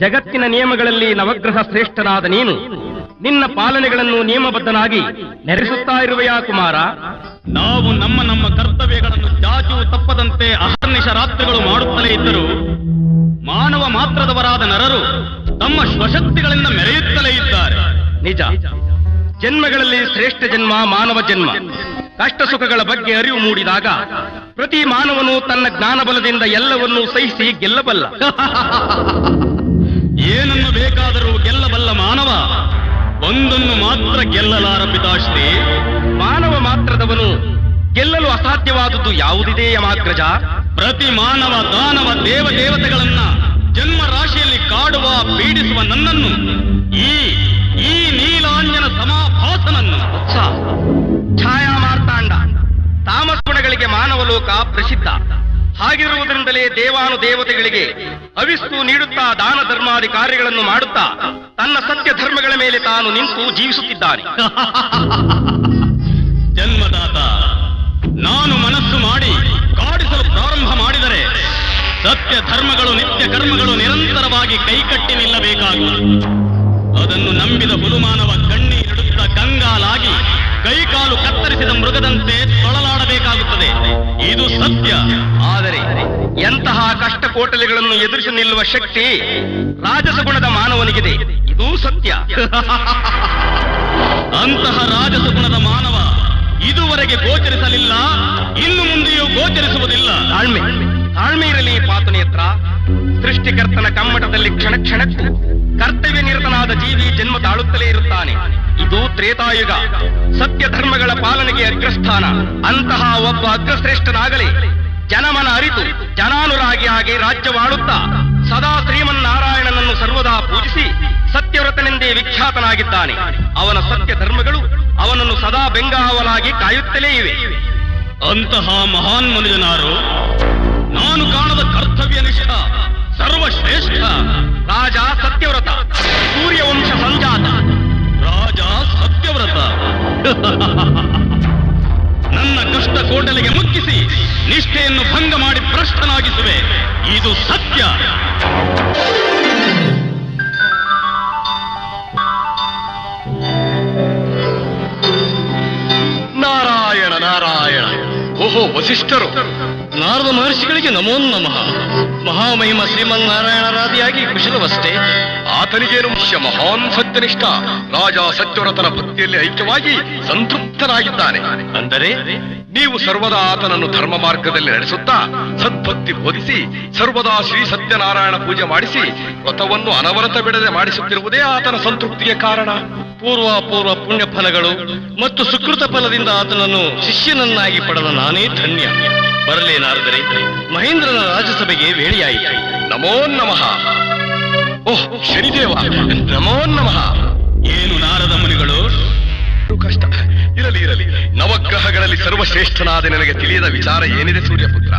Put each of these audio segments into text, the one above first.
ಜಗತ್ತಿನ ನಿಯಮಗಳಲ್ಲಿ ನವಗ್ರಹ ಶ್ರೇಷ್ಠನಾದ ನೀನು ನಿನ್ನ ಪಾಲನೆಗಳನ್ನು ನಿಯಮಬದ್ಧನಾಗಿ ನೆರೆಸುತ್ತಾ ಇರುವೆಯಾ ಕುಮಾರ? ನಾವು ನಮ್ಮ ಕರ್ತವ್ಯಗಳನ್ನು ಚಾಚು ತಪ್ಪದಂತೆ ಅಹರ್ನಿಶ ರಾತ್ರಿಗಳು ಮಾಡುತ್ತಲೇ ಇದ್ದರು ಮಾನವ ಮಾತ್ರದವರಾದ ನರರು ತಮ್ಮ ಸ್ವಶಕ್ತಿಗಳಿಂದ ಮೆರೆಯುತ್ತಲೇ ಇದ್ದಾರೆ. ನಿಜ, ಜನ್ಮಗಳಲ್ಲಿ ಶ್ರೇಷ್ಠ ಜನ್ಮ ಮಾನವ ಜನ್ಮ. ಕಷ್ಟ ಸುಖಗಳ ಬಗ್ಗೆ ಅರಿವು ಮೂಡಿದಾಗ ಪ್ರತಿ ಮಾನವನು ತನ್ನ ಜ್ಞಾನಬಲದಿಂದ ಎಲ್ಲವನ್ನೂ ಸಹಿಸಿ ಗೆಲ್ಲಬಲ್ಲ. ಏನನ್ನು ಬೇಕಾದರೂ ಗೆಲ್ಲಬಲ್ಲ ಮಾನವ ಒಂದನ್ನು ಮಾತ್ರ ಗೆಲ್ಲಲಾರ ಪಿತಾಶ್ರೀ. ಮಾನವ ಮಾತ್ರದವನು ಗೆಲ್ಲಲು ಅಸಾಧ್ಯವಾದುದು ಯಾವುದಿದೆ ಯಮಾಗ್ರಜ? ಪ್ರತಿ ಮಾನವ ದಾನವ ದೇವತೆಗಳನ್ನ ಜನ್ಮ ರಾಶಿಯಲ್ಲಿ ಕಾಡುವ ಪೀಡಿಸುವ ನನ್ನನ್ನು ಈ ನೀಲಾಂಜನ ಸಮಾಭಾಸನನ್ನು ಛಾಯಾ ಮಾರ್ತಾಂಡ ತಾಮಸ ಗುಣಗಳಿಗೆ ಮಾನವಲೋಕ ಪ್ರಸಿದ್ಧ. ಹಾಗಿರುವುದರಿಂದಲೇ ದೇವಾನುದೇವತೆಗಳಿಗೆ ಅವಿಸ್ತು ನೀಡುತ್ತಾ ದಾನ ಧರ್ಮಾದಿ ಕಾರ್ಯಗಳನ್ನು ಮಾಡುತ್ತಾ ತನ್ನ ಸತ್ಯ ಧರ್ಮಗಳ ಮೇಲೆ ತಾನು ನಿಂತು ಜೀವಿಸುತ್ತಿದ್ದಾನೆ. ಜನ್ಮದಾತ ನಾನು ಮನಸ್ಸು ಮಾಡಿ ಕಾಡಿಸಲು ಪ್ರಾರಂಭ ಮಾಡಿದರೆ ಸತ್ಯ ಧರ್ಮಗಳು ನಿತ್ಯ ಕರ್ಮಗಳು ನಿರಂತರವಾಗಿ ಕೈಕಟ್ಟಿ ನಿಲ್ಲಬೇಕಾಗುವುದು. ಅದನ್ನು ನಂಬಿದ ಹುಲುಮಾನವ ಕಣ್ಣೀರಿಡುತ್ತಾ ಕಂಗಾಲಾಗಿ ಕೈಕಾಲು ಕತ್ತರಿಸಿದ ಮೃಗದಂತೆ ತೊಳಲಾಡಬೇಕಾಗುತ್ತದೆ. ಇದು ಸತ್ಯ. ಆದರೆ ಎಂತಹ ಕಷ್ಟ ಕೋಟಲೆಗಳನ್ನು ಎದುರಿಸಿ ನಿಲ್ಲುವ ಶಕ್ತಿ ರಾಜಸ ಗುಣದ ಮಾನವನಿಗಿದೆ. ಇದೂ ಸತ್ಯ. ಅಂತಹ ರಾಜಸ ಗುಣದ ಮಾನವ ಇದುವರೆಗೆ ಗೋಚರಿಸಲಿಲ್ಲ, ಇನ್ನು ಮುಂದೆಯೂ ಗೋಚರಿಸುವುದಿಲ್ಲ. ತಾಳ್ಮೆ ಇರಲಿ ಪಾತನೇತ್ರ. ಸೃಷ್ಟಿಕರ್ತನ ಕಮ್ಮಟದಲ್ಲಿ ಕ್ಷಣ ಕ್ಷಣಕ್ಕೂ ಕರ್ತವ್ಯ ನಿರತನಾದ ಜೀವಿ ಜನ್ಮ ತಾಳುತ್ತಲೇ ಇರುತ್ತಾನೆ. ಇದು ತ್ರೇತಾಯುಗ, ಸತ್ಯ ಧರ್ಮಗಳ ಪಾಲನೆಗೆ ಅಗ್ರಸ್ಥಾನ. ಅಂತಹ ಒಬ್ಬ ಅಗ್ರಶ್ರೇಷ್ಠನಾಗಲಿ ಜನಮನ ಅರಿತು ಜನಾನುರಾಗಿಯಾಗಿ ರಾಜ್ಯವಾಳುತ್ತಾ ಸದಾ ಶ್ರೀಮನ್ನಾರಾಯಣನನ್ನು ಸರ್ವದಾ ಪೂಜಿಸಿ ಸತ್ಯವ್ರತನೆಂದೇ ವಿಖ್ಯಾತನಾಗಿದ್ದಾನೆ. ಅವನ ಸತ್ಯ ಧರ್ಮಗಳು ಅವನನ್ನು ಸದಾ ಬೆಂಗಾವಲಾಗಿ ಕಾಯುತ್ತಲೇ ಇವೆ. ಅಂತಹ ಮಹಾನ್ ಮನುಜನಾರು ನಾನು ಕಾಣದ ಕರ್ತವ್ಯನಿಷ್ಠ ಸರ್ವಶ್ರೇಷ್ಠ ರಾಜ ಸತ್ಯವ್ರತ, ಸೂರ್ಯವಂಶ ಸಂಜಾತ. ರಾಜ ಸತ್ಯವ್ರತ ನನ್ನ ಕಷ್ಟ ಕೋಟಲೆಗೆ ಮುಕ್ಕಿಸಿ ನಿಷ್ಠೆಯನ್ನು ಭಂಗ ಮಾಡಿ ಭ್ರಷ್ಟನಾಗಿಸುವೆ. ಇದು ಸತ್ಯ. ನಾರಾಯಣ ನಾರಾಯಣ. ಓಹೋ ವಸಿಷ್ಠರು, ನಾರದ ಮಹರ್ಷಿಗಳಿಗೆ ನಮೋ ನಮಃ. ಮಹಾಮಹಿಮ ಶ್ರೀಮನ್ನಾರಾಯಣರಾದಿಯಾಗಿ ಕುಶಲವಷ್ಟೇ. ಆತನಿಗೇನು ಮುಖ್ಯ, ಮಹಾನ್ ಸತ್ಯನಿಷ್ಠ ರಾಜ ಸತ್ಯವ್ರತನ ಭಕ್ತಿಯಲ್ಲಿ ಐಕ್ಯವಾಗಿ ಸಂತೃಪ್ತನಾಗಿದ್ದಾನೆ. ಅಂದರೆ ನೀವು ಸರ್ವದಾ ಆತನನ್ನು ಧರ್ಮ ಮಾರ್ಗದಲ್ಲಿ ನಡೆಸುತ್ತಾ ಸದ್ಭಕ್ತಿ ಬೋಧಿಸಿ ಸರ್ವದಾ ಶ್ರೀ ಸತ್ಯನಾರಾಯಣ ಪೂಜೆ ಮಾಡಿಸಿ ವ್ರತವನ್ನು ಅನವರತ ಬಿಡದೆ ಮಾಡಿಸುತ್ತಿರುವುದೇ ಆತನ ಸಂತೃಪ್ತಿಗೆ ಕಾರಣ. ಪೂರ್ವ ಪುಣ್ಯ ಫಲಗಳು ಮತ್ತು ಸುಕೃತ ಫಲದಿಂದ ಆತನನ್ನು ಶಿಷ್ಯನನ್ನಾಗಿ ಪಡೆದ ನಾನೇ ಧನ್ಯ. ಬರಲೇ ನಾರದರೆ, ಮಹೇಂದ್ರನ ರಾಜಸಭೆಗೆ ವೇಳೆಯಾಯಿತು. ನಮೋ ನಮಃ. ಓಹ್ ಶನಿದೇವ, ನಮೋ ನಮಃ. ಏನು ನಾರದ ಮುನಿಗಳು? ಕಷ್ಟ ಇರಲಿ. ನವಗ್ರಹಗಳಲ್ಲಿ ಸರ್ವಶ್ರೇಷ್ಠನಾದ ನನಗೆ ತಿಳಿಯದ ವಿಚಾರ ಏನಿದೆ ಸೂರ್ಯಪುತ್ರ?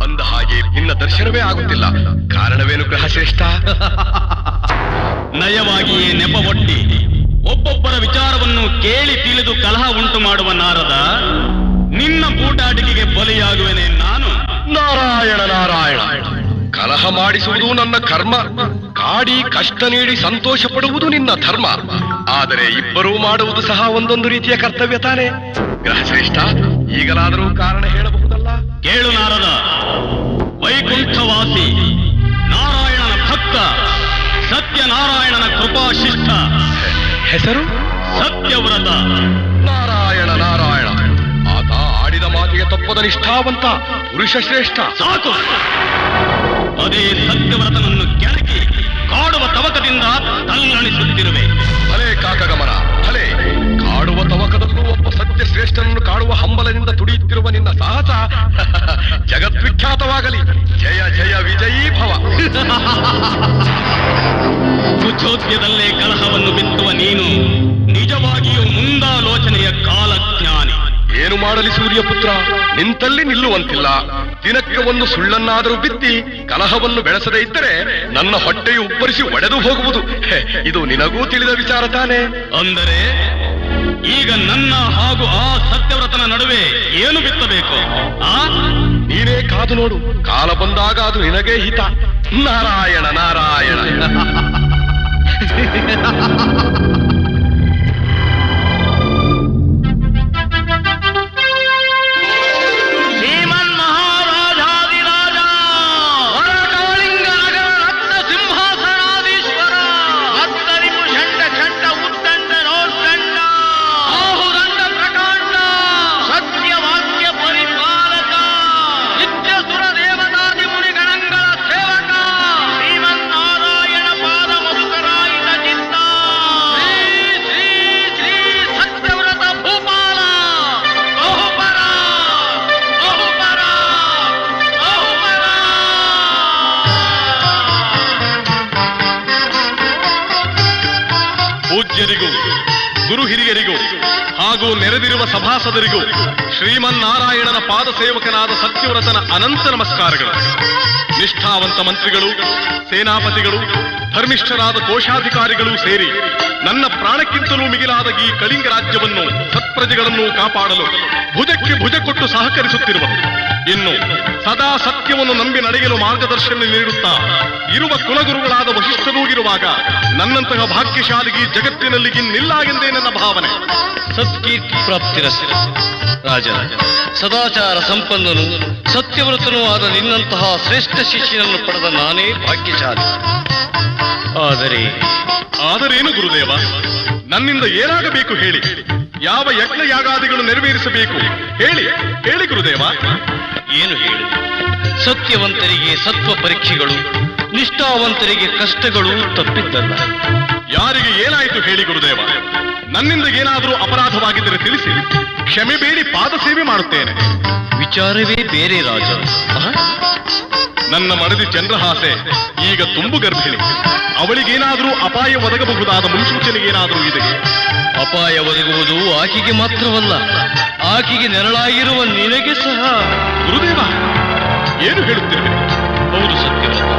ಅಂದ ಹಾಗೆ ನಿನ್ನ ದರ್ಶನವೇ ಆಗುತ್ತಿಲ್ಲ. ಕಾರಣವೇನು ಗ್ರಹ ಶ್ರೇಷ್ಠ? ನಯವಾಗಿಯೇ ನೆಪ ಒಡ್ಡಿ ಒಬ್ಬೊಬ್ಬರ ವಿಚಾರವನ್ನು ಕೇಳಿ ತಿಳಿದು ಕಲಹ ಉಂಟು ಮಾಡುವ ನಾರದ, ನಿನ್ನ ಬೂಟಾಟಿಕೆಗೆ ಬಲಿಯಾಗುವೆನೆ ನಾನು. ನಾರಾಯಣ ನಾರಾಯಣ. ಕಲಹ ಮಾಡಿಸುವುದು ನನ್ನ ಕರ್ಮ, ಕಾಡಿ ಕಷ್ಟ ನೀಡಿ ಸಂತೋಷ ಪಡುವುದು ನಿನ್ನ ಧರ್ಮ. ಆದರೆ ಇಬ್ಬರೂ ಮಾಡುವುದು ಸಹ ಒಂದೊಂದು ರೀತಿಯ ಕರ್ತವ್ಯ ತಾನೆ. ಗ್ರಹ ಶ್ರೇಷ್ಠ, ಈಗಲಾದರೂ ಕಾರಣ ಹೇಳಬಹುದಲ್ಲ? ಕೇಳು ನಾರದ. ವೈಕುಂಠವಾಸಿ ನಾರಾಯಣನ ಭಕ್ತ ಸತ್ಯನಾರಾಯಣನ ಕೃಪಾಶಿಷ್ಟ. ಹೆಸರು ಸತ್ಯವ್ರತ. ನಾರಾಯಣ ನಾರಾಯಣ. ಆತ ಆಡಿದ ಮಾತಿಗೆ ತಪ್ಪದ ನಿಷ್ಠಾವಂತ ಪುರುಷ ಶ್ರೇಷ್ಠ. ಸಾಕು. ಅದೇ ಸತ್ಯವ್ರತನನ್ನು ಕೆಣಕಿ ಕಾಡುವ ತವಕದಿಂದ ತಲ್ಲಣಿಸುತ್ತಿರುವೆ. ಭಲೆ ಕಾಕಗಮನ, ಭಲೆ. ಕಾಡುವ ತವಕದಲ್ಲೂ ಒಬ್ಬ ಸತ್ಯ ಶ್ರೇಷ್ಠನನ್ನು ಕಾಡುವ ಹಂಬಲದಿಂದ ತುಡಿಯುತ್ತಿರುವ ನಿನ್ನ ಸಾಹಸ ಜಗದ್ವಿಖ್ಯಾತವಾಗಲಿ. ಜಯ ಜಯ ವಿಜಯೀ ಭವ. ಕುಚೋದ್ಯದಲ್ಲೇ ಕಲಹವನ್ನು ಬಿತ್ತುವ ನೀನು ನಿಜವಾಗಿಯೂ ಮುಂದಾಲೋಚನೆಯ ಕಾಲಜ್ಞಾನಿ. ಏನು ಮಾಡಲಿ ಸೂರ್ಯಪುತ್ರ, ನಿಂತಲ್ಲಿ ನಿಲ್ಲುವಂತಿಲ್ಲ. ದಿನಕ್ಕೆ ಒಂದು ಸುಳ್ಳನ್ನಾದರೂ ಬಿತ್ತಿ ಕಲಹವನ್ನು ಬೆಳೆಸದೇ ಇದ್ದರೆ ನನ್ನ ಹೊಟ್ಟೆಯು ಉಬ್ಬರಿಸಿ ಒಡೆದು ಹೋಗುವುದು. ಇದು ನಿನಗೂ ತಿಳಿದ ವಿಚಾರ ತಾನೆ. ಅಂದರೆ ಈಗ ನನ್ನ ಹಾಗೂ ಆ ಸತ್ಯವ್ರತನ ನಡುವೆ ಏನು ಬಿತ್ತಬೇಕು? ನೀನೇ ಕಾದು ನೋಡು. ಕಾಲ ಬಂದಾಗ ಅದು ನಿನಗೇ ಹಿತ. ನಾರಾಯಣ ನಾರಾಯಣ. ಪೂಜ್ಯರಿಗೂ ಗುರು ಹಿರಿಯರಿಗೂ ಹಾಗೂ ನೆರೆದಿರುವ ಸಭಾಸದರಿಗೂ ಶ್ರೀಮನ್ನಾರಾಯಣನ ಪಾದ ಸೇವಕನಾದ ಸತ್ಯವ್ರತನ ಅನಂತ ನಮಸ್ಕಾರಗಳು. ನಿಷ್ಠಾವಂತ ಮಂತ್ರಿಗಳು, ಸೇನಾಪತಿಗಳು, ಧರ್ಮಿಷ್ಠರಾದ ಕೋಶಾಧಿಕಾರಿಗಳು ಸೇರಿ ನನ್ನ ಪ್ರಾಣಕ್ಕಿಂತಲೂ ಮಿಗಿಲಾದ ಈ ಕಳಿಂಗ ರಾಜ್ಯವನ್ನು ಸತ್ಪ್ರಜೆಗಳನ್ನು ಕಾಪಾಡಲು ಭುಜಕ್ಕೆ ಭುಜ ಕೊಟ್ಟು ಸಹಕರಿಸುತ್ತಿರುವರು. ಇನ್ನು ಸದಾ ಸತ್ಯವನ್ನು ನಂಬಿ ನಡೆಯಲು ಮಾರ್ಗದರ್ಶನ ನೀಡುತ್ತಾ ಇರುವ ಕುಲಗುರುಗಳಾದ ವಶಿಷ್ಠನೂಗಿರುವಾಗ ನನ್ನಂತಹ ಭಾಗ್ಯಶಾಲಿಗೆ ಜಗತ್ತಿನಲ್ಲಿ ಇನ್ನಿಲ್ಲ ಎಂದೇ ನನ್ನ ಭಾವನೆ. ಸತ್ಕೀರ್ತಿ ಪ್ರಾಪ್ತಿರಸ್ತು. ರಾಜ, ಸದಾಚಾರ ಸಂಪನ್ನನು ಸತ್ಯವ್ರತನೂ ಆದ ನಿನ್ನಂತಹ ಶ್ರೇಷ್ಠ ಶಿಷ್ಯನನ್ನು ಪಡೆದ ನಾನೇ ಭಾಗ್ಯಶಾಲಿ. ಆದರೇನು ಗುರುದೇವ? ನನ್ನಿಂದ ಏನಾಗಬೇಕು ಹೇಳಿ? ಯಾವ ಯಜ್ಞ ಯಾಗಾದಿಗಳು ನೆರವೇರಿಸಬೇಕು ಹೇಳಿ ಹೇಳಿ ಗುರುದೇವ. ಏನು ಹೇಳಿ? ಸತ್ಯವಂತರಿಗೆ ಸತ್ವ ಪರೀಕ್ಷೆಗಳು, ನಿಷ್ಠಾವಂತರಿಗೆ ಕಷ್ಟಗಳು ತಪ್ಪಿದ್ದಲ್ಲ. ಯಾರಿಗೆ ಏನಾಯಿತು ಹೇಳಿ ಗುರುದೇವ? ನನ್ನಿಂದ ಏನಾದರೂ ಅಪರಾಧವಾಗಿದ್ದರೆ ತಿಳಿಸಿ, ಕ್ಷಮೆ ಬೇಡಿ ಪಾದ ಸೇವೆ ಮಾಡುತ್ತೇನೆ. ವಿಚಾರವೇ ಬೇರೆ ರಾಜ. ನನ್ನ ಮಡದಿ ಚಂದ್ರಹಾಸೆ ಈಗ ತುಂಬು ಗರ್ಭಿಣಿ. ಅವಳಿಗೇನಾದರೂ ಅಪಾಯ ಒದಗಬಹುದಾದ ಮುನ್ಸೂಚನೆ ಏನಾದರೂ ಇದೆಯೇ? ಅಪಾಯ ಒದಗುವುದು ಆಕೆಗೆ ಮಾತ್ರವಲ್ಲ, ಆಕೆಗೆ ನೆರಳಾಗಿರುವ ನಿನಗೆ ಸಹ. ಗುರುದೇವ, ಏನು ಹೇಳುತ್ತಿರುವೆ? ಹೌದು ಸತ್ಯವ್ರತ.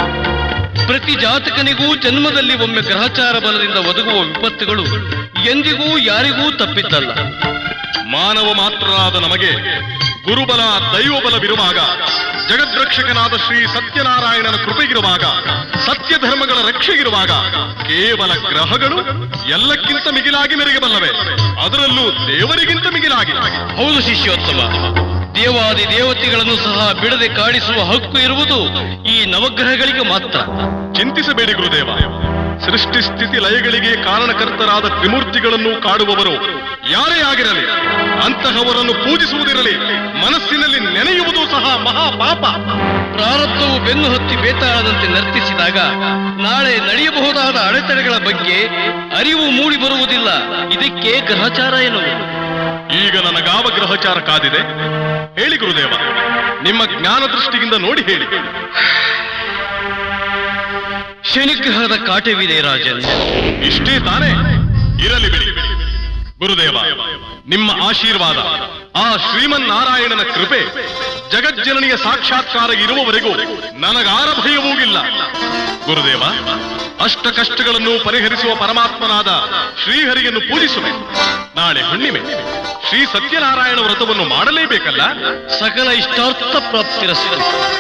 ಪ್ರತಿ ಜಾತಕನಿಗೂ ಜನ್ಮದಲ್ಲಿ ಒಮ್ಮೆ ಗ್ರಹಚಾರ ಬಲದಿಂದ ಒದಗುವ ವಿಪತ್ತುಗಳು ಎಂದಿಗೂ ಯಾರಿಗೂ ತಪ್ಪಿದ್ದಲ್ಲ. ಮಾನವ ಮಾತ್ರರಾದ ನಮಗೆ ಗುರುಬಲ ದೈವಬಲವಿರುವಾಗ, ಜಗದ್ರಕ್ಷಕನಾದ ಶ್ರೀ ಸತ್ಯನಾರಾಯಣನ ಕೃಪೆಗಿರುವಾಗ, ಸತ್ಯ ಧರ್ಮಗಳ ರಕ್ಷೆಗಿರುವಾಗ ಕೇವಲ ಗ್ರಹಗಳು ಎಲ್ಲಕ್ಕಿಂತ ಮಿಗಿಲಾಗಿ ಮೆರೆಯಬಲ್ಲವೆ, ಅದರಲ್ಲೂ ದೇವರಿಗಿಂತ ಮಿಗಿಲಾಗಿ. ಹೌದು ಶಿಷ್ಯೋತ್ತಮ. ದೇವಾದಿ ದೇವತೆಗಳನ್ನು ಸಹ ಬಿಡದೆ ಕಾಡಿಸುವ ಹಕ್ಕು ಇರುವುದು ಈ ನವಗ್ರಹಗಳಿಗೆ ಮಾತ್ರ. ಚಿಂತಿಸಬೇಡಿ ಗುರುದೇವ. ಸೃಷ್ಟಿ ಸ್ಥಿತಿ ಲಯಗಳಿಗೆ ಕಾರಣಕರ್ತರಾದ ತ್ರಿಮೂರ್ತಿಗಳನ್ನು ಕಾಡುವವರು ಯಾರೇ ಆಗಿರಲಿ, ಅಂತಹವರನ್ನು ಪೂಜಿಸುವುದಿರಲಿ, ಮನಸ್ಸಿನಲ್ಲಿ ನೆನೆಯುವುದು ಸಹ ಮಹಾಪಾಪ. ಪ್ರಾರಬ್ಧವು ಬೆನ್ನು ಹತ್ತಿ ಬೇತಾಳದಂತೆ ನರ್ತಿಸಿದಾಗ ನಾಳೆ ನಡೆಯಬಹುದಾದ ಅಡೆತಡೆಗಳ ಬಗ್ಗೆ ಅರಿವು ಮೂಡಿ ಬರುವುದಿಲ್ಲ. ಇದಕ್ಕೆ ಗ್ರಹಚಾರ ಎನ್ನುವುದು. ಈಗ ನನಗಾವ ಗ್ರಹಚಾರ ಕಾದಿದೆ ಹೇಳಿ ಗುರುದೇವ? ನಿಮ್ಮ ಜ್ಞಾನ ದೃಷ್ಟಿಯಿಂದ ನೋಡಿ ಹೇಳಿ. ಶನಿಗ್ರಹದ ಕಾಟವಿದೆ ರಾಜನ್. ಇಷ್ಟೇ ತಾನೇ? ಇರಲಿ ಬಿಡಿ ಗುರುದೇವ. ನಿಮ್ಮ ಆಶೀರ್ವಾದ, ಆ ಶ್ರೀಮನ್ನಾರಾಯಣನ ಕೃಪೆ, ಜಗಜ್ಜನನಿಯ ಸಾಕ್ಷಾತ್ಕಾರ ಇರುವವರೆಗೂ ನನಗಾರ ಭಯವೂ ಇಲ್ಲ. ಗುರುದೇವ, ಅಷ್ಟ ಕಷ್ಟಗಳನ್ನು ಪರಿಹರಿಸುವ ಪರಮಾತ್ಮನಾದ ಶ್ರೀಹರಿಯನ್ನು ಪೂಜಿಸುವೆ. ನಾಳೆ ಹುಣ್ಣಿಮೆ, ಶ್ರೀ ಸತ್ಯನಾರಾಯಣ ವ್ರತವನ್ನು ಮಾಡಲೇಬೇಕಲ್ಲ? ಸಕಲ ಇಷ್ಟಾರ್ಥ ಪ್ರಾಪ್ತಿರಸ್ತು.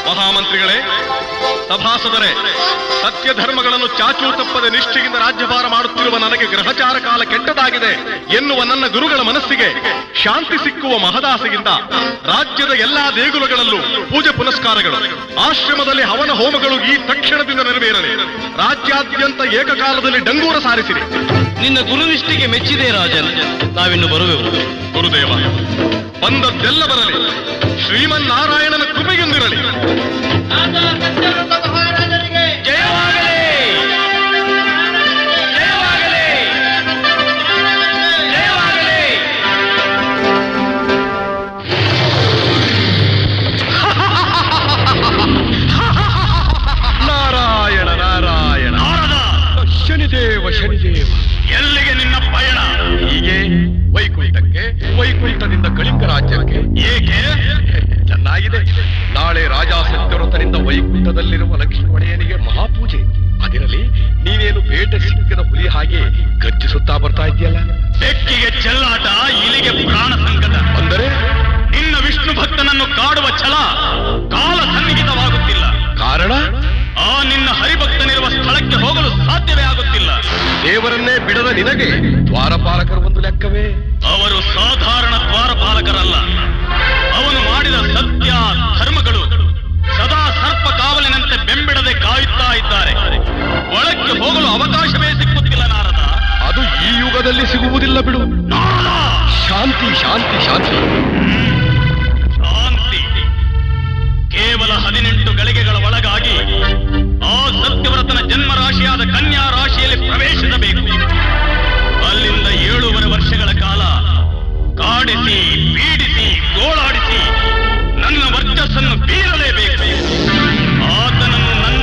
ಮಹಾಮಂತ್ರಿಗಳೇ, ಸಭಾಸದರೇ, ಸತ್ಯ ಧರ್ಮಗಳನ್ನು ಚಾಚೂ ತಪ್ಪದೆ ನಿಷ್ಠೆಯಿಂದ ರಾಜ್ಯಭಾರ ಮಾಡುತ್ತಿರುವ ನನಗೆ ಗ್ರಹಚಾರ ಕಾಲ ಕೆಟ್ಟದಾಗಿದೆ ಎನ್ನುವ ನನ್ನ ಗುರುಗಳ ಮನಸ್ಸಿಗೆ ಶಾಂತಿ ಸಿಕ್ಕುವ ಮಹದಾಸೆಯಿಂದ ರಾಜ್ಯದ ಎಲ್ಲಾ ದೇಗುಲಗಳಲ್ಲೂ ಪೂಜೆ ಪುನಸ್ಕಾರಗಳು, ಆಶ್ರಮದಲ್ಲಿ ಹವನ ಹೋಮಗಳು ಈ ತಕ್ಷಣದಿಂದ ನೆರವೇರಲಿ. ರಾಜ್ಯಾದ್ಯಂತ ಏಕಕಾಲದಲ್ಲಿ ಡಂಗೂರ ಸಾರಿಸಿರಿ. ನಿನ್ನ ಗುರುನಿಷ್ಠೆಗೆ ಮೆಚ್ಚಿದೆ ರಾಜನ್. ನಾವಿನ್ನು ಬರುವೆವು. ಗುರುದೇವ, ಬಂದದ್ದೆಲ್ಲ ಬರಲಿ. ಶ್ರೀಮನ್ನಾರಾಯಣನ ಕೃಪೆಯೊಂದಿರಲಿ. ಜಯವಾಗಲಿ, ಜಯವಾಗಲಿ, ಜಯವಾಗಲಿ. ನಾರಾಯಣ ನಾರಾಯಣ. ಶನಿದೇವ ಶನಿದೇವ, ಎಲ್ಲಿಗೆ ನಿನ್ನ ಪಯಣ? ಹೀಗೆ ವೈಕುಂಠಕ್ಕೆ, ವೈಕುಂಠದಿಂದ ಕಳಿಂಗ ರಾಜ್ಯಕ್ಕೆ. ಏಕೆ? ಚೆನ್ನಾಗಿದೆ. ನಾಳೆ ರಾಜಾ ಸತ್ಯವ್ರತನಿಂದ ವೈಕುಂಠದಲ್ಲಿರುವ ಲಕ್ಷ್ಮೀ ಒಡೆಯನಿಗೆ ಮಹಾಪೂಜೆ. ಅದಿರಲಿ, ನೀನೇನು ಬೇಟೆ ಸಿಕ್ಕಿದ ಹುಲಿ ಹಾಗೆ ಗರ್ಜಿಸುತ್ತಾ ಬರ್ತಾ ಇದೆಯಲ್ಲ? ಬೆಕ್ಕಿಗೆ ಚೆಲ್ಲಾಟ, ಇಲಿಗೆ ಪ್ರಾಣ ಸಂಕಟ. ಅಂದರೆ ನಿನ್ನ ವಿಷ್ಣು ಭಕ್ತನನ್ನು ಕಾಡುವ ಛಲ ಕಾಲ ಸನ್ನಿಹಿತವಾಗುತ್ತಿಲ್ಲ. ಕಾರಣ? ಆ ಆ ನಿನ್ನ ಹರಿಭಕ್ತನಿರುವ ಸ್ಥಳಕ್ಕೆ ಹೋಗಲು ಸಾಧ್ಯವೇ ಆಗುತ್ತಿಲ್ಲ. ದೇವರನ್ನೇ ಬಿಡದ ನಿನಗೆ ದ್ವಾರಪಾಲಕರು ಒಂದು ಲೆಕ್ಕವೇ? ಅವರು ಸಾಧಾರಣ ದ್ವಾರಪಾಲಕರಲ್ಲ. ಅವನು ಮಾಡಿದ ಸತ್ಯ ಧರ್ಮಗಳು ಸದಾ ಸರ್ಪ ಕಾವಲಿನಂತೆ ಬೆಂಬಿಡದೆ ಕಾಯುತ್ತಾ ಇದ್ದಾರೆ. ಒಳಕ್ಕೆ ಹೋಗಲು ಅವಕಾಶವೇ ಸಿಕ್ಕುತ್ತಿಲ್ಲ ನಾರದ. ಅದು ಈ ಯುಗದಲ್ಲಿ ಸಿಗುವುದಿಲ್ಲ ಬಿಡು. ಶಾಂತಿ ಶಾಂತಿ ಶಾಂತಿ ಶಾಂತಿ. ಕೇವಲ 18 ಗಳಿಗೆಗಳ ಒಳಗಾಗಿ ಆ ಸತ್ಯವ್ರತನ ಜನ್ಮರಾಶಿಯಾದ ಕನ್ಯಾ ರಾಶಿಯಲ್ಲಿ ಪ್ರವೇಶಿಸಬೇಕು. ಅಲ್ಲಿಂದ 7.5 ವರ್ಷಗಳ ಕಾಲ ಕಾಡಿಸಿ ಪೀಡಿಸಿ ಗೋಳಾಡಿಸಿ ನನ್ನ ವರ್ಚಸ್ಸನ್ನು ಬೀರಲೇಬೇಕು. ಆತನನ್ನು ನನ್ನ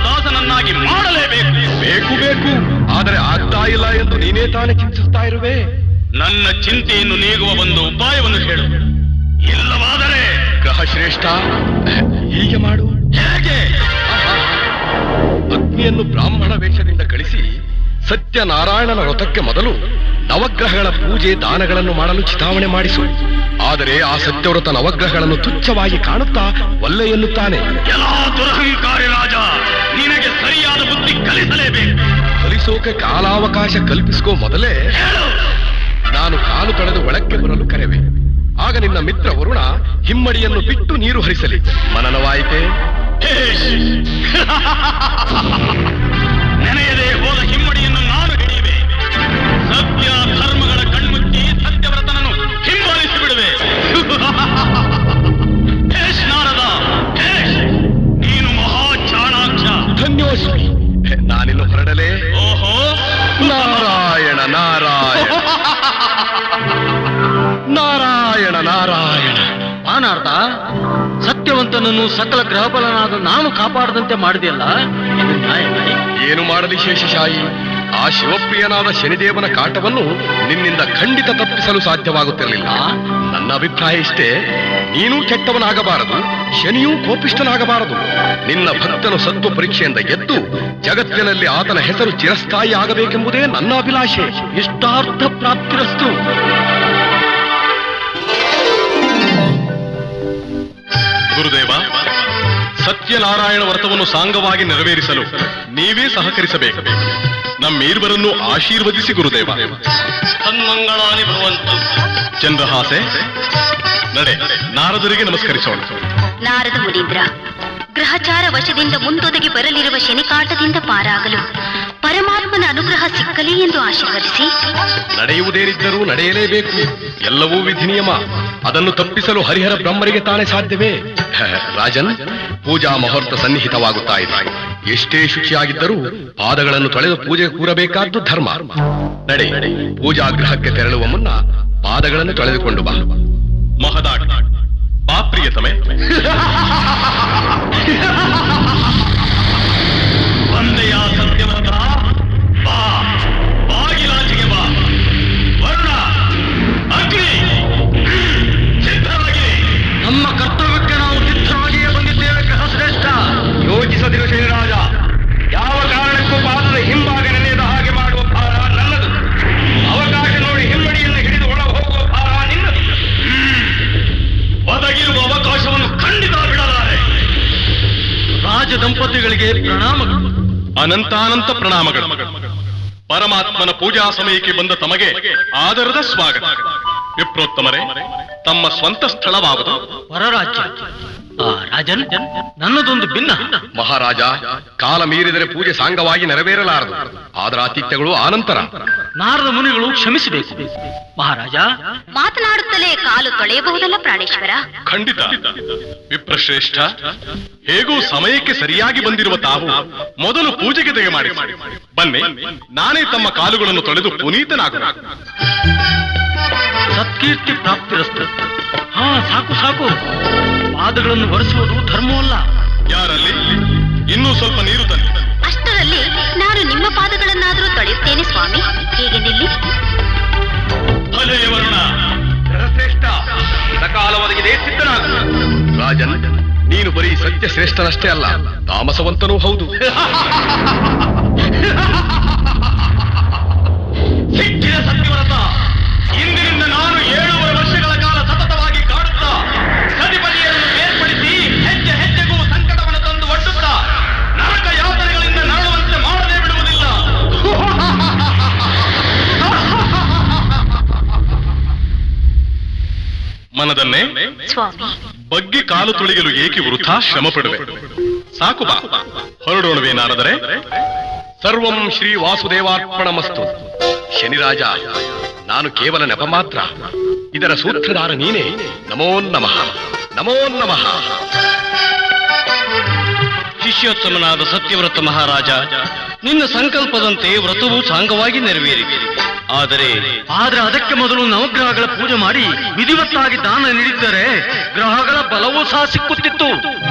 ದಾಸನನ್ನಾಗಿ ಮಾಡಲೇಬೇಕು. ಬೇಕು ಬೇಕು, ಆದರೆ ಆಗ್ತಾ ಇಲ್ಲ ಎಂದು ನೀನೇ ತಾನೇ ಚಿಂತಿಸ್ತಾ ಇರುವೆ. ನನ್ನ ಚಿಂತೆಯನ್ನು ನೀಗುವ ಒಂದು ಉಪಾಯವನ್ನು ಹೇಳು. ಇಲ್ಲವಾದರೆ ಗ್ರಹ ಶ್ರೇಷ್ಠ, ಹೀಗೆ ಮಾಡು. ಹೇಗೆ? ಅಗ್ನಿಯನ್ನು ಬ್ರಾಹ್ಮಣ ವೇಷದಿಂದ ಕಳಿಸಿ ಸತ್ಯನಾರಾಯಣನ ವ್ರತಕ್ಕೆ ಮೊದಲು ನವಗ್ರಹಗಳ ಪೂಜೆ ದಾನಗಳನ್ನು ಮಾಡಲು ಚಿತಾವಣೆ ಮಾಡಿಸು. ಆದರೆ ಆ ಸತ್ಯವ್ರತ ನವಗ್ರಹಗಳನ್ನು ತುಚ್ಛವಾಗಿ ಕಾಣುತ್ತಾ ಒಲ್ಲೆ ಎನ್ನುತ್ತಾನೆ. ಎಲ್ಲಾ ದುರಹಂಕಾರಿ ರಾಜ, ನಿನಗೆ ಸರಿಯಾದ ಬುದ್ಧಿ ಕಲಿಸಲೇಬೇಕು. ಕಲಿಸೋಕೆ ಕಾಲಾವಕಾಶ ಕಲ್ಪಿಸ್ಕೋ. ಮೊದಲೇ ನಾನು ಕಾಲು ತೊಳೆದು ಒಳಕ್ಕೆ ಬರಲು ಕರೆವೆ. ಆಗ ನಿನ್ನ ಮಿತ್ರ ವರುಣ ಹಿಮ್ಮಡಿಯನ್ನು ಬಿಟ್ಟು ನೀರು ಹರಿಸಲಿ. ಮನನವಾಯಿತೆ? ನೆನೆಯದೆ ಹೋದ ಹಿಮ್ಮಡಿಯನ್ನು ನಾನು ಹಿಡಿಯುವೆ. ಸತ್ಯ ಧರ್ಮಗಳ ಕಣ್ಮುಚ್ಚಿ ಸತ್ಯವ್ರತನನ್ನು ಹಿಂಬಾಲಿಸಿ ಬಿಡುವೆ. ಹೇಶ್ ನಾರದ, ಹೇಶ್, ನೀನು ಮಹಾ ಚಾಣಾಕ್ಷ. ಧನ್ಯೋಸ್ಮಿ. ನಾನಿನ್ನು ಹೊರಡಲೇ? ಓಹೋ, ನಾರಾಯಣ ನಾರಾಯಣ ನಾರಾಯಣ ನಾರಾಯಣ. ಮಾನಾರ್ಥ, ಸತ್ಯವಂತನನ್ನು ಸಕಲ ಗ್ರಹಬಲನಾದ ನಾನು ಕಾಪಾಡದಂತೆ ಮಾಡಿದೆಯಲ್ಲ, ಇದು ನ್ಯಾಯವೇ? ಏನು ಮಾಡಲಿ ಶೇಷಶಾಹಿ, ಆ ಶಿವಪ್ರಿಯನಾದ ಶನಿದೇವನ ಕಾಟವನ್ನು ನಿನ್ನಿಂದ ಖಂಡಿತ ತಪ್ಪಿಸಲು ಸಾಧ್ಯವಾಗುತ್ತಿರಲಿಲ್ಲ. ನನ್ನ ಅಭಿಪ್ರಾಯ ಇಷ್ಟೇ, ನೀನೂ ಕೆಟ್ಟವನಾಗಬಾರದು, ಶನಿಯೂ ಕೋಪಿಷ್ಠನಾಗಬಾರದು. ನಿನ್ನ ಭಕ್ತನು ಸತ್ವ ಪರೀಕ್ಷೆಯಿಂದ ಗೆದ್ದು ಜಗತ್ತಿನಲ್ಲಿ ಆತನ ಹೆಸರು ಚಿರಸ್ಥಾಯಿ ಆಗಬೇಕೆಂಬುದೇ ನನ್ನ ಅಭಿಲಾಷೆ. ಇಷ್ಟಾರ್ಥ ಪ್ರಾಪ್ತಿರಸ್ತು. ಗುರುದೇವ, ಸತ್ಯನಾರಾಯಣ ವ್ರತವನ್ನು ಸಾಂಗವಾಗಿ ನೆರವೇರಿಸಲು ನೀವೇ ಸಹಕರಿಸಬೇಕು. ನಮ್ಮೀರ್ವರನ್ನು ಆಶೀರ್ವದಿಸಿ ಗುರುದೇವ. ತನ್ಮಂಗಳಾನಿ ಭವಂತು. ಚಂದ್ರಹಾಸೆ, ನಡೆ, ನಾರದರಿಗೆ ನಮಸ್ಕರಿಸೋಣ. ನಾರದ ಮುನೀಂದ್ರ, ಗ್ರಹಚಾರ ವಶದಿಂದ ಮುಂದೊದಗಿ ಬರಲಿರುವ ಶನಿಕಾಟದಿಂದ ಪಾರಾಗಲು ಪರಮಾತ್ಮನ ಅನುಗ್ರಹ ಸಿಕ್ಕಲಿ ಎಂದು ಆಶೀರ್ವದಿಸಿ. ನಡೆಯುವುದೇನಿದ್ದರೂ ನಡೆಯಲೇಬೇಕು. ಎಲ್ಲವೂ ವಿಧಿ ನಿಯಮ. ಅದನ್ನು ತಪ್ಪಿಸಲು ಹರಿಹರ ಬ್ರಹ್ಮರಿಗೆ ತಾನೇ ಸಾಧ್ಯವೇ? ರಾಜನ್, ಪೂಜಾ ಮುಹೂರ್ತ ಸನ್ನಿಹಿತವಾಗುತ್ತಾ ಇದೆ. ಎಷ್ಟೇ ಶುಚಿಯಾಗಿದ್ದರೂ ಪಾದಗಳನ್ನು ತೊಳೆದು ಪೂಜೆಗೆ ಕೂರಬೇಕಾದ್ದು ಧರ್ಮ. ನಡೆ, ಪೂಜಾಗೃಹಕ್ಕೆ ತೆರಳುವ ಮುನ್ನ ಪಾದಗಳನ್ನು ತೊಳೆದುಕೊಂಡು ಬಾ. ಮಹದಾಟ ಬಾ ಪ್ರಿಯತಮೆ. ಒಂದೆಯ ಸತ್ಯವ್ರತ, ಬಾ, ಬಾಗಿಲಾಚೆಗೆ ಬಾ. ವರುಣ, ಅಗ್ನಿ, ಸಿದ್ಧರಾಗಿರಿ. ನಮ್ಮ ಕರ್ತವ್ಯಕ್ಕೆ ನಾವು ಸಿದ್ಧವಾಗಿಯೇ ಬಂದಿದ್ದೇವೆ ಗ್ರಹ ಶ್ರೇಷ್ಠ. ಯೋಚಿಸದಿರು ಶನಿರಾಜ. ಯಾವ ಕಾರಣಕ್ಕೂ ಪಾದದ ಹಿಂಭಾಗ ನೆನೆಯದ ಹಾಗೆ ಮಾಡುವ ಭಾರ ನನ್ನದು. ಅವಕಾಶ ನೋಡಿ ಹಿಮ್ಮಡಿಯನ್ನು ಹಿಡಿದು ಒಳ ಹೋಗುವ ಭಾರ ನಿನ್ನದು. ಒದಗಿರುವ ಅವಕಾಶವನ್ನು ಖಂಡಿತ ಬಿಡಲಾರೆ. ರಾಜ ದಂಪತಿಗಳಿಗೆ ಪ್ರಣಾಮಗಳು. ಅನಂತಾನಂತ ಪ್ರಣಾಮಗಳು. ಪರಮಾತ್ಮನ ಪೂಜಾ ಸಮಯಕ್ಕೆ ಬಂದ ತಮಗೆ ಆದರದ ಸ್ವಾಗತ. ವಿಪ್ರೋತ್ತಮರೇ, ತಮ್ಮ ಸ್ವಂತ ಸ್ಥಳವಾವುದು ಪರರಾಜ್ಯ. ರಾಜನ್, ನನ್ನದೊಂದು ಭಿನ್ನ. ಮಹಾರಾಜ, ಕಾಲ ಮೀರಿದರೆ ಪೂಜೆ ಸಾಂಗವಾಗಿ ನೆರವೇರಲಾರದು. ಆದರ ಆತಿಥ್ಯಗಳು ಆನಂತರ. ನಾರದ ಮುನಿಗಳು ಕ್ಷಮಿಸಬೇಕು. ಮಹಾರಾಜ, ಮಾತನಾಡುತ್ತಲೇ ಕಾಲು ತೊಳೆಯಬಹುದಲ್ಲ ಪ್ರಾಣೇಶ್ವರ? ಖಂಡಿತ. ವಿಪ್ರಶ್ರೇಷ್ಠ, ಹೇಗೂ ಸಮಯಕ್ಕೆ ಸರಿಯಾಗಿ ಬಂದಿರುವ ತಾವು ಮೊದಲು ಪೂಜೆಗೆ ತೆಗೆ ಮಾಡಿ. ಬನ್ನಿ, ನಾನೇ ತಮ್ಮ ಕಾಲುಗಳನ್ನು ತೊಳೆದು ಪುನೀತನಾಗುವ. ಸತ್ಕೀರ್ತಿ ಪ್ರಾಪ್ತಿರಸ್ತು. ಸಾಕು ಸಾಕು. ಪಾದಗಳನ್ನು ಒರೆಸುವುದು ಧರ್ಮವಲ್ಲ. ಯಾರಲ್ಲಿ? ಇನ್ನೂ ಸ್ವಲ್ಪ ನೀರು ತನ್ನಿ. ಅಷ್ಟರಲ್ಲಿ ನಾನು ನಿಮ್ಮ ಪಾದಗಳನ್ನಾದರೂ ತೊಳೆಯುತ್ತೇನೆ ಸ್ವಾಮಿ. ಹೀಗೆ ನಿಲ್ಲಿ. ಭಲೇ ವರುಣ, ಶ್ರೇಷ್ಠ, ಸಕಾಲ ಒದಗಿದೆ, ಸಿದ್ಧನಾಗು. ರಾಜನ್, ನೀನು ಬರೀ ಸತ್ಯ ಶ್ರೇಷ್ಠನಷ್ಟೇ ಅಲ್ಲ, ತಾಮಸವಂತನೂ ಹೌದು. ಸಿಕ್ಕಿದ ಸತ್ಯವ್ರತ, ಇಂದಿನಿಂದ ನಾನು 7.5 ವರ್ಷಗಳ ಕಾಲ ಸತತವಾಗಿ ಕಾಡುತ್ತಾ ಸತಿಪತಿಯನ್ನು ಬೇರ್ಪಡಿಸಿ ಹೆಜ್ಜೆ ಹೆಜ್ಜೆಗೂ ಸಂಕಟವನ್ನು ತಂದು ಒಡ್ಡುತ್ತಾ ಮನದನ್ನೇ ಸ್ವಾಮಿ. ಬಗ್ಗಿ ಕಾಲು ತುಳಿಯಲು ಏಕೆ ವೃಥಾ ಶ್ರಮ ಪಡುವೆ? ಸಾಕು ಬಾ, ಹೊರಡೋಣವೇ ನಾರದರೆ? ಸರ್ವಂ ಶ್ರೀ ವಾಸುದೇವಾರ್ಪಣಮಸ್ತು. ಶನಿರಾಜ, ನಾನು ಕೇವಲ ನೆಪ ಮಾತ್ರ, ಇದರ ಸೂತ್ರಧಾರ ನೀನೇ. ನಮೋ ನಮಃ, ನಮೋ ನಮಃ. ಶಿಷ್ಯೋತ್ತಮನಾದ ಸತ್ಯವ್ರತ ಮಹಾರಾಜ, ನಿನ್ನ ಸಂಕಲ್ಪದಂತೆ ವ್ರತವು ಸಾಂಗವಾಗಿ ನೆರವೇರಿದೆ. ಆದರೆ ಅದಕ್ಕೆ ಮೊದಲು ನವಗ್ರಹಗಳ ಪೂಜೆ ಮಾಡಿ ವಿಧಿವತ್ತಾಗಿ ದಾನ ನೀಡಿದ್ದರೆ ಗ್ರಹಗಳ ಬಲವೂ ಸಹ ಸಿಕ್ಕುತ್ತಿತ್ತು.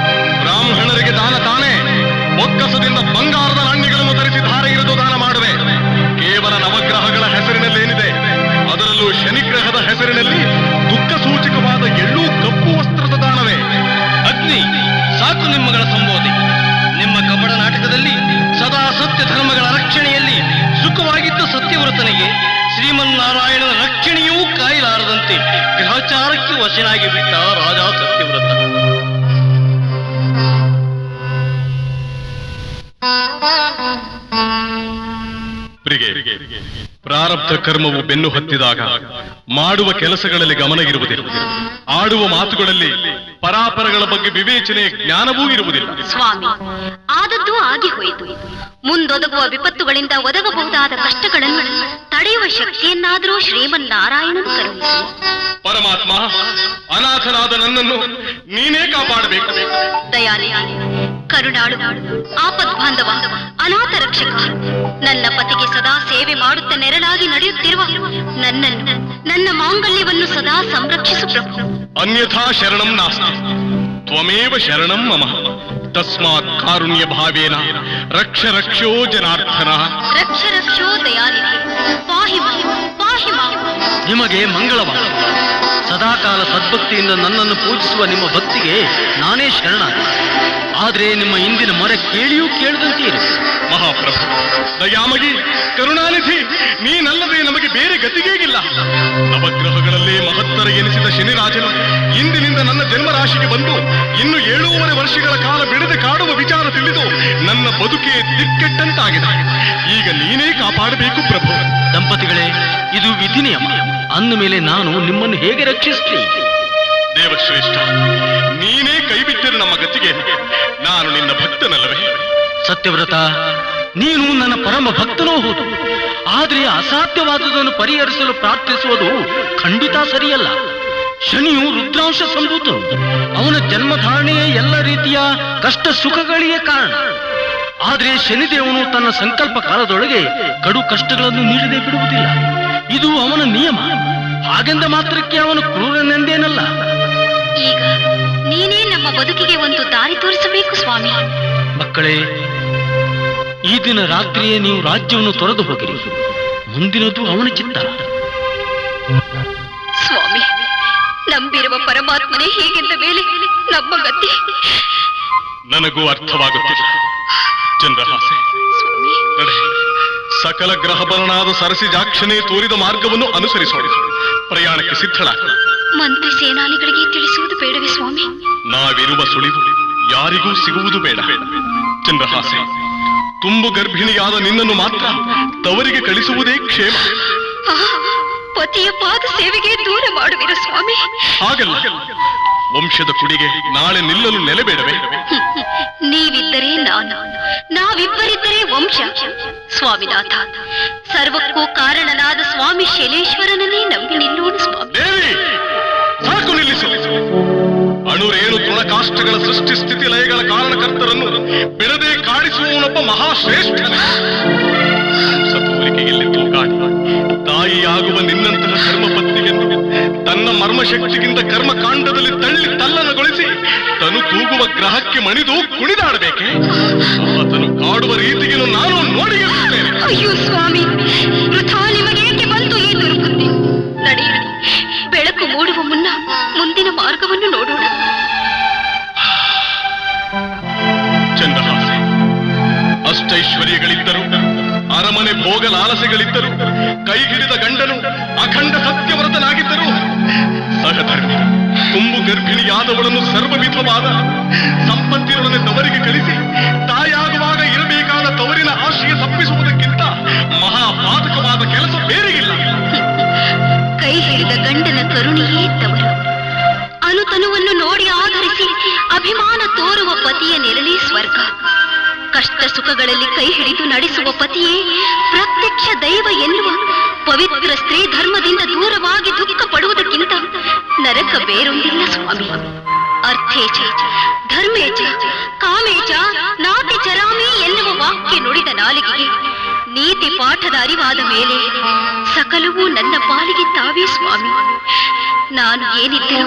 ಬ್ರಾಹ್ಮಣರಿಗೆ ದಾನ ತಾನೇ. ಒಕ್ಕಸದಿಂದ ಬಂಗಾರದ ನಾಣ್ಯಗಳನ್ನು ಧರಿಸಿ ಧಾರೆ ಇರಿದು ದಾನ ಮಾಡುವೆ. ಕೇವಲ ನವಗ್ರಹಗಳ ಹೆಸರಿನಲ್ಲೇನಿದೆ? ಅದರಲ್ಲೂ ಶನಿಗ್ರಹದ ಹೆಸರಿನಲ್ಲಿ ದುಃಖ ಸೂಚಕವಾದ ಎಳ್ಳು ಕಪ್ಪು ವಸ್ತ್ರದ ದಾನವೇ. ಅಗ್ನಿ, ಸಾಕು ನಿಮ್ಮಗಳ ಸಂಬೋಧಿ. ನಿಮ್ಮ ಕಪಟ ನಾಟಕದಲ್ಲಿ ಸದಾ ಸತ್ಯ ಧರ್ಮಗಳ ರಕ್ಷಣೆಯಲ್ಲಿ ಸುಖವಾಗಿದ್ದ ಸತ್ಯವ್ರತನಿಗೆ ಶ್ರೀಮನ್ನಾರಾಯಣನ ರಕ್ಷಣೆಯೂ ಕಾಯಲಾರದಂತೆ ಗ್ರಹಚಾರಕ್ಕೆ ವಶನಾಗಿ ಬಿಟ್ಟ ರಾಜ ಸತ್ಯವ್ರತ. ಪ್ರಾರಬ್ಧ ಕರ್ಮವು ಬೆನ್ನು ಹತ್ತಿದಾಗ ಮಾಡುವ ಕೆಲಸಗಳಲ್ಲಿ ಗಮನ ಇರುವುದಿಲ್ಲ. ಆಡುವ ಮಾತುಗಳಲ್ಲಿ ಪರಾಪರಗಳ ಬಗ್ಗೆ ವಿವೇಚನೆ ಜ್ಞಾನವೂ ಇರುವುದಿಲ್ಲ. ಸ್ವಾಮಿ, ಆದದ್ದು ಆಗಿ ಹೋಯಿತು. ಮುಂದೊದಗುವ ವಿಪತ್ತುಗಳಿಂದ ಒದಗಬಹುದಾದ ಕಷ್ಟಗಳನ್ನು ತಡೆಯುವ ಶಕ್ತಿಯನ್ನಾದರೂ ಶ್ರೀಮನ್ನಾರಾಯಣನು ಕರುಣಿಸಿ. ಪರಮಾತ್ಮ, ಅನಾಥನಾದ ನನ್ನನ್ನು ನೀನೇ ಕಾಪಾಡಬೇಕು. ದಯಾಲಯ, ಕರುಣಾಳು, ಆಪದ್ಬಾಂಧವ, ಅನಾಥ ರಕ್ಷಕ, ನನ್ನ ಪತಿಗೆ ಸದಾ ಸೇವೆ ಮಾಡುತ್ತ ನೆರಳಾಗಿ ನಡೆಯುತ್ತಿರುವ ನನ್ನನ್ನು, ನನ್ನ ಮಾಂಗಲ್ಯವನ್ನು ಸದಾ ಸಂರಕ್ಷಿಸು ಪ್ರಭು. ಅನ್ಯಥಾ ಶರಣಂ ನಾಸ್ತಿ, ತ್ವಮೇವ ಶರಣಂ ಮಮ. ತಸ್ಮಾತ್ ಕಾರುಣ್ಯ ಭಾವೇನ ರಕ್ಷ ರಕ್ಷೋ ಜನಾರ್ದನ. ರಕ್ಷ ರಕ್ಷೋ ದಯಾನಿಧಿ, ಪಾಹಿ ಮಾಂ, ಪಾಹಿ ಮಾಂ. ನಿಮಗೆ ಮಂಗಳವಾದ. ಸದಾಕಾಲ ಸದ್ಭಕ್ತಿಯಿಂದ ನನ್ನನ್ನು ಪೂಜಿಸುವ ನಿಮ್ಮ ಭಕ್ತಿಗೆ ನಾನೇ ಶರಣಾದ. ಆದರೆ ನಿಮ್ಮ ಇಂದಿನ ಮೊರೆ ಕೇಳಿಯೂ ಕೇಳದಂತೆ ಇರು. ಮಹಾಪ್ರಭು, ದಯಾಮಗಿ, ಕರುಣಾನಿಧಿ, ನೀನಲ್ಲದೆ ನಮಗೆ ಬೇರೆ ಗತಿಗೇಗಿಲ್ಲ. ನವಗ್ರಹಗಳಲ್ಲೇ ಮಹತ್ತರ ಎನಿಸಿದ ಶನಿರಾಜನು ಇಂದಿನಿಂದ ನನ್ನ ಜನ್ಮರಾಶಿಗೆ ಬಂದು ಇನ್ನು 7.5 ವರ್ಷಗಳ ಕಾಲ ಬಿಡದೆ ಕಾಡುವ ವಿಚಾರ ತಿಳಿದು ನನ್ನ ಬದುಕೆ ದಿಕ್ಕೆಟ್ಟಂತಾಗಿದೆ. ಈಗ ನೀನೇ ಕಾಪಾಡಬೇಕು ಪ್ರಭು. ದಂಪತಿಗಳೇ, ಇದು ವಿಧಿ ನಿಯಮ. ಅಂದ ಮೇಲೆ ನಾನು ನಿಮ್ಮನ್ನು ಹೇಗೆ ರಕ್ಷಿಸಲಿ? ದೇವಶ್ರೇಷ್ಠ, ನೀನೇ ಕೈಬಿಟ್ಟರೆ ನಮ್ಮ ಗತಿಗೆ. ನಾನು ನಿನ್ನ ಭಕ್ತನಲ್ಲವೇ? ಸತ್ಯವ್ರತ, ನೀನು ನನ್ನ ಪರಮ ಭಕ್ತನೂ ಹೌದು. ಆದರೆ ಅಸಾಧ್ಯವಾದುದನ್ನು ಪರಿಹರಿಸಲು ಪ್ರಾರ್ಥಿಸುವುದು ಖಂಡಿತ ಸರಿಯಲ್ಲ. ಶನಿಯು ರುದ್ರಾಂಶ ಸಂಭೂತನು. ಅವನ ಜನ್ಮಧಾರಣೆಯೇ ಎಲ್ಲ ರೀತಿಯ ಕಷ್ಟ ಸುಖಗಳಿಗೆ ಕಾರಣ. ಆದರೆ ಶನಿದೇವನು ತನ್ನ ಸಂಕಲ್ಪ ಕಾಲದೊಳಗೆ ಕಡು ಕಷ್ಟಗಳನ್ನು ನೀಡದೆ ಬಿಡುವುದಿಲ್ಲ. ಇದು ಅವನ ನಿಯಮ. ಹಾಗೆಂದ ಮಾತ್ರಕ್ಕೆ ಅವನು ಕ್ರೂರನೆಂದೇನಲ್ಲ. ಈಗ ನೀನೇ ನಮ್ಮ ಬದುಕಿಗೆ ಒಂದು ದಾರಿ ತೋರಿಸಬೇಕು ಸ್ವಾಮಿ. ಮಕ್ಕಳೇ, ಈ ದಿನ ರಾತ್ರಿಯೇ ನೀವು ರಾಜ್ಯವನ್ನು ತೊರೆದು ಹೋಗಿರಿ. ಮುಂದಿನದು ಅವನ ಚಿತ್ತ. ಸ್ವಾಮಿ, ನಂಬಿರುವ ಪರಮಾತ್ಮನೇ ಹೀಗೆಂದ ಮೇಲೆ ನಮ್ಮ ಗತಿ ನನಗೂ ಅರ್ಥವಾಗುತ್ತಿಲ್ಲ. ಚಂದ್ರಹಾಸೆ, ಸ್ವಾಮಿ. ನಡೆ, ಸಕಲ ಗ್ರಹಬಲನಾದ ಸರಸಿಜಾಕ್ಷನೇ ತೋರಿದ ಮಾರ್ಗವನ್ನು ಅನುಸರಿಸೋಣ. ಪ್ರಯಾಣಕ್ಕೆ ಸಿದ್ಧಳಾಗ. ಮಂತ್ರಿ ಸೇನಾನಿಗಳಿಗೆ ತಿಳಿಸುವುದು ಬೇಡವೇ ಸ್ವಾಮಿ? ನಾವಿರುವ ಸುಳಿವು ಯಾರಿಗೂ ಸಿಗುವುದು ಬೇಡ. ಚಂದ್ರಹಾಸೆ, ತುಂಬು ಗರ್ಭಿಣಿಯಾದ ನಿನ್ನನ್ನು ಮಾತ್ರ ತವರಿಗೆ ಕಳಿಸುವುದೇ ಕ್ಷೇಮ. ಪತಿಯ ಪಾದ ಸೇವೆಗೆ ದೂರ ಮಾಡುವಿರ ಸ್ವಾಮಿ? ಹಾಗಲ್ಲ, ವಂಶದ ಕುಡಿಗೆ ನಾಳೆ ನಿಲ್ಲಲು ನೆಲೆಬೇಡವೇ? ನೀವಿದ್ದರೆ ನಾನು, ನಾವಿಬ್ಬರಿದ್ದರೆ ವಂಶ. ಸ್ವಾಮಿನಾಥ, ಸರ್ವಕ್ಕೂ ಕಾರಣನಾದ ಸ್ವಾಮಿ ಶೈಲೇಶ್ವರನನ್ನೇ ನಂಬಿ ನಿಲ್ಲೋಣ ಸ್ವಾಮಿ. ದೇವಿ, ಸಾಕು ನಿಲ್ಲಿಸು. ಅಣುರೇಣು ತೃಣಕಾಷ್ಟಗಳ ಸೃಷ್ಟಿ ಸ್ಥಿತಿ ಲಯಗಳ ಕಾರಣಕರ್ತರನ್ನು ಬಿಡದೆ ಕಾಡಿಸುವವನೊಬ್ಬ ಮಹಾಶ್ರೇಷ್ಠನೇ. ಸತೋಲಿಕೆಯಲ್ಲಿ ತೂಗಾಡಿ ತಾಯಿಯಾಗುವ ನಿನ್ನಂತಹ ಧರ್ಮಪತ್ನಿಗೆಂದು ತನ್ನ ಮರ್ಮಶಕ್ತಿಗಿಂತ ಕರ್ಮಕಾಂಡದಲ್ಲಿ ತಳ್ಳಿ ತಲ್ಲನಗೊಳಿಸಿ ತನು ತೂಗುವ ಗ್ರಹಕ್ಕೆ ಮಣಿದು ಕುಣಿದಾಡಬೇಕೆ? ಆತನು ಕಾಡುವ ರೀತಿಯನ್ನು ನಾನು ನೋಡಿರುತ್ತೇನೆ. ಅಯ್ಯೋ ಸ್ವಾಮಿ, ವೃಥಾ ನಿಮಗೇಕೆ ಬಂತು ಈ ದುರ್ಬುದ್ಧಿ? ನಡೆಯಿರಿ, ಬೆಳಕು ಮೂಡುವ ಮುನ್ನ ಮುಂದಿನ ಮಾರ್ಗವನ್ನು ನೋಡೋಣ. ಚಂದ್ರಹಾಸೆ, ಅಷ್ಟೈಶ್ವರ್ಯಗಳಿದ್ದರು, ಅರಮನೆ ಭೋಗ ಲಾಲಸೆಗಳಿದ್ದರು, ಕೈಗಿಡಿದ ಗಂಡನು ಅಖಂಡ ಸತ್ಯವ್ರತನಾಗಿದ್ದರು, ಸಹಧರ್ಮಿ ತುಂಬು ಗರ್ಭಿಣಿಯಾದವಳನ್ನು ಸರ್ವವಿಧವಾದ ಸಂಪತ್ತಿನೊಡನೆ ತವರಿಗೆ ಕಳಿಸಿ ತಾಯಾಗುವಾಗ ಇರಬೇಕಾದ ತವರಿನ ಆಶ್ರಯ ತಪ್ಪಿಸುವುದಕ್ಕಿಂತ ಮಹಾಪಾತಕವಾದ ಕೆಲಸ ಬೇರೆಯಿಲ್ಲ. ಕೈ ಹಿಡಿದ ಗಂಡನ ಕರುಣೆಯೇ ತವರು, ಅಭಿಮಾನ ತೋರುವ ಪತಿಯ ನೆರಳೇ ಸ್ವರ್ಗ. ಕಷ್ಟ ಸುಖಗಳಲ್ಲಿ ಕೈ ಹಿಡಿದು ನಡೆಸುವ ಪತಿಯೇ ಪ್ರತ್ಯಕ್ಷ ದೈವ ಎನ್ನುವ ಪವಿತ್ರ ಸ್ತ್ರೀ ಧರ್ಮದಿಂದ ದೂರವಾಗಿ ದುಃಖ ಪಡುವುದಕ್ಕಿಂತ ನರಕ ಬೇರೊಂದಿಲ್ಲ ಸ್ವಾಮಿ. ಅರ್ಥೇಚ ಧರ್ಮೇಚ ಕಾಮೇಚ ನಾತಿ ಚರಾಮಿ ಎನ್ನುವ ವಾಕ್ಯ ನುಡಿದ ನಾಲಿಗೆಗೆ ನೀತಿ ಪಾಠದ ಅರಿವಾದ ಮೇಲೆ ಸಕಲವೂ ನನ್ನ ಪಾಲಿಗೆ ತಾವೇ ಸ್ವಾಮಿ. ನಾನು ಏನಿದ್ದರೂ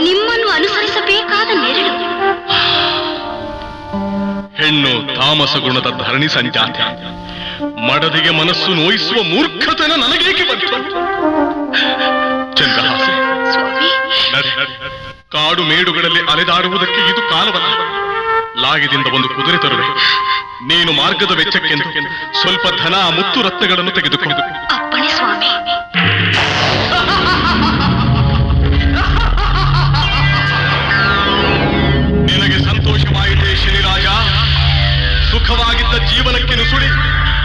ನಿಮ್ಮನ್ನು ಅನುಸರಿಸಬೇಕಾದ ನೆರಳು. ಹೆಣ್ಣು ತಾಮಸ ಗುಣದ ಧರಣಿ ಸಂಜಾತಿ, ಮಡದಿಗೆ ಮನಸ್ಸು ನೋಯಿಸುವ ಮೂರ್ಖತನ ನನಗೇಕೆ ಬಂತು? ಚಂದ್ರಹಾಸೆ, ಕಾಡು ಮೇಡುಗಳಲ್ಲಿ ಅಲೆದಾಡುವುದಕ್ಕೆ ಇದು ಕಾಲವಲ್ಲ. ಲಾಗಿದಿಂದ ಒಂದು ಕುದುರೆ ತರುವೆ. ನೀನು ಮಾರ್ಗದ ವೆಚ್ಚಕ್ಕೆಂದು ಸ್ವಲ್ಪ ಧನ ಮುತ್ತು ರತ್ನಗಳನ್ನು ತೆಗೆದುಕೊಂಡು. ಅಪ್ಪಣೆ ಸ್ವಾಮಿ. ನಿನಗೆ ಸಂತೋಷವಾಯಿತೆ ಶನಿರಾಜ? ಸುಖವಾಗಿದ್ದ ಜೀವನಕ್ಕೆ ನುಸುಳಿ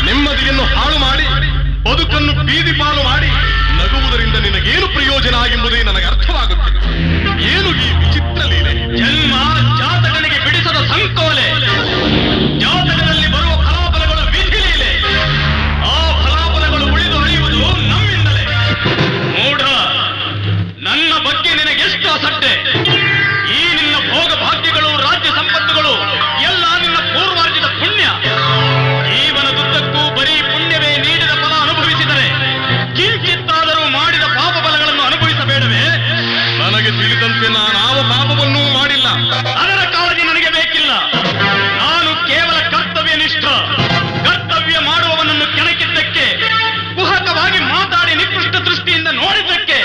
ನೆಮ್ಮದಿಯನ್ನು ಹಾಳು ಮಾಡಿ ಬದುಕನ್ನು ಬೀದಿ ಪಾಲು ಮಾಡಿ ನಗುವುದರಿಂದ ನಿನಗೇನು ಪ್ರಯೋಜನ ಎಂಬುದೇ ನನಗೆ ಅರ್ಥವಾಗುತ್ತಿದೆ. ಏನು ಈ ವಿಚಿತ್ರ ಲೀಲೆ? ಜನ್ಮ ಜಾತಕನಿಗೆ ಬಿಡಿಸದ ಸಂಕೋಲೆ. ಜಾತಕದಲ್ಲಿ ಬರುವ ಫಲಾಫಲಗಳು ವಿಧಿ ಲೀಲೆ. ಆ ಫಲಾಫಲಗಳು ಉಳಿದು ಅಳಿಯುವುದು ನಮ್ಮಿಂದಲೇ. ಮೂಢ, ನನ್ನ ಬಗ್ಗೆ ನಿನಗೆಷ್ಟು ಅಸಡ್ಡೆ. ಈ ನಿನ್ನ ಭೋಗ ಭಾಗ್ಯಗಳು, ರಾಜ್ಯ ಸಂಪತ್ತುಗಳು ಎಲ್ಲ ನಿನ್ನ ಪೂರ್ವಾರ್ಜಿತ ಪುಣ್ಯ. ಜೀವನದುದ್ದಕ್ಕೂ ಬರೀ ಪುಣ್ಯವೇ ನೀಡಿದ ಫಲ ಅನುಭವಿಸಿದರೆ ಕಿಂಚಿತ್ತಾದರೂ ಮಾಡಿದ ಪಾಪ ಫಲಗಳನ್ನು ಅನುಭವಿಸಬೇಡವೇ? ನನಗೆ ತಿಳಿದಂತೆ ನಾನಾವ ಪಾಪವನ್ನೂ ಮಾಡಿಲ್ಲ. ಅದರ ಕಾಳಜಿ ನನಗೆ ಬೇಕಿಲ್ಲ. ನಾನು ಕೇವಲ ಕರ್ತವ್ಯನಿಷ್ಠ. ಕರ್ತವ್ಯ ಮಾಡುವವನನ್ನು ಕೆಣಕಿದ್ದಕ್ಕೆ, ಕುಹಕವಾಗಿ ಮಾತಾಡಿ ನಿಕೃಷ್ಟ ದೃಷ್ಟಿಯಿಂದ ನೋಡಿದ್ದಕ್ಕೆ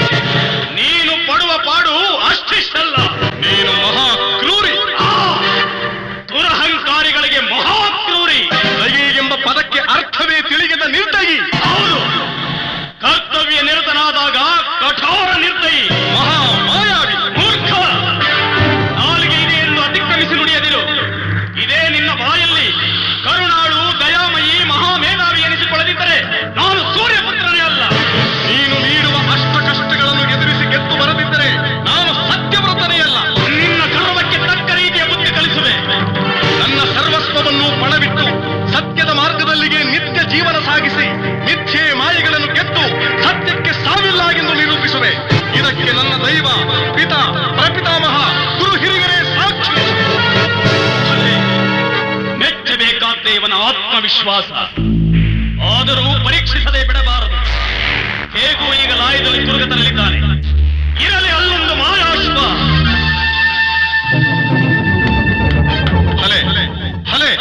ನೀನು ಪಡುವ ಪಾಡು ಅಷ್ಟಿಷ್ಟಲ್ಲ. ನೀನು ಮಹಾ ಕ್ರೂರಿ. ದುರಹಂಕಾರಿಗಳಿಗೆ ಮಹಾಕ್ರೂರಿ. ದಯೆ ಎಂಬ ಪದಕ್ಕೆ ಅರ್ಥವೇ ತಿಳಿಯದ ನಿರ್ದಯಿ. ಹೌದು, ಕರ್ತವ್ಯ ನಿರತನಾದಾಗ ಕಠೋರ ನಿರ್ದಯಿ, ಮಹಾ ಮಾಯಾವಿ, ಮೂರ್ಖ. ನಾಲಿಗೆ ಇದೆ ಎಂದು ಅತಿಕ್ರಮಿಸಿ ನುಡಿಯದಿರು. ಇದೇ ನಿನ್ನ ಬಾಯಲ್ಲಿ ಕರುಣಾಳು, ದಯಾಮಯಿ, ಮಹಾಮೇಧಾವಿ ಎನಿಸಿಕೊಳ್ಳದಿದ್ದರೆ ನಾನು ಸೂರ್ಯಪುತ್ರನೇ ಅಲ್ಲ. ನೀನು ನೀಡುವ ಅಷ್ಟ ಕಷ್ಟಗಳನ್ನು ಎದುರಿಸಿ ಗೆದ್ದು ಬರದಿದ್ದರೆ ನಾನು ಸತ್ಯವ್ರತನೇ ಅಲ್ಲ. ನಿನ್ನ ಗರ್ವಕ್ಕೆ ತಕ್ಕ ರೀತಿಯ ಬುದ್ಧಿ ಕಲಿಸುವೆ. ನನ್ನ ಸರ್ವಸ್ವವನ್ನು ಪಣವಿಟ್ಟು ಸತ್ಯದ ಮಾರ್ಗದಲ್ಲಿಗೆ ನಿತ್ಯ ಜೀವನ ಸಾಗಿಸಿ ಮಿಥ್ಯೆ ಮಾಯೆಗಳನ್ನು ಗೆದ್ದು ಸತ್ಯಕ್ಕೆ ಸಾವಿಲ್ಲ ಎಂದು ನಿರೂಪಿಸುವೆ. ಇದಕ್ಕೆ ನನ್ನ ದೈವ, ಪಿತಾ, ಪ್ರಪಿತಾಮಹ, ಗುರು ಹಿರಿಯರೇ ಸಾಕ್ಷಿ. ಮೆಚ್ಚಬೇಕಾದ್ದೇ ಇವನ ಆತ್ಮವಿಶ್ವಾಸ. ಆದರೂ ಪರೀಕ್ಷಿಸದೆ ಬಿಡಬಾರದು. ಹೇಗೂ ಈಗ ಲಾಯದಲ್ಲಿ ತುರುಗತನಲ್ಲಿದ್ದಾನೆ. ಇರಲಿ ಅಲ್ಲೊಂದು ಮಾಯಾಶ್ವ. ಹಲೆ ಹಲೆ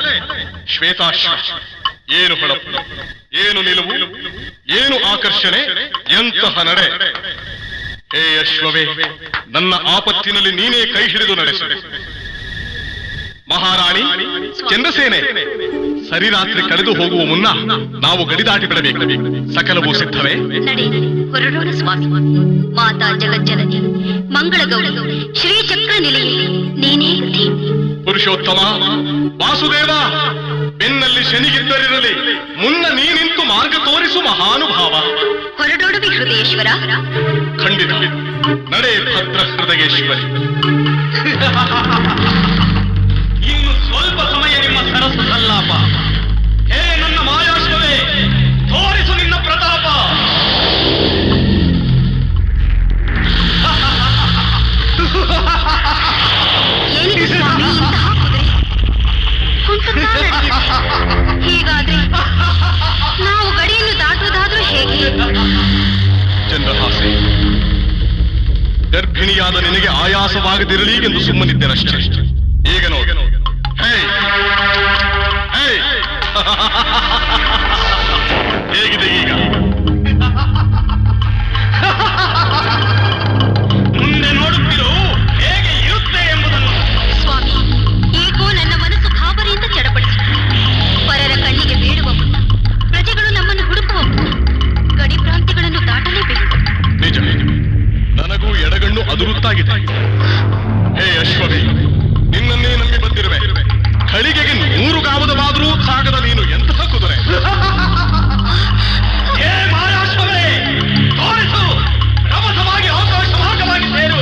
ಶ್ವೇತಾಶ್ವ. ಏನು ಹೊಳಪು, ಏನು ನಿಲುವು, ಏನು ಆಕರ್ಷಣೆ, ಎಂತಹ ನಡೆ! ಹೇ ಅಶ್ವವೇ, ನನ್ನ ಆಪತ್ತಿನಲ್ಲಿ ನೀನೇ ಕೈ ಹಿಡಿದು ನಡೆಸು. ಮಹಾರಾಣಿ ಚಂದ್ರಸೇನೆ, ಸರಿರಾತ್ರಿ ಕಳೆದು ಹೋಗುವ ಮುನ್ನ ನಾವು ಗಡಿ ದಾಟಿ ಬಿಡಬೇಕು. ಸಕಲವೂ ಸಿದ್ಧವೇ? ನಡೆ, ಹೊರಡೋಣ ಸ್ವಾಮಿ. ಮಾತಾ ಜಗಜ್ಜನನಿ, ಮಂಗಳಗೌರಿ, ಶ್ರೀಚಕ್ರ ನಿಲಯ ನೀನೇ ಗತಿ. ಪುರುಷೋತ್ತಮ, ವಾಸುದೇವ, ಬೆನ್ನಲ್ಲಿ ಶನಿಗಿದ್ದರಿರಲಿ, ಮುನ್ನ ನೀನಿಂತು ಮಾರ್ಗ ತೋರಿಸು ಮಹಾನುಭಾವ. ಹೊರಡೋಡುವಿ ಹೃದಯೇಶ್ವರ. ಖಂಡಿತ ನಡೆ ಭದ್ರ ಹೃದಯೇಶ್ವರಿ. ಇನ್ನು ಸ್ವಲ್ಪ ಸಮಯ ನಿಮ್ಮ ಸರಸ ಸಲ್ಲಾಪ. ಹೇ ನನ್ನ ಮಾಯಾಶ್ವವೇ, ತೋರಿಸು ನಿನ್ನ ಪ್ರತಾಪ. ಏನಿದೆ ಸ್ವಾಮಿ ಇಂತಹ ಕುದುರೆ? ಕುಂಟುತ್ತಾ ನಡೆಯುತ್ತೆ. ಹೀಗಾದ್ರೆ ನಾವು ಗಡಿಯನ್ನು ದಾಟುವುದಾದ್ರೂ ಹೇಗೆ? ಚಂದ್ರಹಾಸೆ, ಗರ್ಭಿಣಿಯಾದ ನಿನಗೆ ಆಯಾಸವಾಗದಿರಲಿ ಎಂದು ಸುಮ್ಮನಿದ್ದೇನಷ್ಟೇ. ಈಗ ನೋಡಿ, ಹೇ ಹೇ ಹೇಗಿದೆ ಈಗ? ಮುಂದೆ ನೋಡುತ್ತಿರು ಹೇಗೆ ಇರುತ್ತೆ ಎಂಬುದನ್ನು. ಸ್ವಾಮಿ, ಈಗೋ ನನ್ನ ಮನಸ್ಸು ಗಾಬರಿಯಿಂದ ಚಡಪಡಿಸಿತು. ಪರರ ಕಣ್ಣಿಗೆ ಬೇಡುವ ಮುನ್ನ, ಪ್ರಜೆಗಳು ನಮ್ಮನ್ನು ಹುಡುಕುವ ಮುನ್ನ ಗಡಿ ಪ್ರಾಂತ್ಯಗಳನ್ನು ದಾಟಲೇಬೇಕು. ನಿಜ, ನನಗೂ ಎಡಗಣ್ಣು ಅದುರುತ್ತಾಗಿದೆ. ಹೇ ಅಶ್ವವೇ, ನಿನ್ನನ್ನೇ ನಂಬಿ ಬಂದಿರುವೆ. ಘಳಿಗೆಗೆ 100 ಗಾವದವಾದರೂ ಸಾಗದ ನೀನು ಎಂತಹ ಕುದುರೆ! ಏ ಮಾಯಾಶ್ವವೇ, ತೋರಿಸು. ರಭಸವಾಗಿ ಆಕಾಶ ಮಾರ್ಗವಾಗಿ ಸೇರು.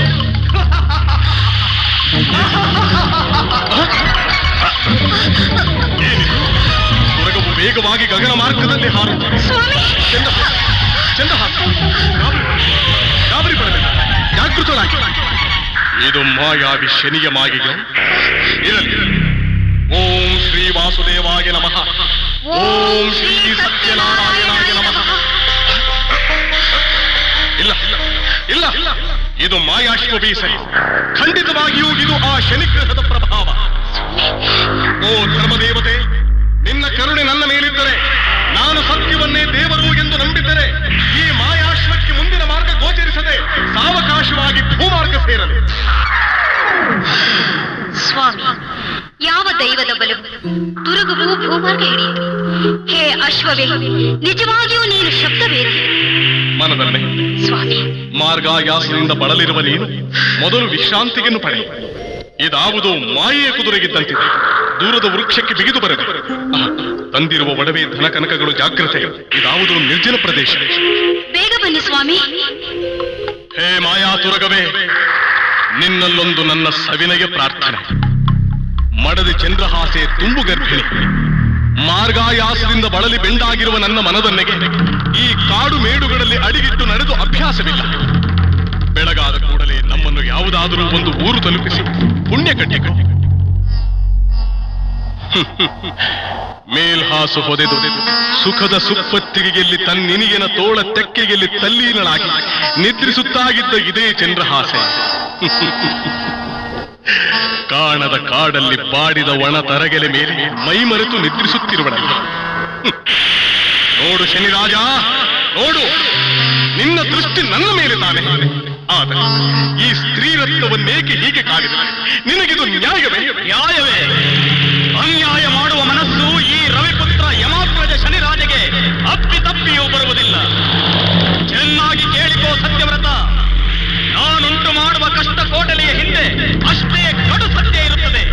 ಹಾರುತ್ತದೆ. ಸ್ವಾಮಿ, ಚಂದ್ರಹಾಸ, ಗಾಬರಿ ಪಡಬೇಡ, ಜಾಗೃತರಾಗಿ. ಇದು ಮಾಯಾವಿ ಶನಿಯ ಮಾಯೆಯೋ? ಇರಲಿ. ಓಂ ಶ್ರೀ ವಾಸುದೇವಾಯ ನಮಃ. ಓಂ ಶ್ರೀ ಸತ್ಯನಾರಾಯಣಾಯ ನಮಃ. ಇಲ್ಲ ಇಲ್ಲ ಇಲ್ಲ, ಇದು ಮಾಯಾಶ್ವವೇ ಸರಿ. ಖಂಡಿತವಾಗಿಯೂ ಇದು ಆ ಶನಿಗ್ರಹದ ಪ್ರಭಾವ. ಓ ಧರ್ಮದೇವತೆ, ನಿನ್ನ ಕರುಣೆ ನನ್ನ ಮೇಲಿದ್ದರೆ, ನಾನು ಸತ್ಯವನ್ನೇ ದೇವರು ಎಂದು ನಂಬಿದ್ದರೆ, ಈ ಮಾಯಾಶ್ವಕ್ಕೆ ಮುಂದಿನ ಮಾರ್ಗ ಗೋಚರಿಸದೆ ಸಾವಕಾಶವಾಗಿ ಭೂಮಾರ್ಗ ಸೇರಲಿ. ಸ್ವಾಮಿ, ಯಾವ ದೈವದ ಬಲವು ತುರುಗುವು ಭೂಮಾರ್ಗ ಹಿಡಿಯಿತು? ಹೇ ಅಶ್ವವೇ, ನಿಜವಾಗಿಯೂ ನೀನು ಶಬ್ದವೇನು? ಮನದಲ್ಲೇ ಸ್ವಾಮಿ, ಮಾರ್ಗಾಯಾಸದಿಂದ ಬಳಲಿರುವ ನೀನು ಮೊದಲು ವಿಶ್ರಾಂತಿಯನ್ನು ಪಡೆ. ಇದಾವುದೋ ಮಾಯೆಯ ಕುದುರೆಗಿದ್ದಂತಿದೆ. ದೂರದ ವೃಕ್ಷಕ್ಕೆ ಬಿಗಿದು ಬರದೆ. ತಂದಿರುವ ಒಡವೆ ಧನ ಕನಕಗಳು ಜಾಗ್ರತೆ. ಇದಾವುದೋ ನಿರ್ಜನ ಪ್ರದೇಶ. ಬೇಗ ಬನ್ನಿ ಸ್ವಾಮಿ. ಹೇ ಮಾಯಾ ತುರಗವೇ, ನಿನ್ನಲ್ಲೊಂದು ನನ್ನ ಸವಿನಯ ಪ್ರಾರ್ಥನೆ. ಮಡದಿ ಚಂದ್ರಹಾಸೆ ತುಂಬು ಗರ್ಭಿಣಿ. ಮಾರ್ಗಾಯಾಸದಿಂದ ಬಳಲಿ ಬೆಂಡಾಗಿರುವ ನನ್ನ ಮನದನ್ನೆಗೆ ಈ ಕಾಡು ಮೇಡುಗಳಲ್ಲಿ ಅಡಿಗಿಟ್ಟು ನಡೆದು ಅಭ್ಯಾಸವಿಲ್ಲ. ಬೆಳಗಾದ ಕೂಡಲೇ ನಮ್ಮನ್ನು ಯಾವುದಾದರೂ ಒಂದು ಊರು ತಲುಪಿಸಿ ಪುಣ್ಯ ಕಟ್ಟಿಕೊ. ಮೇಲ್ಹಾಸು ಹೊದೆದು ಸುಖದ ಸುಪ್ಪತ್ತಿಗೆಯಲ್ಲಿ ತನ್ನಿನಿಗೆನ ತೋಳ ತೆಕ್ಕೆಗೆಯಲ್ಲಿ ತಲ್ಲೀನಳಾಗಿ ನಿದ್ರಿಸುತ್ತಾಗಿದ್ದ ಇದೇ ಚಂದ್ರಹಾಸೆ. ಕಾಣದ ಕಾಡಲ್ಲಿ ಬಾಡಿದ ಒಣ ತರಗೆಲೆ ಮೇಲೆ ಮೈಮರೆತು ನಿದ್ರಿಸುತ್ತಿರುವಳಲ್ಲ. ನೋಡು ಶನಿರಾಜ, ನೋಡು, ನಿನ್ನ ದೃಷ್ಟಿ ನನ್ನ ಮೇಲೆ ತಾನೆ. ಆದರೆ ಈ ಸ್ತ್ರೀ ರಕ್ತವನ್ನೇಕೆ ಹೀಗೆ ಕಾಡಿದೆ? ನಿನಗಿದು ನ್ಯಾಯವೇ? ನ್ಯಾಯವೇ? ಅನ್ಯಾಯ ಮಾಡುವ ಮನಸ್ಸು ಈ ರವಿಪುತ್ರ ಯಮಾತ್ಮಜ ಶನಿರಾಜಗೆ ಅಪ್ಪಿತಪ್ಪಿಯೂ ಬರುವುದಿಲ್ಲ. ಚೆನ್ನಾಗಿ ಕೇಳಿಕೋ ಸತ್ಯವ್ರತ, ನಾನುಂಟು ಮಾಡುವ ಕಷ್ಟ ಕೋಟಲೆಯ ಹಿಂದೆ ಅಷ್ಟೇ ಕಡು ಸತ್ಯ ಇರುತ್ತದೆ.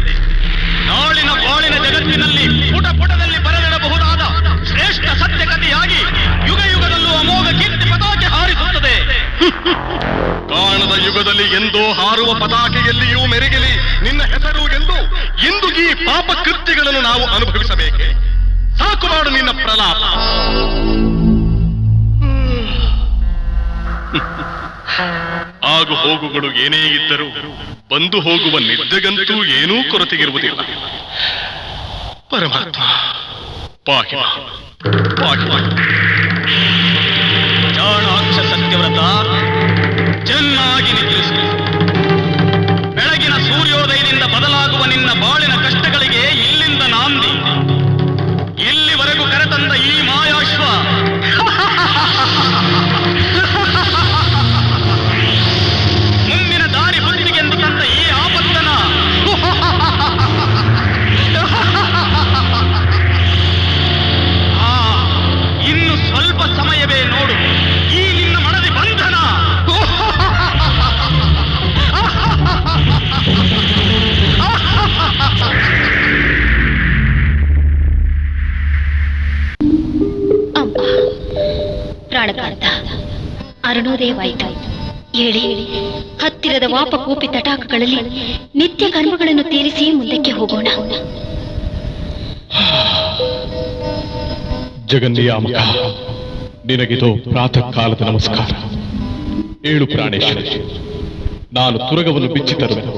ನಾಳಿನ ಬಾಳಿನ ಜಗತ್ತಿನಲ್ಲಿ ಪುಟ ಪುಟದಲ್ಲಿ ಬರೆದಿಡಬಹುದಾದ ಶ್ರೇಷ್ಠ ಸತ್ಯ ಕಥೆಯಾಗಿ ಯುಗ ಯುಗದಲ್ಲೂ ಅಮೋಘ ಕೀರ್ತಿ ಪತಾಕೆ ಹಾರಿಸುತ್ತದೆ. ಕಾಣದ ಯುಗದಲ್ಲಿ ಎಂದೋ ಹಾರುವ ಪತಾಕೆಯಲ್ಲಿಯೂ ಮೆರೆಗಲಿ ನಿನ್ನ ಹೆಸರು ಎಂದು ಇಂದು ಈ ಪಾಪ ಕೃತ್ಯಗಳನ್ನು ನಾವು ಅನುಭವಿಸಬೇಕೆ? ಸಾಕು ಮಾಡು ನಿನ್ನ ಪ್ರಲಾಪ. ಆಗು ಹೋಗುಗಳು ಏನೇ ಇದ್ದರೂ ಬಂದು ಹೋಗುವ ನಿದ್ದೆಗಂತೂ ಏನೂ ಕೊರತೆಗಿರುವುದಿಲ್ಲ. ಪರಮಾತ್ಮ ಪಾಹಿ ಪಾಹಿ. ಚಾಣಾಕ್ಷ ಸತ್ಯವ್ರತ, ಚೆನ್ನಾಗಿ ನಿದ್ರಿಸು. ಬೆಳಗಿನ ಸೂರ್ಯೋದಯದಿಂದ ಬದಲಾಗುವ ನಿನ್ನ ಬಾಳಿನ ಕಷ್ಟಗಳಿಗೆ ಇಲ್ಲಿಂದ ನಾಂದಿ. ಇಲ್ಲಿವರೆಗೂ ಕರೆತಂದ ಈ ಮಾಯಾಶ್ವ ಮುಂದಿನ ದಾರಿ ಬುದ್ಧಿಗೆಂದು ತಂದ ಈ ಆಪತ್ತನ ಇನ್ನು ಸ್ವಲ್ಪ ಸಮಯವೇ ನೋಡು, ಈ ನಿನ್ನ ಮನದಿ ಬಂಧನ. ಅಮ್ಮ, ಪ್ರಾಣಕಾಂತ, ಅರುಣೋದಯವಾಯಿತು. ಹೇಳಿ, ಹತ್ತಿರದ ವಾಪಕೂಪಿ ತಟಾಕಗಳಲ್ಲಿ ನಿತ್ಯ ಕರ್ಮಗಳನ್ನು ತೀರಿಸಿ ಮುಂದಕ್ಕೆ ಹೋಗೋಣ. ಜಗನ್ನಿಯಾಮಕ, ನಿನಗಿದು ಪ್ರಾತಃ ಕಾಲದ ನಮಸ್ಕಾರ. ಏಳು ಪ್ರಾಣೇಶ್ವರ, ನಾನು ತುರಗವನ್ನು ಬಿಚ್ಚಿ ತರುವೆನು.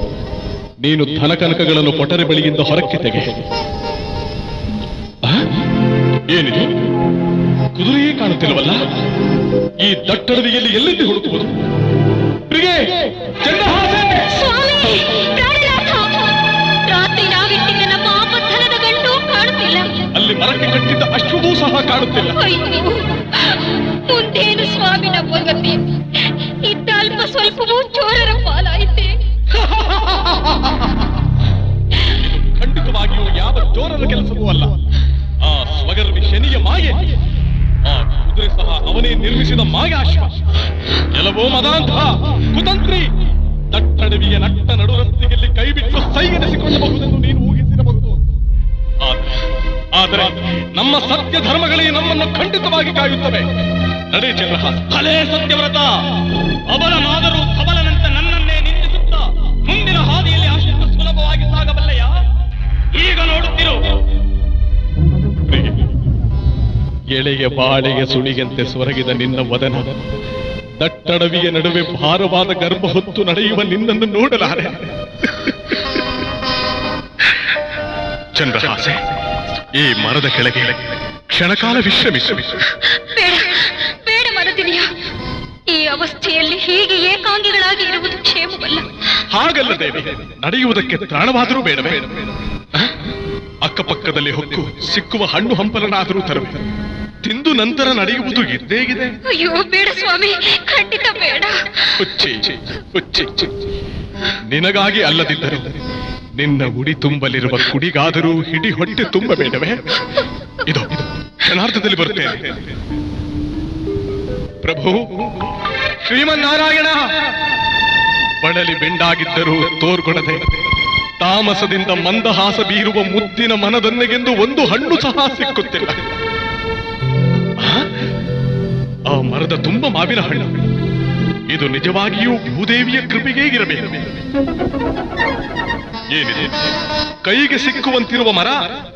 ನೀನು ಧನಕನಕಗಳನ್ನು ಕೊಟರೆ ಬಳಿಯಿಂದ ಹೊರಕ್ಕೆ ತೆಗೆ. ಏನಿದು? ಕುದುರೆಯೇ ಕಾಣುತ್ತಿಲ್ಲವಲ್ಲ? ಈ ದಟ್ಟಡವಿಯಲ್ಲಿ ಎಲ್ಲಿಂದ ಹುಡುಕುವುದು? ರಾತ್ರಿ ನಾವಿಟ್ಟಿದ್ದ ನಮ್ಮ ಆಪತ್ತನದ ಗಂಡು ಕಾಣುತ್ತಿಲ್ಲ. ಅಲ್ಲಿ ಮರಕ್ಕೆ ಕಟ್ಟಿದ್ದ ಅಶ್ವವೂ ಸಹ ಕಾಣುತ್ತಿಲ್ಲ. ಮುಂದೇನು ಸ್ವಾಮಿ ನಮ್ಮ ಗತಿ? ಇದ್ದ ಅಲ್ಪ ಸ್ವಲ್ಪವೂ ಚೋರರ ಪಾಲಾಯಿತೆ. ಖಂಡಿತವಾಗಿಯೂ ಯಾವ ಚೋರರ ಕೆಲಸವೂ ಅಲ್ಲ. ಆ ಸ್ವಗರ್ವಿ ಶನಿಯ ಮಾಯೆ. ಆ ಕುದುರೆ ಸಹ ಅವನೇ ನಿರ್ಮಿಸಿದ ಮಾಯಾಶ್ವ. ಕೆಲವೋ ಮದಾಂಧ ಕುತಂತ್ರಿ ದಟ್ಟಡವಿಯ ನಟ್ಟ ನಡುರಸ್ತಿಗೆಲ್ಲಿ ಕೈಬಿಟ್ಟು ಸೈಗೆನಿಸಿಕೊಳ್ಳಬಹುದೆಂದು ನೀನು ಊಹಿಸಿರಬಹುದು. ಆದರೆ ನಮ್ಮ ಸತ್ಯ ಧರ್ಮಗಳೇ ನಮ್ಮನ್ನು ಖಂಡಿತವಾಗಿ ಕಾಯುತ್ತವೆ. ನಡೆ ಚಂದ್ರಹಾಸ. ಹಲೇ ಸತ್ಯವ್ರತ, ಅವರ ಮಾದರು ಸಬಲನಂತೆ ನನ್ನನ್ನೇ ನಿಂದಿಸುತ್ತಾ ಮುಂದಿನ ಹಾದಿಯಲ್ಲಿ ಅಷ್ಟು ಸುಲಭವಾಗಿ ಸಾಗಬಲ್ಲೆಯ? ಈಗ ನೋಡುತ್ತಿರು. ಎಳೆಯ ಬಾಳೆಯ ಸುಳಿಯಂತೆ ಸೊರಗಿದ ನಿನ್ನ ವದನ, ದಟ್ಟಡವಿಯ ನಡುವೆ ಭಾರವಾದ ಗರ್ಭ ಹೊತ್ತು ನಡೆಯುವ ನಿನ್ನನ್ನು ನೋಡಲಾರೆ. ಚಂದ್ರಹಾಸೆ, ಈ ಮರದ ಕೆಳಗೆ ಕ್ಷಣಕಾಲ ವಿಶ್ರಮಿಸು. ಬೇಡ ಬೇಡ ಮರದಿನಿಯ, ಈ ಅವಸ್ಥೆಯಲ್ಲಿ ಹೀಗೆ ಏಕಾಂಗಿಗಳಾಗಿ ಇರುವುದು ಕ್ಷೇಮವಲ್ಲ. ಹಾಗಲ್ಲ ದೇವಿ, ನಡೆಯುವುದಕ್ಕೆ ತ್ರಾಣವಾದರೂ ಬೇಡವೇ? ಅಕ್ಕಪಕ್ಕದಲ್ಲಿ ಹೊಕ್ಕು ಸಿಕ್ಕುವ ಹಣ್ಣು ಹಂಪಲನಾದರೂ ತರುವೆ. ತಿಂದು ನಂತರ ನಡೆಯುವುದು ಇದ್ದೇ ಇದೆ. ಅಯ್ಯೋ ಬೇಡ ಸ್ವಾಮಿ, ಖಂಡಿತ ಬೇಡ. ಹುಚ್ಚಿ ಹುಚ್ಚಿ, ನಿನಗಾಗಿ ಅಲ್ಲದಿದ್ದರೂ ನಿನ್ನ ಉಡಿ ತುಂಬಲಿರುವ ಕುಡಿಗಾದರೂ ಹಿಡಿ ಹೊಟ್ಟೆ ತುಂಬಬೇಡವೇ? ಇದು ಕ್ಷಣಾರ್ಥದಲ್ಲಿ ಬರುತ್ತೇನೆ. ಪ್ರಭು ಶ್ರೀಮನ್ನಾರಾಯಣ, ಬಳಲಿ ಬೆಂಡಾಗಿದ್ದರೂ ತೋರ್ಗೊಡದೆ ತಾಮಸದಿಂದ ಮಂದಹಾಸ ಬೀರುವ ಮುದ್ದಿನ ಮನದನ್ನೆಗೆಂದು ಒಂದು ಹಣ್ಣು ಸಹ ಸಿಕ್ಕುತ್ತಿಲ್ಲ. ಆ ಮರದ ತುಂಬ ಮಾವಿನ ಹಣ್ಣು. ಇದು ನಿಜವಾಗಿಯೂ ಭೂದೇವಿಯ ಕೃಪೆಗೇ ಇರಬೇಕು. ಏನಿದೆ, ಕೈಗೆ ಸಿಕ್ಕುವಂತಿರುವ ಮರ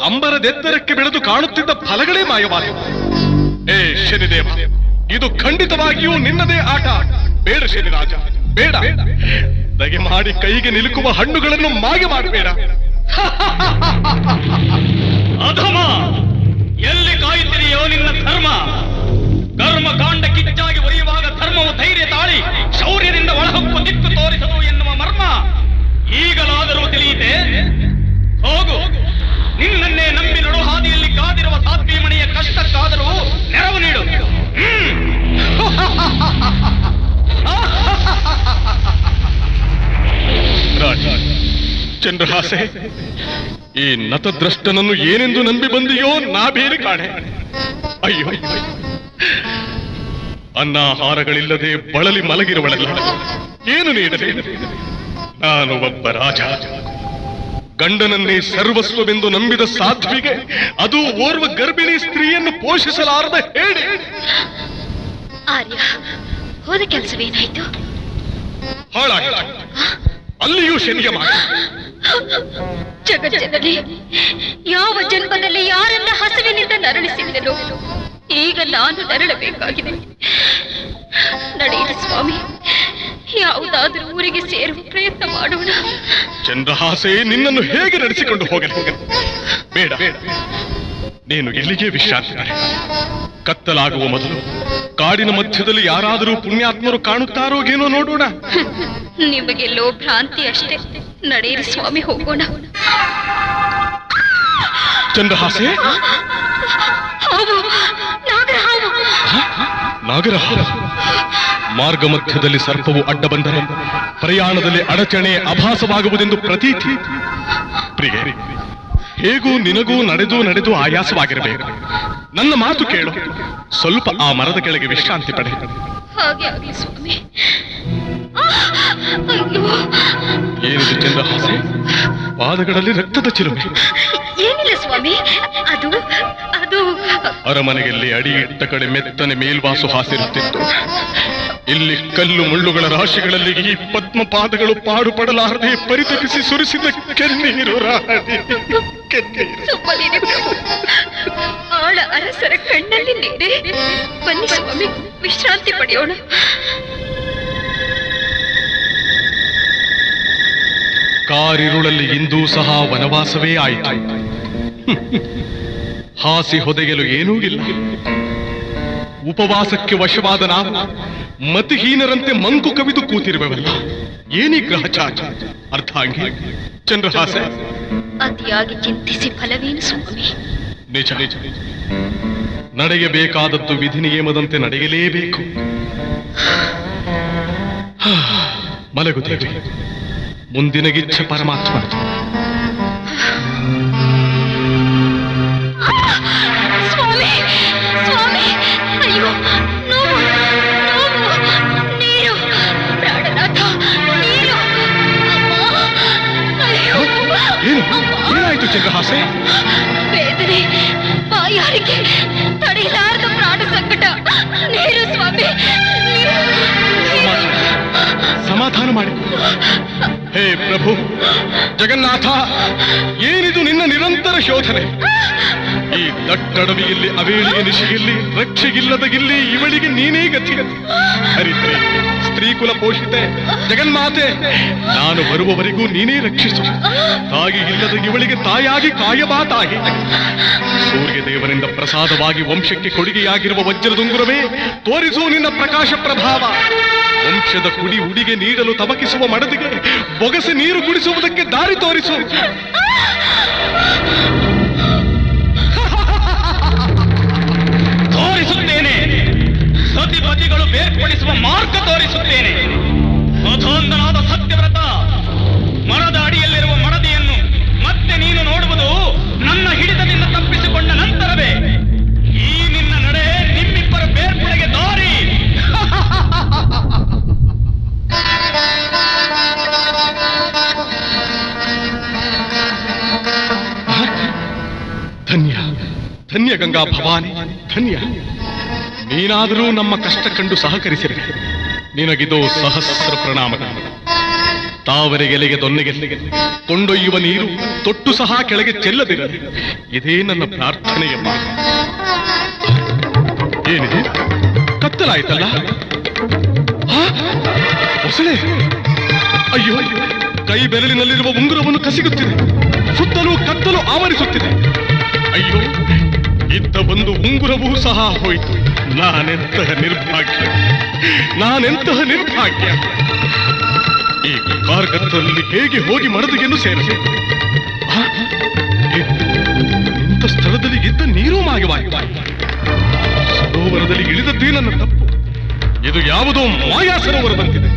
ಅಂಬರದೆತ್ತರಕ್ಕೆ ಬೆಳೆದು ಕಾಣುತ್ತಿದ್ದ ಫಲಗಳೇ ಮಾಯವಾದವು. ಏ ಶನಿದೇವ, ಇದು ಖಂಡಿತವಾಗಿಯೂ ನಿನ್ನದೇ ಆಟ. ಬೇಡ ಶನಿರಾಜ, ಬೇಡ. ದಗೆ ಮಾಡಿ ಕೈಗೆ ನಿಲುಕುವ ಹಣ್ಣುಗಳನ್ನು ಮಾಗೆ ಮಾಡಬೇಡ. ಅಧಮ, ಎಲ್ಲಿ ಕಾಯುತ್ತಿದೆಯೋ ನಿನ್ನ ಧರ್ಮ? ಕರ್ಮಕಾಂಡ ಕಿಚ್ಚಾಗಿ ಒಯ್ಯುವಾಗ ಧರ್ಮವು ಧೈರ್ಯ ತಾಳಿ ಶೌರ್ಯದಿಂದ ಒಳಹೊಕ್ಕು ದಿಕ್ಕು ತೋರಿಸದು ಎನ್ನುವ ಮರ್ಮ ಈಗಲಾದರೂ ತಿಳಿಯಿತೆ? ಹೋಗು, ನಿನ್ನನ್ನೇ ನಂಬಿ ನಡು ಹಾದಿಯಲ್ಲಿ ಕಾದಿರುವ ಸಾತ್ವಿಮಣಿಯ ಕಷ್ಟಕ್ಕಾದರೂ ನೆರವು ನೀಡು. ರಾಜ ಚಂದ್ರಹಾಸೆ, ಈ ನತದ್ರಷ್ಟನನ್ನು ಏನೆಂದು ನಂಬಿ ಬಂದಿಯೋ ನಾ ಬೇರೆ ಕಾಣೆ. ಅಯ್ಯೋ, ಅನ್ನಾಹಾರಗಳಿಲ್ಲದೆ ಬಳಲಿ ಮಲಗಿರುವಳಲ್ಲ, ಏನು ನೀಡಲಿ? ನಾನು ಒಬ್ಬ ರಾಜ. ಗಂಡನನ್ನೇ ಸರ್ವಸ್ವವೆಂದು ನಂಬಿದ ಸಾಧ್ವಿಗೆ ಅದು ಓರ್ವ ಗರ್ಭಿಣಿ ಸ್ತ್ರೀಯನ್ನು ಪೋಷಿಸಲಾರದ ಹೇಳಿ. ಆರ್ಯ, ಹೋದ ಕೆಲಸವೇನಾಯ್ತು? ಹಾಳಾಗಿತ್ತು. ಅಲ್ಲಿಯೂ ಶನಿಯ ಮಾತು. ಜಗಜ್ಜನನಿ, ಯಾವ ಜನ್ಮದಲ್ಲಿ ಯಾರನ್ನ ಹಸುವಿನಿಂದ ನರಳಿಸಿದ್ದೆನೋ ಈಗ ನಾನು ನರಳಬೇಕಾಗಿದೆ. ನಡೆಯಿರಿ ಸ್ವಾಮಿ, ಯಾವುದಾದರೂ ಊರಿಗೆ ಸೇರುವ ಪ್ರಯತ್ನ ಮಾಡೋಣ. ಚಂದ್ರಹಾಸೆ, ನಿನ್ನನ್ನು ಹೇಗೆ ನಡೆಸಿಕೊಂಡು ಹೋಗಲಿ? ಬೇಡ, ನೀನು ಎಲ್ಲಿಗೆ ವಿಶ್ರಾಂತಿ ಮಾಡು. ಕತ್ತಲಾಗುವ ಮೊದಲು ಕಾಡಿನ ಮಧ್ಯದಲ್ಲಿ ಯಾರಾದರೂ ಪುಣ್ಯಾತ್ಮರು ಕಾಣುತ್ತಾರೋ ಏನೋ ನೋಡೋಣ. ನಿಮಗೆಲ್ಲೋ ಭ್ರಾಂತಿ ಅಷ್ಟೇ. ನಡೆಯಿರಿ ಸ್ವಾಮಿ, ಹೋಗೋಣ. ಚಂದ್ರಹಾಸೆ, ಹಾವು, ನಾಗರಹಾವು. ನಾಗರಹಾವು. ಮಾರ್ಗ ಮಧ್ಯದಲ್ಲಿ ಸರ್ಪವು ಅಡ್ಡ ಬಂದರೆ ಪ್ರಯಾಣದಲ್ಲಿ ಅಡಚಣೆ ಅಭಾಸವಾಗುವುದೆಂದು ಪ್ರತೀತಿ. ಪ್ರಿಯೆ, ಹೇಗೂ ನಿನಗೂ ನಡೆದು ಆಯಾಸವಾಗಿರಬೇಕು. ನನ್ನ ಮಾತು ಕೇಳು, ಸ್ವಲ್ಪ ಆ ಮರದ ಕೆಳಗೆ ವಿಶ್ರಾಂತಿ ಪಡೆ. ಹಾಗೆ ಆಗಲಿ ಸ್ವಾಮಿ. ಏನಿದು ಚಂದ್ರಹಾಸೆ? ಪಾದಗಳಲ್ಲಿ ರಕ್ತದ ಚಿಲುಮೆ. ಏನಿಲ್ಲ ಸ್ವಾಮಿ, ಅದು ಅರಮನೆಯಲ್ಲಿ ಅಡಿ ಇಟ್ಟ ಕಡೆ ಮೆತ್ತನೆ ಮೇಲ್ವಾಸು ಹಾಸಿರುತ್ತಿತ್ತು. ಇಲ್ಲಿ ಕಲ್ಲು ಮುಳ್ಳುಗಳ ರಾಶಿಗಳಲ್ಲಿ ಈ ಪದ್ಮ ಪಾದಗಳು ಪಾಡುಪಡಲಾರದೆ ಪರಿತಪಿಸಿ ಸುರಿಸಿದ ಕೆನ್ನೀರು. ಸುಮ್ಮನೆ ಪ್ರಭು, ಆಳ ಅರಸರ ಕಣ್ಣಲ್ಲಿ ನೀರೇ. ಬನ್ನಿ ಸ್ವಾಮಿ, ವಿಶ್ರಾಂತಿ ಪಡೆಯೋಣ. ಕಾರಿರುಳಲ್ಲಿ ಇಂದೂ ಸಹ ವನವಾಸವೇ ಆಯಿತು. ಹಾಸಿ ಹೊದೆಯಲು ಏನೂ ಇಲ್ಲ. ಉಪವಾಸಕ್ಕೆ ವಶವಾದ ನಾವು ಮತಿಹೀನರಂತೆ ಮಂಕು ಕವಿದು ಕೂತಿರುವವಲ್ಲ. ಏನಿ ಗ್ರಹಚಾರ ಅರ್ಥಾಂಗಿ ಚಂದ್ರಹಾಸ. ಅತಿಯಾಗಿ ಚಿಂತಿಸಿ ಫಲವೇನು ಸ್ವಾಮಿ? ನಿಜ, ನಡೆಯಬೇಕಾದದ್ದು ವಿಧಿ ನಿಯಮದಂತೆ ನಡೆಯಲೇಬೇಕು. ಮಲಗುತ್ತೇವೆ. ಮುಂದಿನ ಗಿಚ್ಛೆ ಪರಮಾತ್ಮ. ಸ್ವಾಮಿ, ಸ್ವಾಮಿ, ಅಯ್ಯೋ, ನೋವು, ನೀರು, ಪ್ರಾಣನಾಥ, ನೀರು. ಅಯ್ಯೋ, ಏನಾಯ್ತು ಚಂದ್ರಹಾಸೆ? ವೇದನೆ, ಬಾಯಾರಿಕೆ, ತಡೆಯಲಾರದ ಪ್ರಾಣ ಸಂಕಟ. ನೀರು ಸ್ವಾಮಿ, ಸಮಾಧಾನ ಮಾಡಿ. ಹೇ ಪ್ರಭು ಜಗನ್ನಾಥ, ಏನಿದು ನಿನ್ನ ನಿರಂತರ ಶೋಧನೆ? ಈ ದಟ್ಟಡವಿಯಲ್ಲಿ ಅವೇಳಿಗೆ ನಿಶೆಯಲ್ಲಿ ರಕ್ಷೆಗಿಲ್ಲದ ಗಿಲ್ಲಿ ಇವಳಿಗೆ ನೀನೇ ಗತಿ ಹರಿತ್ರೆ ಸ್ತ್ರೀಕುಲ ಪೋಷಿತೆ ಜಗನ್ಮಾತೆ ನಾನು ಬರುವವರೆಗೂ ನೀನೇ ರಕ್ಷಿಸು. ತಾಯಿ ಇಲ್ಲದ ಇವಳಿಗೆ ತಾಯಾಗಿ ಕಾಯಬಾ ತಾಯಿ. ಸೂರ್ಯ ದೇವನಿಂದ ಪ್ರಸಾದವಾಗಿ ವಂಶಕ್ಕೆ ಕೊಡುಗೆಯಾಗಿರುವ ವಜ್ರದುಂಗುರವೇ ತೋರಿಸು ನಿನ್ನ ಪ್ರಕಾಶ ಪ್ರಭಾವ. ವಂಶದ ಕುಡಿ ಉಡಿಗೆ ನೀಡಲು ತವಕಿಸುವ ಮಡದಿಗೆ ಬೊಗಸೆ ನೀರು ಕುಡಿಸುವುದಕ್ಕೆ ದಾರಿ ತೋರಿಸು. ತೋರಿಸುತ್ತೇನೆ, ಸತಿಪತಿಗಳು ಬೇರ್ಪಡಿಸುವ ಮಾರ್ಗ ತೋರಿಸುತ್ತೇನೆ. ಅಧೋಂಧನಾದ ಸತ್ಯವ್ರತ, ಮರದ ಅಡಿಯಲ್ಲಿರುವ ಮಡದಿಯನ್ನು ಮತ್ತೆ ನೀನು ನೋಡುವುದು ನನ್ನ ಹಿಡಿತದಿಂದ ತಪ್ಪಿಸಿಕೊಂಡ ನಂತರವೇ. ಈ ನಿನ್ನ ನಡೆ ನಿಮ್ಮಿಬ್ಬರ ಬೇರ್ಪಡೆಗೆ ದಾರಿ. ಧನ್ಯ ಧನ್ಯ ಗಂಗಾ ಭವಾನಿ ಧನ್ಯ. ನೀನಾದರೂ ನಮ್ಮ ಕಷ್ಟ ಕಂಡು ಸಹಕರಿಸಿರೆ ನಿನಗಿದೋ ಸಹಸ್ರ ಪ್ರಣಾಮಗಳು. ತಾವರೆಗೆಲೆಗೆ ದೊನ್ನೆಗೆ ಕೊಂಡೊಯ್ಯುವ ನೀರು ತೊಟ್ಟು ಸಹ ಕೆಳಗೆ ಚೆಲ್ಲದಿರಲಿ, ಇದೇ ನನ್ನ ಪ್ರಾರ್ಥನೆಯಮ್ಮ. ಏನಿದೆ ಕತ್ತಲಾಯ್ತಲ್ಲ? ಹೊಸಳೆ, ಅಯ್ಯೋ, ಕೈ ಬೆರಳಿನಲ್ಲಿರುವ ಉಂಗುರವನ್ನು ಕಸಿಗುತ್ತಿದೆ, ಸುತ್ತಲೂ ಕತ್ತಲು ಆವರಿಸುತ್ತಿದೆ. ಅಯ್ಯೋ, ಇದ್ದ ಒಂದು ಉಂಗುರವೂ ಸಹ ಹೋಯಿತು. ನಾನೆಂತಹ ನಿರ್ಭಾಗ್ಯ, ನಾನೆಂತಹ ನಿರ್ಭಾಗ್ಯ. ಈ ಕಾರ್ಗತ್ತರಲ್ಲಿ ಹೇಗೆ ಹೋಗಿ ಮಡದಿಗೆನ್ನು ಸೇರಿಸಿ? ಇಂಥ ಸ್ಥಳದಲ್ಲಿ ಇದ್ದ ನೀರೂ ಮಾಯವಾಗಿದೆ. ಸರೋವರದಲ್ಲಿ ಇಳಿದದ್ದೇ ನನ್ನ ತಪ್ಪು. ಇದು ಯಾವುದೋ ಮಾಯಾ ಸರೋವರದಂತಿದೆ.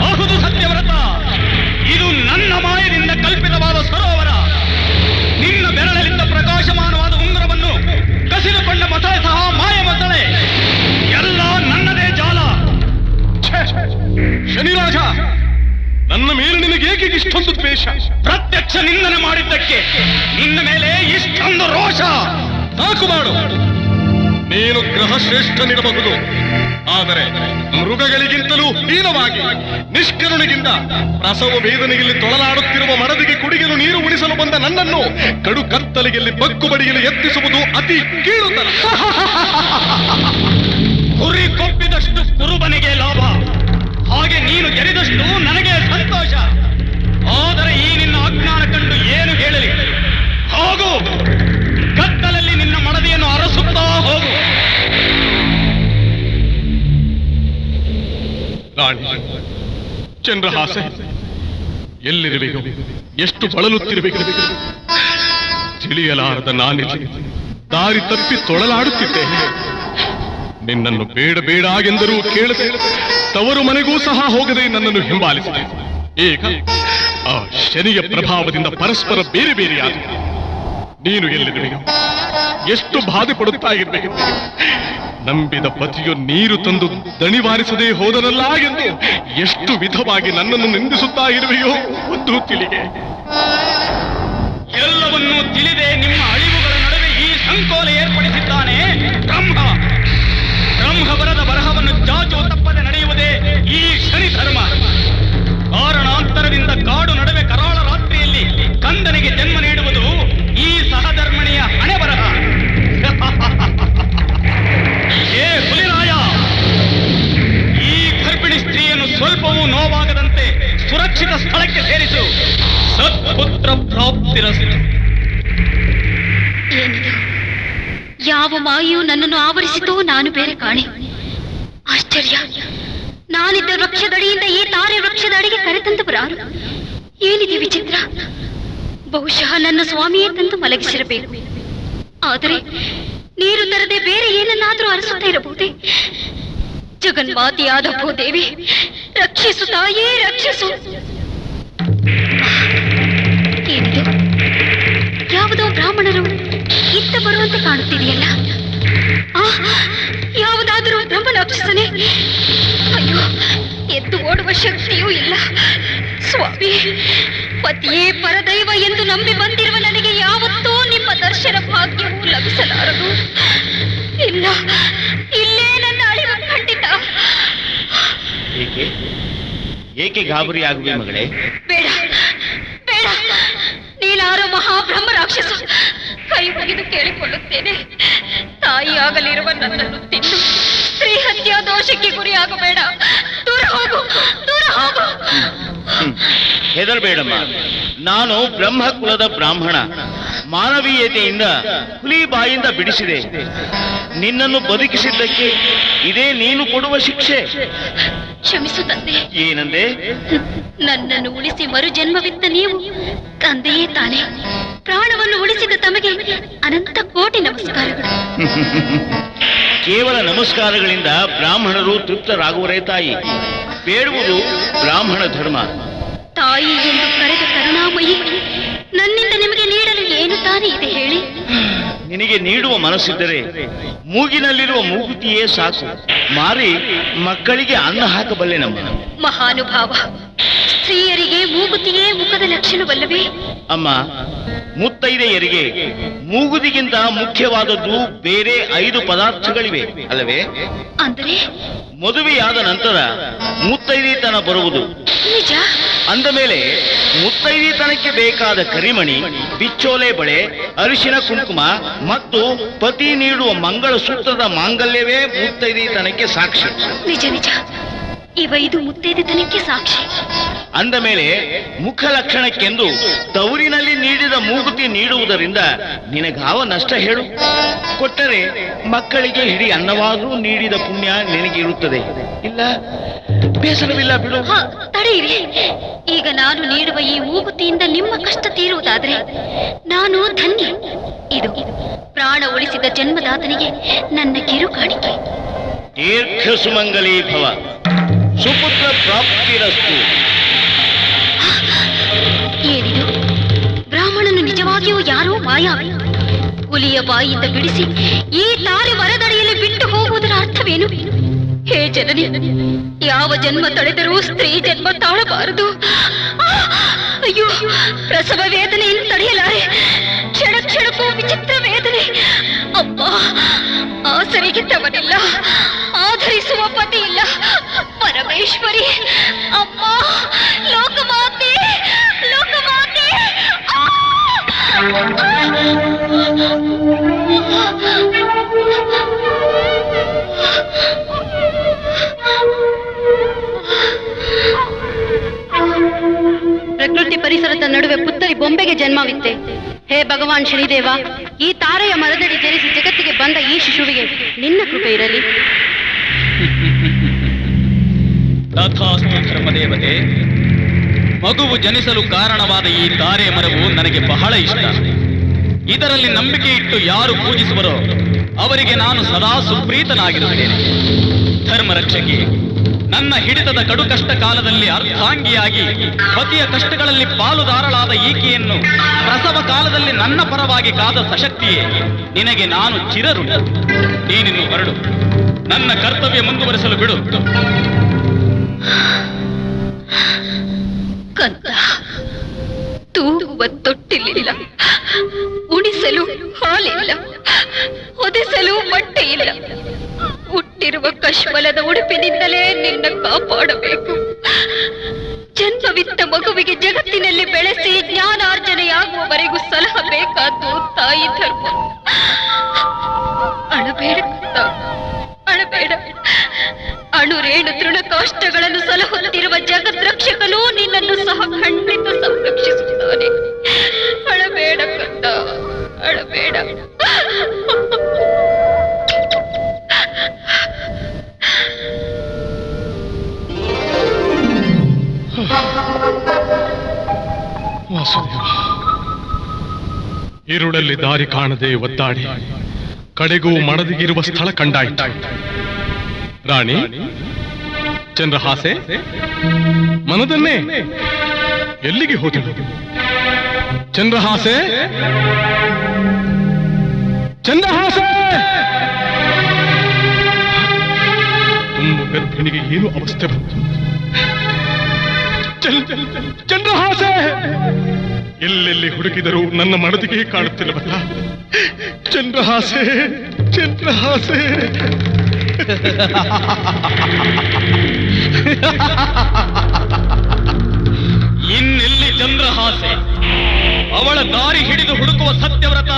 ಹೌದು ಸತ್ಯವ್ರತ, ಇದು ನನ್ನ ಮಾಯದಿಂದ ಕಲ್ಪಿತವಾದ ಸರೋವರ. ನಿನ್ನ ಬೆರಳಲ್ಲಿದ್ದ ಪ್ರಕಾಶಮಾನವಾದ ಉಂಗುರವನ್ನು ಕಸಿದುಕೊಂಡ ಮೊಸಳೆ ಸಹ ಮಾಯ ಮೊಸಳೆ. ಎಲ್ಲ ನನ್ನದೇ ಜಾಲ. ಶನಿರಾಜ, ನನ್ನ ಮೇಲೆ ನಿನಗೇಕೆ ಇಷ್ಟೊಂದು ದ್ವೇಷ? ಪ್ರತ್ಯಕ್ಷ ನಿಂದನೆ ಮಾಡಿದ್ದಕ್ಕೆ ನಿನ್ನ ಮೇಲೆ ಇಷ್ಟೊಂದು ರೋಷ. ಸಾಕು ಮಾಡು. ನೀನು ಗ್ರಹ ಶ್ರೇಷ್ಠನಿರಬಹುದು, ಆದರೆ ಮೃಗಗಳಿಗಿಂತಲೂ ಹೀನವಾಗಿ ನಿಷ್ಕರುಣಿಗಿಂತ ಪ್ರಸವ ವೇದನೆಯಲ್ಲಿ ತೊಳಲಾಡುತ್ತಿರುವ ಮಡದಿಗೆ ಕುಡಿಯಲು ನೀರು ಉಣಿಸಲು ಬಂದ ನನ್ನನ್ನು ಕಡು ಕತ್ತಲಿಗೆಲ್ಲಿ ಬಗ್ಗು ಬಡಿಯಲು ಯತ್ನಿಸುವುದು ಅತಿ ಕೀಳುತನ. ಕುರಿ ಕೊಪ್ಪಿದಷ್ಟು ಕುರುಬನಿಗೆ ಲಾಭ, ಹಾಗೆ ನೀನು ಗೆರಿದಷ್ಟು ನನಗೆ ಸಂತೋಷ. ಆದರೆ ಈ ನಿನ್ನ ಅಜ್ಞಾನ ಕಂಡು ಏನು ಹೇಳಲಿ? ಹೋಗು, ಕತ್ತಲಲ್ಲಿ ನಿನ್ನ ಮಡದಿಯನ್ನು ಅರಸುತ್ತಾ ಹೋಗು. ರಾಣಿ ಚಂದ್ರಹಾಸ, ಎಲ್ಲಿರಬೇಕು? ಎಷ್ಟು ಬಳಲುತ್ತಿರಬೇಕು? ತಿಳಿಯಲಾರದ ನಾನಿಲ್ಲಿ ದಾರಿ ತಪ್ಪಿ ತೊಳಲಾಡುತ್ತಿದ್ದೇನೆ. ನಿನ್ನನ್ನು ಬೇಡ ಬೇಡ ಎಂದರೂ ಕೇಳದೆ, ತವರು ಮನೆಗೂ ಸಹ ಹೋಗದೆ ನನ್ನನ್ನು ಹಿಂಬಾಲಿಸಿದೆ. ಈಗ ಆ ಶನಿಯ ಪ್ರಭಾವದಿಂದ ಪರಸ್ಪರ ಬೇರೆ ಬೇರೆಯಾದ ನೀನು ಎಲ್ಲಿರಬೇಕು? ಎಷ್ಟು ಬಾಧೆ ಪಡುತ್ತಾ ಇರಬೇಕು? ನಂಬಿದ ಪತಿಯು ನೀರು ತಂದು ದಣಿವಾರಿಸದೆ ಹೋದನಲ್ಲ ಎಂದು ಎಷ್ಟು ವಿಧವಾಗಿ ನನ್ನನ್ನು ನಿಂದಿಸುತ್ತಾ ಇರುವೆಯೋ ಒಂದು ತಿಳಿಗೆ. ಎಲ್ಲವನ್ನೂ ತಿಳಿದೆ ನಿಮ್ಮ ಅಳಿವುಗಳ ನಡುವೆ ಈ ಸಂಕೋಲ ಏರ್ಪಡಿಸಿದ್ದಾನೆ ಬ್ರಹ್ಮ. ಬ್ರಹ್ಮ ಬರದ ಬರಹವನ್ನು ಚಾಚು ತಪ್ಪದೆ ನಡೆಯುವುದೇ ಈ ಶನಿ ಧರ್ಮ. ಕಾರಣಾಂತರದಿಂದ ಕಾಡು ನಡುವೆ ಕರಾಳ ರಾತ್ರಿಯಲ್ಲಿ ಕಂದನಿಗೆ ಜನ್ಮ ನೀಡುವುದು ಈ ಸಹಧರ್ಮಣಿಯ ಹಣೆ ಬರಹ. ಏ ಹುಲಿರಾಯ, ಈ ಗರ್ಭಿಣಿ ಸ್ತ್ರೀಯನ್ನು ಸ್ವಲ್ಪವೂ ನೋವಾಗದಂತೆ ಸುರಕ್ಷಿತ ಸ್ಥಳಕ್ಕೆ ಸೇರಿಸು. ಸತ್ಪುತ್ರ ಪ್ರಾಪ್ತಿರಸ್ತು. ಏನಿದು? ಯಾವ ಮಾಯು ನನ್ನನ್ನು ಆವರಿಸಿತೋ ನಾನು ಬೇರೆ ಕಾಣೆ. ಆಶ್ಚರ್ಯ, ನಾನಿದ್ದ ವೃಕ್ಷದಡಿಯಿಂದ ಈ ತಾರೆ ವೃಕ್ಷದ ಅಡಿಗೆ ಕರೆತಂದವರಾರು? ಏನಿದೆ ವಿಚಿತ್ರ? ಬಹುಶಃ ನನ್ನ ಸ್ವಾಮಿಯೇ ತಂದು ಮಲಗಿಸಿರಬೇಕು. ಆದರೆ ನೀರು ತರದೆ ಬೇರೆ ಏನನ್ನಾದ್ರೂ ಅರಸುತ್ತಾ ಇರಬಹುದೇ? ಜಗನ್ಮಾತೆಯಾದ ಭೂದೇವಿ, ರಕ್ಷಿಸು ತಾಯೇ, ರಕ್ಷಿಸು. ಏನಿದು? ಯಾವುದೋ ಬ್ರಾಹ್ಮಣರು ಇತ್ತ ಬರುವಂತೆ ಕಾಣುತ್ತಿದೆಯಲ್ಲ. ಯಾವುದಾದರೂ ಬ್ರಹ್ಮರಾಕ್ಷಸನೇ? ಅಯ್ಯೋ, ಎದ್ದು ಓಡುವ ಶಕ್ತಿಯೂ ಇಲ್ಲ. ಸ್ವಾಮಿ, ಪತಿಯೇ ಪರದೈವ ಎಂದು ನಂಬಿ ಬಂದಿರುವ ನನಗೆ ಯಾವತ್ತೂ ನಿಮ್ಮ ದರ್ಶನ ಭಾಗ್ಯವೂ ಲಭಿಸಲಾರದು. ಇಲ್ಲ, ಇಲ್ಲೇ ನನ್ನ ಅಳಿವು ಖಂಡಿತ. ಏಕೆ ಗಾಬರಿ ಆಗುವೆ ಮಗಳೇ? ಬೇಡ ಬೇಡ, ನೀನಾರು ಮಹಾಬ್ರಹ್ಮರ ತಾಯಿಯಾಗಲಿರುವ ನನ್ನನ್ನು ತಿಂದು ಸ್ತ್ರೀ ಹತ್ಯಾ ದೋಷಕ್ಕೆ ಗುರಿಯಾಗಬೇಡ. ದೂರ ಹೋಗು, ದೂರ ಹೋಗು. ಹೆದರಬೇಡಮ್ಮ, ನಾನು ಬ್ರಹ್ಮ ಕುಲದ ಬ್ರಾಹ್ಮಣ. ಮಾನವೀಯತೆಯಿಂದ ಹುಲಿ ಬಾಯಿಂದ ಬಿಡಿಸಿದೆ. ನಿನ್ನನ್ನು ಬದುಕಿಸಿದ್ದಕ್ಕೆ ಇದೇ ನೀನು ಕೊಡುವ ಶಿಕ್ಷೆ. ಕ್ಷಮಿಸು ತಂದೆ. ಏನಂದೆ? ನನ್ನನ್ನು ಉಳಿಸಿ ಮರುಜನ್ಮವಿತ್ತ ನೀವು ತಂದೆಯೇ ತಾನೆ. ಪ್ರಾಣವನ್ನು ಉಳಿಸಿದ ತಮಗೆ ಅನಂತ ಕೋಟಿ ನಮಸ್ಕಾರಗಳು. ಕೇವಲ ನಮಸ್ಕಾರಗಳಿಂದ ಬ್ರಾಹ್ಮಣರು ತೃಪ್ತರಾಗುವರೇ ತಾಯಿ. ಬೇಡುವುದು ಬ್ರಾಹ್ಮಣ ಧರ್ಮ. ತಾಯಿ ಎಂದು ಕರೆದ ಕರುಣಾಮಯಿ, ನನ್ನಿಂದ ನಿಮಗೆ ನೀಡಲು ಏನು ತಾನೇ ಇದೆ ಹೇಳಿ? ನಿನಗೆ ನೀಡುವ ಮನಸ್ಸಿದ್ದರೆ ಮೂಗಿನಲ್ಲಿರುವ ಮೂಗುತಿಯೇ ಸಾಕು. ಮಾರಿ ಮಕ್ಕಳಿಗೆ ಅನ್ನ ಹಾಕಬಲ್ಲೆ. ನಮ್ಮ ಮಹಾನುಭಾವ, ಸ್ತ್ರೀಯರಿಗೆ ಮೂಗುತಿಯೇ ಮುಖದ ಲಕ್ಷಣವಲ್ಲವೇ? ಅಮ್ಮ, ಮುತ್ತೈದೆಯರಿಗೆ ಮೂಗುದಿಗಿಂತ ಮುಖ್ಯವಾದದ್ದು ಬೇರೆ 5 ಪದಾರ್ಥಗಳಿವೆ ಅಲ್ಲವೇ? ಅಂದರೆ ಮದುವೆಯಾದ ನಂತರ ಮುತ್ತೈದೆತನ ಬರುವುದು. ನಿಜ? ಅಂದ ಮೇಲೆ ಮುತ್ತೈದೆತನಕ್ಕೆ ಬೇಕಾದ ಕರಿಮಣಿ, ಬಿಚ್ಚೋಲೆ ಬಳೆ, ಅರಿಶಿನ ಕುಂಕುಮ ಮತ್ತು ಪತಿ ನೀಡುವ ಮಂಗಳಸೂತ್ರದ ಮಾಂಗಲ್ಯವೇ ಮುತ್ತೈದೆತನಕ್ಕೆ ಸಾಕ್ಷಿ. ನಿಜ ನಿಜ, ಇವ ಇದು ಮುತ್ತೈದೆತನಕ್ಕೆ ಸಾಕ್ಷಿ. ಅಂದ ಮೇಲೆ ಮುಖ ಲಕ್ಷಣಕ್ಕೆಂದು ತವರಿನಲ್ಲಿ ನೀಡಿದ ಮೂಗುತಿ ನೀಡುವುದರಿಂದ ನಿನಗಾವ ನಷ್ಟ ಹೇಳು? ಕೊಟ್ಟರೆ ಮಕ್ಕಳಿಗೆ ಹಿಡಿ ಅನ್ನವಾದರೂ ನೀಡಿದ ಪುಣ್ಯ ನಿನಗಿರುತ್ತದೆ. ಇಲ್ಲ, ಬೇಸರವಿಲ್ಲ, ಬಿಡು. ತಡೆಯಿರಿ. ಈಗ ನಾನು ನೀಡುವ ಈ ಮೂಗುತಿಯಿಂದ ನಿಮ್ಮ ಕಷ್ಟ ತೀರುವುದಾದ್ರೆ ನಾನು ಧನ್ಯ. ಇದು ಪ್ರಾಣ ಉಳಿಸಿದ ಜನ್ಮದಾತನಿಗೆ ನನ್ನ ಕಿರು ಕಾಣಿಕೆ. ದೀರ್ಘ ಸುಮಂಗಲೀ ಭವ, ಸುಪುತ್ರ ಪ್ರಾಪ್ತಿರಸ್ತು. ಏನಿದು? ಬ್ರಾಹ್ಮಣನು ನಿಜವಾಗಿಯೂ ಯಾರೋ ಮಾಯಾವಿ. ಹುಲಿಯ ಬಾಯಿಯಿಂದ ಬಿಡಿಸಿ ಈ ತಾರೆ ಮರದಡಿಯಲ್ಲಿ ಬಿಟ್ಟು ಹೋಗುವುದರ ಅರ್ಥವೇನು? ಹೇ ಜನನಿ, ಯಾವ ಜನ್ಮ ತಳೆದರೂ ಸ್ತ್ರೀ ಜನ್ಮ ತಾಳಬಾರದು. ಅಯ್ಯೋ, ಪ್ರಸವ ವೇದನೆಯನ್ನು ತಡೆಯಲಾರೆ. ಕ್ಷಣ ಕ್ಷಣಕ್ಕೂ ವಿಚಿತ್ರ ವೇದನೆ. ಅಪ್ಪ, ಆಸರಿಗೆ ತವನಿಲ್ಲ, ಆಧರಿಸುವ ಪತಿ ಇಲ್ಲ. ಪರಮೇಶ್ವರಿ, ಅಮ್ಮ, ಲೋಕಮಾತೆ, ಲೋಕಮಾತೆ. ಪ್ರಕೃತಿ ಪರಿಸರದ ನಡುವೆ ಪುತ್ತರಿ ಬೊಂಬೆಗೆ ಜನ್ಮವಿತ್ತೆ. ಹೇ ಭಗವಾನ್ ಶನಿದೇವ, ಈ ತಾರೆಯ ಮರದಡಿ ಜನಿಸಿ ಜಗತ್ತಿಗೆ ಬಂದ ಈ ಶಿಶುವಿಗೆ ನಿನ್ನ ಕೃಪೆ ಇರಲಿ. ತಥಾಸ್ತು ಧರ್ಮದೇವತೆ. ಮಗುವು ಜನಿಸಲು ಕಾರಣವಾದ ಈ ತಾರೆ ಮರವು ನನಗೆ ಬಹಳ ಇಷ್ಟ. ಇದರಲ್ಲಿ ನಂಬಿಕೆ ಇಟ್ಟು ಯಾರು ಪೂಜಿಸುವರೋ ಅವರಿಗೆ ನಾನು ಸದಾ ಸುಪ್ರೀತನಾಗಿರುತ್ತೇನೆ. ಧರ್ಮರಕ್ಷಕಿ, ನನ್ನ ಹಿಡಿತದ ಕಡು ಕಷ್ಟ ಕಾಲದಲ್ಲಿ ಅರ್ಧಾಂಗಿಯಾಗಿ ಪತಿಯ ಕಷ್ಟಗಳಲ್ಲಿ ಪಾಲುದಾರಳಾದ ಈಕೆಯನ್ನು ಪ್ರಸವ ಕಾಲದಲ್ಲಿ ನನ್ನ ಪರವಾಗಿ ಕಾದ ಸಶಕ್ತಿಯೇ ನಿನಗೆ ನಾನು ಚಿರಋಣಿ. ನೀನಿನ್ನು ಹೊರಡು, ನನ್ನ ಕರ್ತವ್ಯ ಮುಂದುವರಿಸಲು ಬಿಡು. ಕಂದ, ತೂಗುವ ತೊಟ್ಟಿಲಿಲ್ಲ, ಉಣಿಸಲು ಹಾಲಿಲ್ಲ, ಒದಿಸಲು ಬಟ್ಟೆ ಇಲ್ಲ. ಹುಟ್ಟಿರುವ ಕಶ್ಮಲದ ಉಡುಪಿನಿಂದಲೇ ನಿನ್ನ ಕಾಪಾಡಬೇಕು. ಜನ್ಮವಿತ್ತ ಮಗುವಿಗೆ ಜಗತ್ತಿನಲ್ಲಿ ಬೆಳೆಸಿ ಜ್ಞಾನಾರ್ಜನೆಯಾಗುವವರೆಗೂ ಸಲಹಬೇಕಾದ್ದು ತಾಯಿ ಧರ್ಮ. ಅಳಬೇಡ ಕಂದ, ಅಳಬೇಡ. ಅಣುರೇಣು ತೃಣಕಾಷ್ಟಗಳನ್ನು ಸಲಹುತ್ತಿರುವ ಜಗದ್ರಕ್ಷಕನು ನಿನ್ನನ್ನು ಸಹ ಖಂಡಿತ ಸಂರಕ್ಷಿಸುತ್ತಾನೆ. ಅಳಬೇಡ ಕಂದ, ಅಳಬೇಡ. ವಾಸುದೇವ, ಇರುಳಲ್ಲಿ ದಾರಿ ಕಾಣದೆ ಒದ್ದಾಡಿ ಕಡೆಗೂ ಮಡದಿಗಿರುವ ಸ್ಥಳ ಕಂಡಾಯಿತು. ರಾಣಿ ಚಂದ್ರಹಾಸೆ ಮನದನ್ನೇ ಎಲ್ಲಿಗೆ ಹೋದಳು? ಚಂದ್ರಹಾಸೆ, ಚಂದ್ರಹಾಸೆ! ತುಂಬ ಗರ್ಭಿಣಿಗೆ ಏನು ಅವಸ್ಥೆ ಬಂತು? ಚಂದ್ರಹಾಸೆ! ಎಲ್ಲೆಲ್ಲಿ ಹುಡುಕಿದರೂ ನನ್ನ ಮನದಿಗೆ ಕಾಣುತ್ತಿಲ್ಲವಲ್ಲ. ಚಂದ್ರಹಾಸೆ, ಚಂದ್ರಹಾಸೆ! ಇನ್ನೆಲ್ಲಿ ಚಂದ್ರಹಾಸೆ? ಅವಳ ದಾರಿ ಹಿಡಿದು ಹುಡುಕುವ ಸತ್ಯವ್ರತ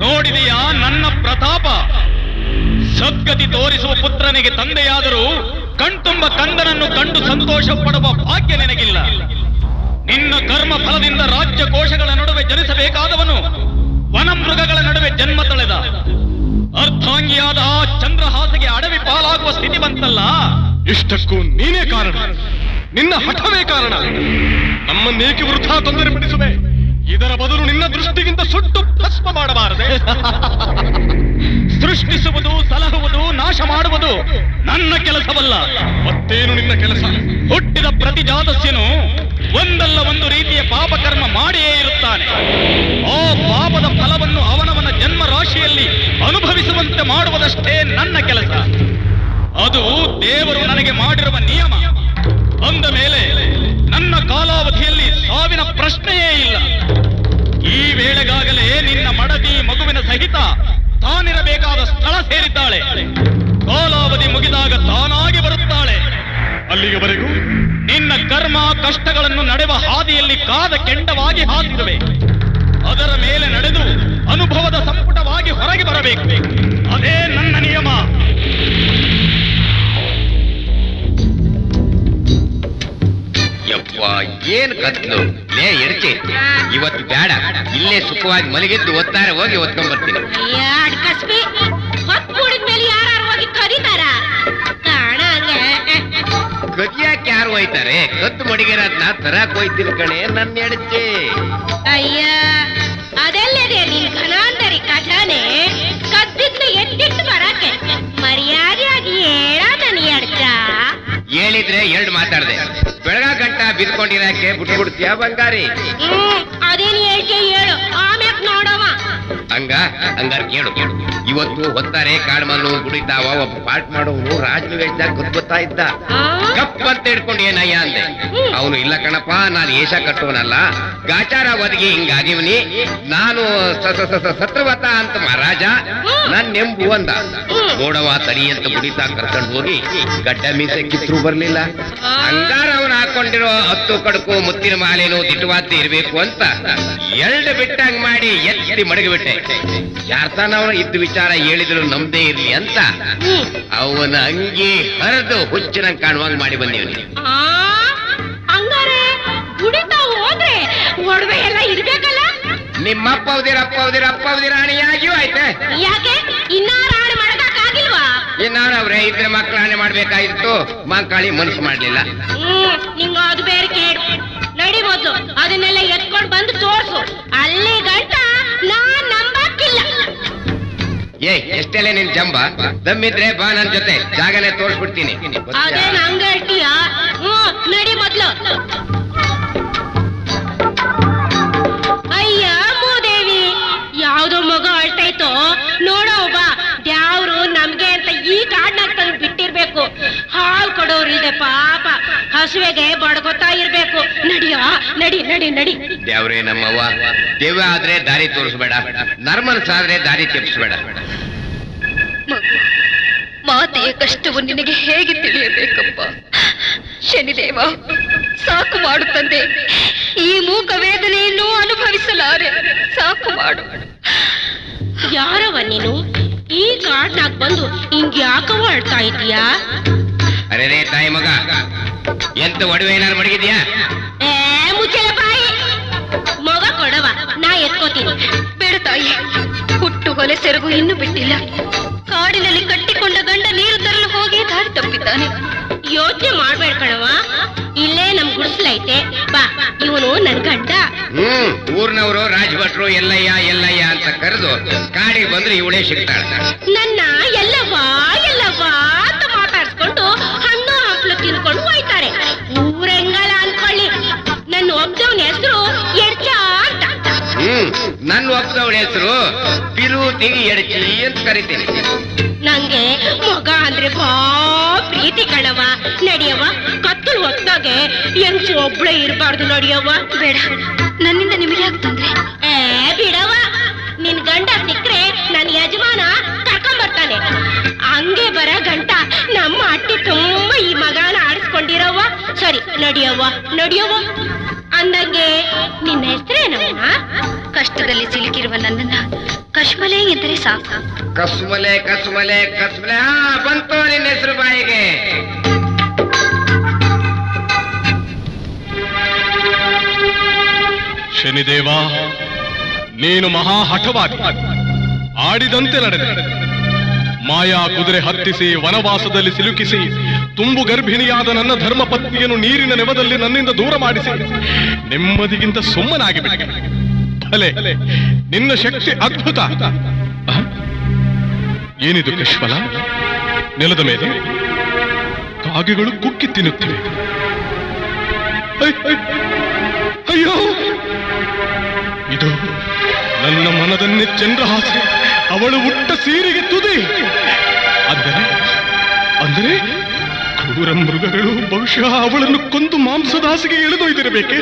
ನೋಡಿದೆಯಾ ನನ್ನ ಪ್ರತಾಪ? ಸದ್ಗತಿ ತೋರಿಸುವ ಪುತ್ರನಿಗೆ ತಂದೆಯಾದರೂ ಕಣ್ತುಂಬ ಕಂದನನ್ನು ಕಂಡು ಸಂತೋಷ ಪಡುವ ಭಾಗ್ಯ ನಿನಗಿಲ್ಲ. ನಿನ್ನ ಕರ್ಮ ಫಲದಿಂದ ರಾಜ್ಯ ಕೋಶಗಳ ನಡುವೆ ಜನಿಸಬೇಕಾದವನು ವನಮೃಗಗಳ ನಡುವೆ ಜನ್ಮ ತಳೆದ. ಅರ್ಧಾಂಗಿಯಾದ ಆ ಚಂದ್ರಹಾಸಗೆ ಅಡವಿ ಪಾಲಾಗುವ ಸ್ಥಿತಿ ಬಂತಲ್ಲ. ಇಷ್ಟಕ್ಕೂ ನೀನೇ ಕಾರಣ, ನಿನ್ನ ಹಠವೇ ಕಾರಣ. ನಮ್ಮನ್ನೇಕೆ ವೃಥಾ ತೊಂದರೆ ಪಡಿಸುವೆ? ಇದರ ಬದಲು ನಿನ್ನ ದೃಷ್ಟಿಗಿಂತ ಸುಟ್ಟು ಭಸ್ಮ ಮಾಡಬಾರದೆ? ಸೃಷ್ಟಿಸುವುದು, ಸಲಹುವುದು, ನಾಶ ಮಾಡುವುದು ನನ್ನ ಕೆಲಸವಲ್ಲ. ಮತ್ತೇನು ನಿನ್ನ ಕೆಲಸ? ಹುಟ್ಟಿದ ಪ್ರತಿ ಜಾತಸ್ಯನು ಒಂದಲ್ಲ ಒಂದು ರೀತಿಯ ಪಾಪಕರ್ಮ ಮಾಡಿಯೇ ಇರುತ್ತಾನೆ. ಆ ಪಾಪದ ಫಲವನ್ನು ಅವನವನ ಜನ್ಮ ರಾಶಿಯಲ್ಲಿ ಅನುಭವಿಸುವಂತೆ ಮಾಡುವುದಷ್ಟೇ ನನ್ನ ಕೆಲಸ. ಅದು ದೇವರು ನನಗೆ ಮಾಡಿರುವ ನಿಯಮ. ಅಂದ ಮೇಲೆ ನನ್ನ ಕಾಲಾವಧಿಯಲ್ಲಿ ಸಾವಿನ ಪ್ರಶ್ನೆಯೇ ಇಲ್ಲ. ಈ ವೇಳೆಗಾಗಲೇ ನಿನ್ನ ಮಡದಿ ಮಗುವಿನ ಸಹಿತ ತಾನಿರಬೇಕಾದ ಸ್ಥಳ ಸೇರಿದ್ದಾಳೆ. ಕಾಲಾವಧಿ ಮುಗಿದಾಗ ತಾನಾಗಿ ಬರುತ್ತಾಳೆ. ಅಲ್ಲಿಯವರೆಗೂ ನಿನ್ನ ಕರ್ಮ ಕಷ್ಟಗಳನ್ನು ನಡೆವ ಹಾದಿಯಲ್ಲಿ ಕಾದ ಕೆಂಡವಾಗಿ ಹಾದಿರುವೆ. ಅದರ ಮೇಲೆ ನಡೆದು ಅನುಭವದ ಸಂಪುಟವಾಗಿ ಹೊರಗೆ ಬರಬೇಕು. ಅದೇ ನನ್ನ ನಿಯಮ. ಯಪ್ಪ, ಏನ್ ಕತ್ಲು ಲೇ ಎಡ್ಚೆ. ಇವತ್ತು ಬೇಡ, ಇಲ್ಲೇ ಸುಖವಾಗಿ ಮಲಗಿದ್ದು ಒತ್ತಾರೆ ಹೋಗಿ ಒತ್ಕೊಂಡ್ ಬರ್ತೀನಿ. ಕದಿಯಾಕೆ ಯಾರು ಹೋಯ್ತಾರೆ? ಕತ್ತು ಮಡಿಗೆರದ್ನ ತರಾಕ್ ಹೋಯ್ತೀನಿ ಕಣೆ ನನ್ನ ಎಡ್ಚೆ. ಅಯ್ಯ, ಅದೆಲ್ಲದೆ ನಿನ್ ಘನಾಂತರಿ ಖಜಾನೆ ಕದ್ದಿದ್ದು ಎತ್ತಿಟ್ಟು ಬರಕ್ಕೆ ಮರ್ಯಾದೆಯಾಗಿ ಹೇಳ ನನ್ ಎಡ್ಚ. ಹೇಳಿದ್ರೆ ಎರಡು ಮಾತಾಡ್ದೆ. ಬೆಳಗ ಗಂಟ ಬಿದ್ಕೊಂಡಿರಾಕೆ ಬಿಟ್ಬಿಡ್ತೀಯ ಬಂಗಾರಿ? ಅದೇನು ಹೇಳ್ಕೆ ಹೇಳು, ಆಮ್ಯಾಕ್ ನೋಡವ. ಹಂಗಾರ ಕೇಳು. ಇವತ್ತು ಹೊತ್ತಾರೆ ಕಾಡ್ಮಲ್ಲು ಗುಡಿತಾವ ಒಬ್ಬ ಪಾಠ ಮಾಡೋನು ರಾಜನ ವೇಷದಾಗ ಗೊತ್ತಾ ಇದ್ದ. ಕಪ್ ಅಂತ ಹಿಡ್ಕೊಂಡು ಏನಯ್ಯ ಅಂದೆ. ಅವನು ಇಲ್ಲ ಕಣಪ್ಪ, ನಾನು ಏಷ ಕಟ್ಟೋನಲ್ಲ, ಗಾಚಾರ ಒದಗಿ ಹಿಂಗಾಗಿವ್ನಿ, ನಾನು ಸತ್ರವತ ಅಂತ ಮಹಾರಾಜ ನನ್ ನೆಂಬು ಅಂದ. ನೋಡವ ತಡಿ ಅಂತ ಗುಡಿತಾ ಕರ್ಕೊಂಡು ಹೋಗಿ ಗಡ್ಡ ಮೀಸೆ ಕಿತ್ರು ಬರ್ಲಿಲ್ಲ. ಹಂಗಾರ ಅವನು ಹಾಕೊಂಡಿರೋ 10 ಕಡಕು ಮುತ್ತಿನ ಮಾಲೇನು ದಿಟ್ಟವಾದ್ದೆ ಇರ್ಬೇಕು ಅಂತ ಎರಡು ಬಿಟ್ಟಂಗ್ ಮಾಡಿ ಎತ್ತಿ ಮಡಗಿಬಿಟ್ಟೆ. ಯಾರ್ತಾನ ಅವನು ಇದ್ದ ವಿಚಾರ ಹೇಳಿದ್ರು ನಮ್ದೇ ಇರ್ಲಿ ಅಂತ ಅವನ ಅಂಗಿ ಹರಿದು ಹುಚ್ಚಿನಂಗ್ ಕಾಣುವಾಗ ಮಾಡಿ ಬಂದೀವಿ. ಹಂಗಾರೆ ಗುಡಿತಾ ಹೋದ್ರೆ ಒಡವೆ ಎಲ್ಲ ಇರ್ಬೇಕಲ್ಲ? ನಿಮ್ಮಪ್ಪ ಅಪ್ಪ ರಾಣಿಯಾಗಿಯೂ ಆಯ್ತೆ. ಯಾಕೆ ಇನ್ನಾರ ಹಾಳು ಮಾಡಕ್ಕಾಗಿಲ್ವಾ? ಇನ್ನಾರವ್ರೆ ಇದ್ರ ಮಕ್ಳು ಹಾನಿ ಮಾಡ್ಬೇಕಾಗಿತ್ತು, ಮಂಕಾಳಿ ಮನಸ್ಸು ಮಾಡ್ಲಿಲ್ಲ. ನಿಂಗ ಅದು ಬೇರೆ ಕೇಳು. ನಡಿ ಮೊದ್ಲು ಅದನ್ನೆಲ್ಲ ಎತ್ಕೊಂಡು ಬಂದು ತೋರ್ಸು. ಅಲ್ಲಿ ಗಂಟ ನಾನ್ ನಂಬಕ್ಕಿಲ್ಲ. ಎಷ್ಟೆಲ್ಲ ನಿನ್ ಜಂಬ? ದಮ್ಮಿದ್ರೆ ಬಾ ನನ್ ಜೊತೆ, ಜಾಗನೇ ತೋರ್ಸ್ಬಿಡ್ತೀನಿ. ಅದೇನ್ ಹಂಗ ಹೇಳ್ತೀಯ? ನಡಿ ಮೊದ್ಲು. ಅಯ್ಯ ಮೂದೇವಿ, ಯಾವ್ದೋ ಮಗ ಅಳ್ತಾಯ್ತೋ ನೋಡೋ ಬಾ. ದ್ಯಾವ್ರು ನಮ್ಗೆ ಅಂತ ಈ ಕಾಡ್ನಾಗ ತಂದು ಬಿಟ್ಟಿರ್ಬೇಕು. ಹಾಲ್ ಕೊಡೋರು ಇದೆ ಪಾಪ, ಹಸುವೆಗೆ ಬಡ್ಕೊತಾ ಇರ್ಬೇಕು. ನಡಿಯ, ನಡಿ ನಡಿ ನಡಿ. ದೇವ್ರೇ ನಮ್ಮವ್ವ, ದೇವ ಆದ್ರೆ ದಾರಿ ತೋರಿಸ್ಬೇಡ, ನರ್ಮನ್ಸಾದ್ರೆ ದಾರಿ ತೆಪ್ಪಿಸ್ಬೇಡ. ಮಾತೆಯ ಕಷ್ಟವು ನಿನಗೆ ಹೇಗೆ ತಿಳಿಯಬೇಕಪ್ಪ? ಶನಿದೇವ, ಸಾಕು ಮಾಡು ತಂದೆ, ಈ ಮೂಕ ವೇದನೆಯನ್ನು ಅನುಭವಿಸಲಾರೆ. ಸಾಕು ಮಾಡು. ಯಾರವ ನೀನು? ಈ ಕಾಡ್ನಾಗ ಬಂದು ಹಿಂಗ್ಯಾಕವ ಅಳ್ತಾ ಇದೀಯಾ? ಅರೆ ತಾಯಿ ಮಗ, ಎಂತ ಒಡವೆ ಏನಾರು ಮಡಗಿದ್ಯಾ? ಮುಚ್ಚಲ ಬಾಯಿ. ಮಗ ಕೊಡವ, ನಾ ಎತ್ಕೋತೀನಿ. ಬೇಡ ತಾಯಿ, ಹುಟ್ಟು ಹೊಲೆ ಸೆರಗು ಇನ್ನೂ ಬಿಟ್ಟಿಲ್ಲ. ಕಾಡಿನಲ್ಲಿ ಕಟ್ಟಿಕೊಂಡ ಗಂಡ ನೀರು ತರಲು ಹೋಗಿ ದಾರಿ ತಪ್ಪಿದ್ದಾನೆ. ಯೋಚನೆ ಮಾಡ್ಬೇಡ ಕಣವ, ಇಲ್ಲೇ ನಮ್ ಗುಡಿಸ್ಲೈತೆ. ಬಾ, ಇವನು ನನ್ ಗಂಡ. ಊರ್ನವರು ರಾಜಭಟ್ರು ಎಲ್ಲಯ್ಯ ಎಲ್ಲಯ್ಯ ಅಂತ ಕರೆದು ಕಾಡಿಗೆ ಬಂದ್ರೆ ಇವಳೇ ಸಿಗ್ತಾಳ. ನನ್ನ ಎಲ್ಲವ್ವಾ ಎಲ್ಲವ್ವಾ ಅಂತ ಮಾತಾಡ್ಸ್ಕೊಂಡು ಹಣ್ಣು ಹಂಪ್ಲು ತಿನ್ಕೊಂಡು ಹೋಯ್ತಾರೆ. ಊರೆಂಗಲ ಅನ್ಕೊಳ್ಳಿ. ನನ್ನ ಒಬ್ಬದವನ ಹೆಸರು ಎಡ್ಚ ಅಂತ. ನನ್ನ ಒಬ್ಬದವಳ ಹೆಸರು ಪಿರುತಿಗಿ ಎಡ್ಚಿ ಅಂತ ಕರಿತೀನಿ. ನಂಗೆ ಮಗ ಅಂದ್ರೆ ಬಾ ಪ್ರೀತಿ ಕಣವ. ನಡಿಯವ್ವ, ಕತ್ತಲು ಹೊತ್ತಾಗೆ ಹೆಂಗ್ಸು ಒಬ್ಳೆ ಇರಬಾರ್ದು. ನಡಿಯವ್ವ. ಬೇಡ, ನನ್ನಿಂದ ನಿಮಗೆ ಯಾಕೆ ತೊಂದ್ರೆ? ಬಿಡವ, ನಿನ್ ಗಂಡ ಸಿಕ್ಕ್ರೆ ನನ್ನ ಯಜಮಾನ ಕರ್ಕೊಂಬರ್ತಾನೆ. ಹಂಗೆ ಬರ ಗಂಟ ನಮ್ಮ ಅಟ್ಟಿ ತುಂಬ ಈ ಮಗನ ಆಡಿಸ್ಕೊಂಡಿರವ್ವ. ಸರಿ, ನಡಿಯವ್ವ ನಡಿಯವ್ವ. ಅಂದಂಗೆ ನಿನ್ನ ಹೆಸರೇನವ್ವ? ಕಷ್ಟದಲ್ಲಿ ಸಿಲುಕಿರುವ ನನ್ನನ್ನ ಕಶ್ಮಲೆ ಎಂದರೆ ಸಾಕು. ಕಸ್ಮಲೆ ಕಸ್ಮಲೆ ಕಸ್ಮಲೆ, ಹಾ ಬಂತು ನಿನ್ನ ಹೆಸರು ಬಾಯಿಗೆ. ಶನಿದೇವ, ನೀನು ಮಹಾ ಹಠವಾದಿ, ಆಡಿದಂತೆ ನಡೆದೆ. ಮಾಯಾ ಕುದುರೆ ಹತ್ತಿಸಿ ವನವಾಸದಲ್ಲಿ ಸಿಲುಕಿಸಿ ತುಂಬು ಗರ್ಭಿಣಿಯಾದ ನನ್ನ ಧರ್ಮಪತ್ನಿಯನ್ನು ನೀರಿನ ನೆವದಲ್ಲಿ ನನ್ನಿಂದ ದೂರ ಮಾಡಿಸಿ ನೆಮ್ಮದಿಗಿಂತ ಸುಮ್ಮನಾಗಿ ಬಿಟ್ಟೆ. ಭಲೆ, ನಿನ್ನ ಶಕ್ತಿ ಅದ್ಭುತ. ಏನಿದು ಕಶ್ಮಲ? ನೆಲದ ಮೇಲೆ ಕಾಗೆಗಳು ಕುಕ್ಕಿ ತಿನ್ನುತ್ತಿವೆ. ಅಯ್ಯೋ, ಇದು ನನ್ನ ಮನದನ್ನೇ ಚಂದ್ರಹಾಸೆ, ಅವಳು ಉಟ್ಟ ಸೀರೆಗೆ ತುದಿ. ಅಂದರೆ ಕ್ರೂರ ಮೃಗಗಳು ಬಹುಶಃ ಅವಳನ್ನು ಕೊಂದು ಮಾಂಸದಾಸಿಗೆ ಎಳೆದೊಯ್ದಿರಬೇಕೆ?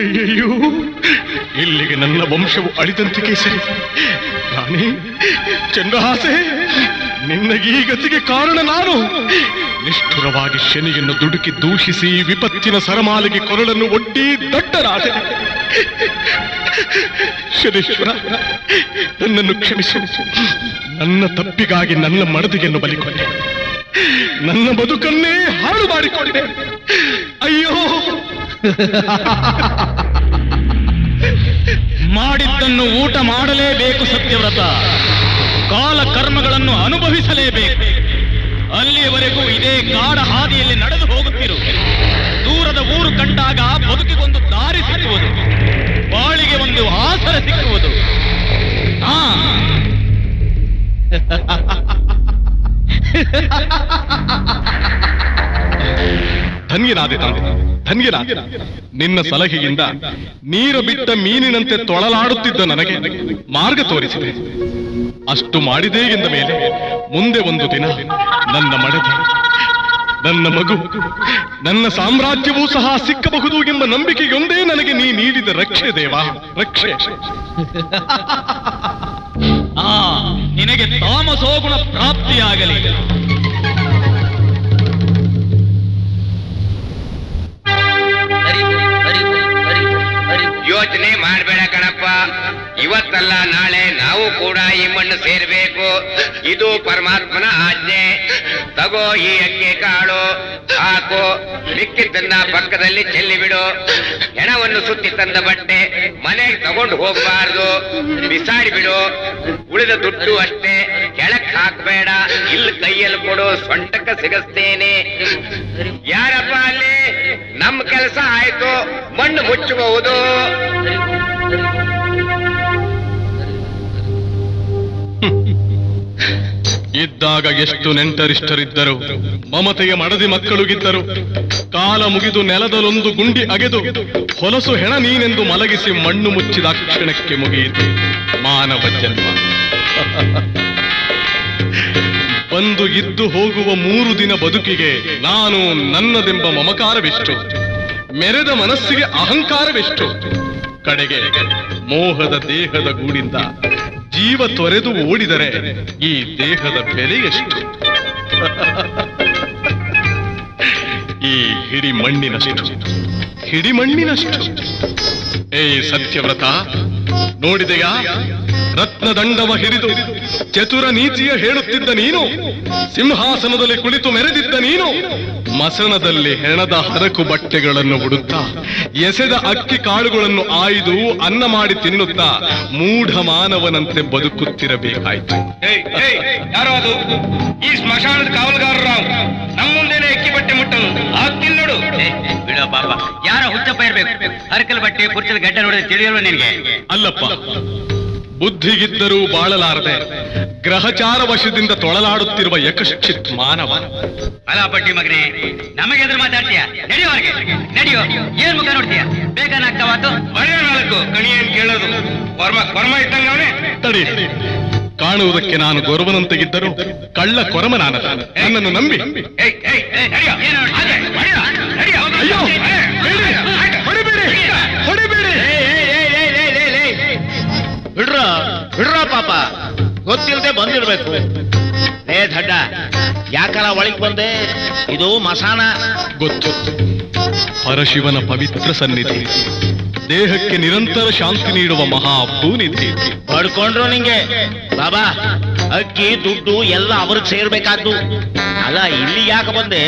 ಅಯ್ಯಯ್ಯೋ, ಇಲ್ಲಿಗೆ ನನ್ನ ವಂಶವು ಅಳಿದಂತೆ ಕೇಸರಿ. ರಾಣಿ ಚಂದ್ರಹಾಸೆ, ನಿನ್ನಗೀ ಗತಿಗೆ ಕಾರಣ ನಾನು. ನಿಷ್ಠುರವಾಗಿ ಶನಿಯನ್ನು ದುಡುಕಿ ದೂಷಿಸಿ ವಿಪತ್ತಿನ ಸರಮಾಲೆಗೆ ಕೊರಳನ್ನು ಒಡ್ಡಿ ದಡ್ಡರಾದೆ. ಶನೇಶ್ವರ, ನನ್ನನ್ನು ಕ್ಷಮಿಸು. ನನ್ನ ತಪ್ಪಿಗಾಗಿ ನನ್ನ ಮಡದಿಗೆನ್ನು ಬಲಿಕೊಂಡೆ, ನನ್ನ ಬದುಕನ್ನೇ ಹಾಳು ಮಾಡಿಕೊಂಡೆ. ಅಯ್ಯೋ, ಮಾಡಿದ್ದನ್ನು ಊಟ ಮಾಡಲೇಬೇಕು ಸತ್ಯವ್ರತ. ಕಾಲ ಕರ್ಮಗಳನ್ನು ಅನುಭವಿಸಲೇಬೇಕು. ಅಲ್ಲಿಯವರೆಗೂ ಇದೇ ಕಾಡ ಹಾದಿಯಲ್ಲಿ ನಡೆದು ಹೋಗುತ್ತಿರು. ದೂರದ ಊರು ಕಂಡಾಗ ಬದುಕಿಗೊಂದು ದಾರಿ ಸಿಕ್ಕುವುದು, ಬಾಳಿಗೆ ಒಂದು ಆಸರೆ ಸಿಕ್ಕುವುದು. ಧನ್ಯನಾದೆ ತಂದೆ, ಧನ್ಯನಾದೆ. ನಿನ್ನ ಸಲಹೆಯಿಂದ ನೀರು ಬಿಟ್ಟ ಮೀನಿನಂತೆ ತೊಳಲಾಡುತ್ತಿದ್ದ ನನಗೆ ಮಾರ್ಗ ತೋರಿಸಿದೆ. ಅಷ್ಟು ಮಾಡಿದೆ ಎಂದ ಮೇಲೆ ಮುಂದೆ ಒಂದು ದಿನ ನನ್ನ ಮಡದಿ, ನನ್ನ ಮಗು, ನನ್ನ ಸಾಮ್ರಾಜ್ಯವೂ ಸಹ ಸಿಕ್ಕಬಹುದು ಎಂಬ ನಂಬಿಕೆಯೊಂದೇ ನನಗೆ ನೀ ನೀಡಿದ ರಕ್ಷೆ ದೇವ, ರಕ್ಷೆ. ನಿನಗೆ ತಾಮಸೋಗುಣ ಪ್ರಾಪ್ತಿಯಾಗಲಿ. ಯೋಚನೆ ಮಾಡಬೇಡ ಕಣಪ್ಪ. ಇವತ್ತಲ್ಲ ನಾಳೆ ನಾವು ಕೂಡ ಈ ಮಣ್ಣು ಸೇರಬೇಕು. ಇದು ಪರಮಾತ್ಮನ ಆಜ್ಞೆ. ತಗೋ ಈ ಅಕ್ಕಿ ಕಾಳು, ಹಾಕು, ಮಿಕ್ಕಿದ್ದನ್ನ ಪಕ್ಕದಲ್ಲಿ ಚೆಲ್ಲಿ ಬಿಡು. ಹೆಣವನ್ನು ಸುತ್ತಿ ತಂದ ಬಟ್ಟೆ ಮನೆಗೆ ತಗೊಂಡು ಹೋಗಬಾರ್ದು, ಬಿಸಾಡಿ ಬಿಡು. ಉಳಿದ ದುಡ್ಡು ಅಷ್ಟೇ, ಕೆಳಕ್ ಹಾಕಬೇಡ. ಇಲ್ಲಿ ಕೈಯಲ್ಲಿ ಕೊಡು, ಸೊಂಟಕ್ಕೆ ಸಿಗಸ್ತೇನೆ. ಯಾರಪ್ಪ ಅಲ್ಲಿ? ನಮ್ಮ ಕೆಲಸ ಆಯ್ತು, ಮಣ್ಣು ಮುಚ್ಚಬಹುದು. ಇದ್ದಾಗ ಎಷ್ಟು ನೆಂಟರಿಷ್ಟರಿದ್ದರು, ಮಮತೆಯ ಮಡದಿ ಮಕ್ಕಳುಗಿದ್ದರು. ಕಾಲ ಮುಗಿದು ನೆಲದಲ್ಲೊಂದು ಗುಂಡಿ ಅಗೆದು ಹೊಲಸು ಹೆಣ ನೀನೆಂದು ಮಲಗಿಸಿ ಮಣ್ಣು ಮುಚ್ಚಿದ ಕ್ಷಣಕ್ಕೆ ಮುಗಿಯಿತು ಮಾನವ ಜನ್ಮ. ಬಂದು ಇದ್ದು ಹೋಗುವ 3 ದಿನ ಬದುಕಿಗೆ ನಾನು ನನ್ನದೆಂಬ ಮಮಕಾರವೆಷ್ಟು, ಮೆರೆದ ಮನಸ್ಸಿಗೆ ಅಹಂಕಾರವೆಷ್ಟು. ಕಡೆಗೆ ಮೋಹದ ದೇಹದ ಗೂಡಿಂದ ಜೀವ ತೊರೆದು ಓಡಿದರೆ ಈ ದೇಹದ ಬೆಲೆ ಎಷ್ಟು? ಈ ಹಿಡಿ ಮಣ್ಣಿನಷ್ಟು. ಏ ಸತ್ಯವ್ರತ, ನೋಡಿದೆಯಾ? ರತ್ನದಂಡವ ಹಿಡಿದು ಚತುರ ನೀತಿಯ ಹೇಳುತ್ತಿದ್ದ ನೀನು, ಸಿಂಹಾಸನದಲ್ಲಿ ಕುಳಿತು ಮೆರೆದಿದ್ದ ನೀನು, ಮಸಣದಲ್ಲಿ ಹೆಣದ ಹರಕು ಬಟ್ಟೆಗಳನ್ನು ಉಡುತ್ತಾ ಎಸೆದ ಅಕ್ಕಿ ಕಾಳುಗಳನ್ನು ಆಯ್ದು ಅನ್ನ ಮಾಡಿ ತಿನ್ನುತ್ತಾ ಮೂಢ ಮಾನವನಂತೆ ಬದುಕುತ್ತಿರಬೇಕಾಯ್ತು. ಯಾರೋ ಅದು? ಈ ಸ್ಮಶಾನದ ಕಾವಲುಗಾರರು ನಮ್ಮ ಮುಂದೆನೆ ಅಕ್ಕಿ ಬಟ್ಟೆ ಮುಟ್ಟಲು ಆಗ್ತಿಲ್ಲ ನೋಡು. ಬಿಡೋ ಪಾಪ, ಯಾರೋ ಹುಚ್ಚಪ್ಪ ಇರ್ಬೇಕು. ಹರಕಲ್ ಬಟ್ಟೆ ಕುರ್ಚದ ಗಡ್ಡೆ ನೋಡಿದ್ರೆ ತಿಳಿಯಲ್ವ ನಿನ್ಗೆ? ಅಲ್ಲಪ್ಪ, ಬುದ್ಧಿಗಿದ್ದರೂ ಬಾಳಲಾರದೆ ಗ್ರಹಚಾರ ವಶದಿಂದ ತೊಳಲಾಡುತ್ತಿರುವ ಯಕಶ್ಚಿತ್ ಮಾನವ. ಅಲ್ಲ ಪಟ್ಟಿ ಮಗನೇ, ನಮಗೆ ಎದುರು ಮಾತಾಡ್ತೀಯ? ನಡೆಯೋ ಹೊರಗೆ, ನಡೆಯೋ. ಏನ್ ಮುಖ ನೋಡ್ತೀಯ? ಬೇಕಾನಾಗ್ತಾವಾತು ಒಳ್ಳೆ ನಾಲ್ಕು ಕಣಿ ಏನ್ ಕೇಳೋದು? ಕೊರ್ಮ ಇದ್ದಂಗ ಅವನೇ. ತಡಿ, ಕಾಣುವುದಕ್ಕೆ ನಾನು ಗೌರವನಂತೆಗಿದ್ದರೂ ಕಳ್ಳ ಕೊರಮ ನಾನಲ್ಲ. ನನ್ನನ್ನು ನಂಬಿ. ಅಯ್ಯೋ, ಹೊಡಿಬೇಡಿ. ಬಿಡ್ರ ಪಾಪ, ಗೊತ್ತಿಲ್ಲದೆ ಬಂದಿರ್ಬೇಕು. ಏ ದಡ್ಡ, ಯಾಕಲ್ಲ ಒಳಗ್ ಬಂದೆ? ಇದು ಮಸಾನ. ಗೊತ್ತು, ಪರಶಿವನ ಪವಿತ್ರ ಸನ್ನಿಧಿ. ದೇಹಕ್ಕೆ ನಿರಂತರ ಶಾಂತಿ ನೀಡುವ ಮಹಾ ಭೂನಿಧಿ. ಪಡ್ಕೊಂಡ್ರು ನಿಂಗೆ ಬಾಬಾ ಅಕ್ಕಿ ದುಡ್ಡು ಎಲ್ಲ ಅವ್ರಿಗೆ ಸೇರ್ಬೇಕಾದ್ದು. ಅಲ್ಲ ಇಲ್ಲಿ ಯಾಕೆ ಬಂದೆ?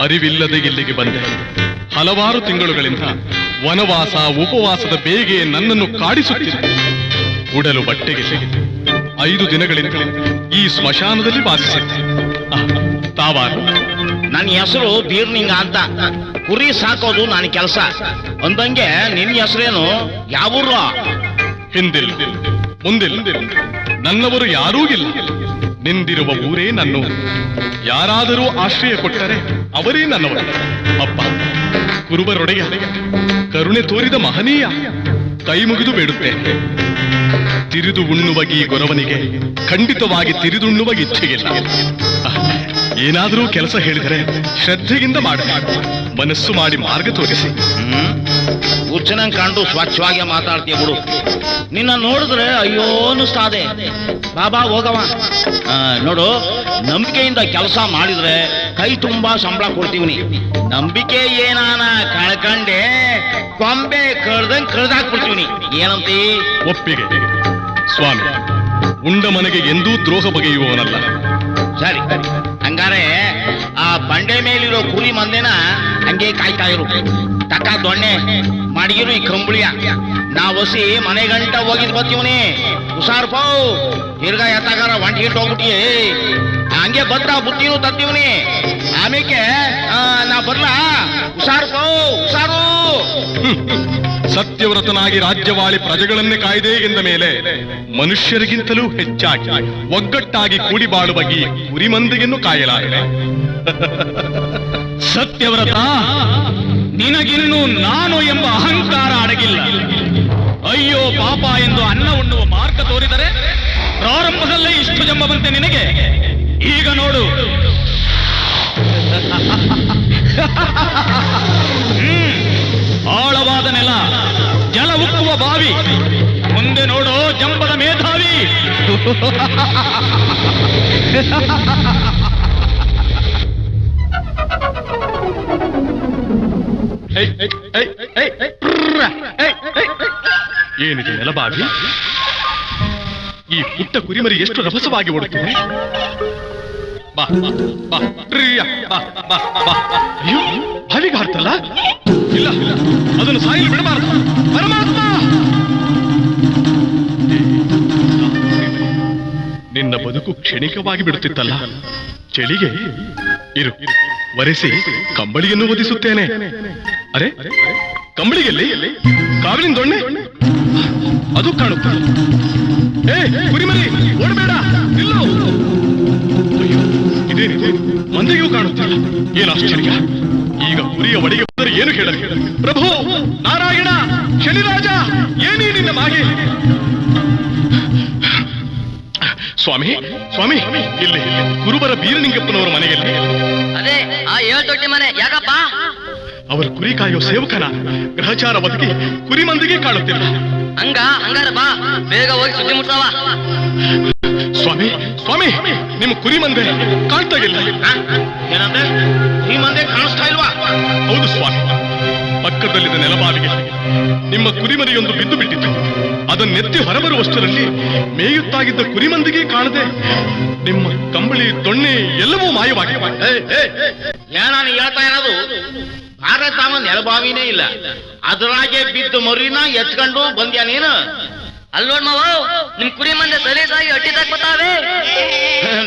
ಅರಿವಿಲ್ಲದೆ ಇಲ್ಲಿಗೆ ಬಂದೆ. ಹಲವಾರು ತಿಂಗಳುಗಳಿಂದ ವನವಾಸ ಉಪವಾಸದ ಬೇಗೆ ನನ್ನನ್ನು ಕಾಡಿಸುತ್ತಿದೆ. ಉಡಲು ಬಟ್ಟೆಗೆ 5 ದಿನಗಳಿಂದ ಈ ಸ್ಮಶಾನದಲ್ಲಿ ವಾಸಿಸಿದ್ದೆ. ತಾವಾರು? ನನ್ನ ಹೆಸರು ಬೀರ್ನಿಂಗ ಅಂತ. ಕುರಿ ಸಾಕೋದು ನನ್ನ ಕೆಲಸ ಅಂದಂಗೆ ನಿನ್ನ ಹೆಸರೇನು? ಯಾವೂರು? ಹಿಂದಿಲ್ಲ, ಮುಂದಿಲ್ಲ, ನನ್ನವರು ಯಾರೂ ಇಲ್ಲ. ನಿಂದಿರುವ ಊರೇ ನನ್ನೂರು. ಯಾರಾದರೂ ಆಶ್ರಯ ಕೊಟ್ಟರೆ ಅವರೇ ನನ್ನವರು. ಅಪ್ಪ ಕುರುಬರೊಡೆಯ ಕರುಣೆ ತೋರಿದ ಮಹನೀಯ, ಕೈ ಮುಗಿದು ಬೇಡುತ್ತೇನೆ. ತಿರಿದು ಉಣ್ಣುವ ಈ ಗೊರವನಿಗೆ ಖಂಡಿತವಾಗಿ ತಿರಿದುಣ್ಣುವ ಇಚ್ಛೆಗಿಲ್ಲ. ಏನಾದರೂ ಕೆಲಸ ಹೇಳಿದರೆ ಶ್ರದ್ಧೆಯಿಂದ ಮಾಡಿ, ಮನಸ್ಸು ಮಾಡಿ ಮಾರ್ಗ ತೋರಿಸಿ. ಹುಚ್ಚನಂಗ್ ಕಂಡು ಸ್ವಚ್ಛವಾಗಿ ಮಾತಾಡ್ತೀಯ ಬಿಡು. ನಿನ್ನ ನೋಡಿದ್ರೆ ಅಯ್ಯೋ ಅನ್ನಿಸ್ತಾದೆ. ಬಾಬಾ ಹೋಗವ. ನೋಡು, ನಂಬಿಕೆಯಿಂದ ಕೆಲಸ ಮಾಡಿದ್ರೆ ಕೈ ತುಂಬಾ ಸಂಬಳ ಕೊಡ್ತೀವಿ. ನಂಬಿಕೆ ಏನಾನ ಕಳ್ಕಂಡೆ ಕೊಂಬೆ ಕಳ್ದಂಗ್ ಕಳ್ದಾಕ್ಬಿಡ್ತೀವಿ. ಏನಂತೀ? ಒಪ್ಪಿಗೆ ಸ್ವಾಮಿ. ಉಂಡ ಮನೆಗೆ ಎಂದೂ ದ್ರೋಹ ಬಗೆಯುವವನಲ್ಲ. ಸರಿ, ಹಂಗಾರೆ ಆ ಬಂಡೆ ಮೇಲಿರೋ ಕುರಿ ಮಂದೇನ ಹಂಗೆ ಕಾಯ್ತಾ ಇರು. ತಕ್ಕ ದೊಣ್ಣೆ ಮಾಡಿಗಿರು ಈ ಕಂಬಳಿಯ. ನಾವಸಿ ಮನೆ ಗಂಟ ಹೋಗಿದ್ ಬರ್ತೀವನಿ. ಹುಷಾರ್ ಪೋ, ತಿರ್ಗಾ ಎತ್ತಾಗಾರ ಒಂಟಿಗಿಟ್ಟು ಹೋಗ್ಬಿಟ್ಟಿಯೇ. ಹಂಗೆ ಬತ್ತ ಬುತ್ತಿನೂ ತರ್ತೀವನಿ. ಆಮೇಲೆ ನಾ ಬರ್ಲಾ? ಹುಷಾರ್ ಪೋ, ಹುಷಾರು. ಸತ್ಯವ್ರತನಾಗಿ ರಾಜ್ಯವಾಳಿ ಪ್ರಜೆಗಳನ್ನೇ ಕಾಯ್ದೆ ಎಂದ ಮೇಲೆ ಮನುಷ್ಯರಿಗಿಂತಲೂ ಹೆಚ್ಚಾಗಿ ಒಗ್ಗಟ್ಟಾಗಿ ಕೂಡಿ ಬಾಳುವ ಈ ಕುರಿಮಂದಿಗೆನ್ನು ಕಾಯಲಾರೆ. ಸತ್ಯವ್ರತ, ನಿನಗಿನ್ನು ನಾನು ಎಂಬ ಅಹಂಕಾರ ಅಡಗಿಲ್ಲ. ಅಯ್ಯೋ ಪಾಪ ಎಂದು ಅನ್ನ ಉಣ್ಣುವ ಮಾರ್ಗ ತೋರಿದರೆ ಪ್ರಾರಂಭದಲ್ಲೇ ಇಷ್ಟು ಜಂಬವಂತೆ ನಿನಗೆ. ಈಗ ನೋಡು, ಆಳವಾದ ನೆಲ, ಜಲ ಉಕ್ಕುವ ಬಾವಿ, ಮುಂದೆ ನೋಡೋ ಜಂಬದ ಮೇಧಾವಿ. ಏನಿದೆ ನೆಲಬಾವಿ? ಈ ಪುಟ್ಟ ಕುರಿಮರಿ ಎಷ್ಟು ರಭಸವಾಗಿ ಓಡುತ್ತಿದೆ. ಬಾ ಬಾ ಪ್ರಿಯ, ಬಾ ಬಾ ಬಾ. ಅಯ್ಯೋ, ಬಾವಿಗೆ ಹಾರ್ತಲ್ಲ. ಇಲ್ಲ, ಅದನ್ನು ಸಾಯಲು ಬಿಡಬಾರದು. ಪರಮಾತ್ಮ, ನಿನ್ನ ಬದುಕು ಕ್ಷಣಿಕವಾಗಿ ಬಿಡುತ್ತಿತ್ತಲ್ಲ. ಚಳಿಗೆ ಇರು, ಒರೆಸಿ ಕಂಬಳಿಯನ್ನು ಒದಿಸುತ್ತೇನೆ. ಅರೆ, ಕಂಬಳಿಗೆಲ್ಲಿ? ಕಾವಲಿನ ದೊಣ್ಣೆ ಅದು ಕಾಣುತ್ತೆ. ಏ ಕುರಿಮರಿ, ಓಡಬೇಡ, ನಿಲ್ಲು. ಅಯ್ಯೋ, ಇದೇನಿದೆ? ಮಂದಿಗೂ ಕಾಣುತ್ತಿಲ್ಲ. ಏನು ಆಶ್ಚರ್ಯ! ಈಗ ಕುರಿಯ ಒಡೆಗೆ ಬಂದರೆ ಏನು ಹೇಳಲಿ? ಪ್ರಭು ನಾರಾಯಣ, ಶನಿರಾಜ, ಏನೇ ನಿನ್ನ ಮಾಗೆ? ಸ್ವಾಮಿ, ಸ್ವಾಮಿ, ಇಲ್ಲಿ ಕುರುಬರ ಬೀರನಿಂಗಪ್ಪನವರ ಮನೆಯಲ್ಲಿ. ಅದೇ ಆ 7 ದೊಡ್ಡ ಮನೆ. ಯಾಕಪ್ಪ? ಅವರು ಕುರಿ ಕಾಯೋ ಸೇವಕನ ಗ್ರಹಚಾರ ಬದುಕಿ ಕುರಿ ಮಂದಿಗೆ ಕಾಣುತ್ತಿಲ್ಲ. ಹಂಗಾರ ಬಾ, ಬೇಗ ಹೋಗಿ ಸುದ್ದಿ ಮುಟ್ಸವ. ಸ್ವಾಮಿ, ಸ್ವಾಮಿ, ನಿಮ್ಮ ಕುರಿ ಮಂದೆ ಕಾಣ್ತಾ ಇಲ್ಲ. ಏನಂದ್ರೆ ಈ ಮಂದೆ ಕಾಣಿಸ್ತಾ ಇಲ್ವಾ? ಹೌದು ಸ್ವಾಮಿ, ಪಕ್ಕದಲ್ಲಿದ್ದ ನೆಲಬಾವಿಗೆ ನಿಮ್ಮ ಕುರಿಮರಿಯೊಂದು ಬಿದ್ದು ಬಿಟ್ಟಿತ್ತು. ಅದನ್ನೆತ್ತಿ ಹೊರಬರುವಷ್ಟರಲ್ಲಿ ಮೇಯುತ್ತಾಗಿದ್ದ ಕುರಿಮಂದಿಗೆ ಕಾಣದೆ ನಿಮ್ಮ ಕಂಬಳಿ, ದೊಣ್ಣೆ ಎಲ್ಲವೂ ಮಾಯವಾಗಿ. ನಾನು ಹೇಳ್ತಾ ಇರೋದು, ಭಾರತ ನೆಲಬಾವಿನೇ ಇಲ್ಲ, ಅದರಾಗೆ ಬಿದ್ದು ಮರಿನ ಎತ್ಕೊಂಡು ಬಂದ್ಯಾ ನೀನು? ಅಲ್ಲೋಡ್ ಮಾವ, ನಿಮ್ ಕುರಿ ಮಂದೆ ಸಲೀಸಾಗಿ ಅಟ್ಟಿ ತಾಕ್ಬತ್ತಾವೆ.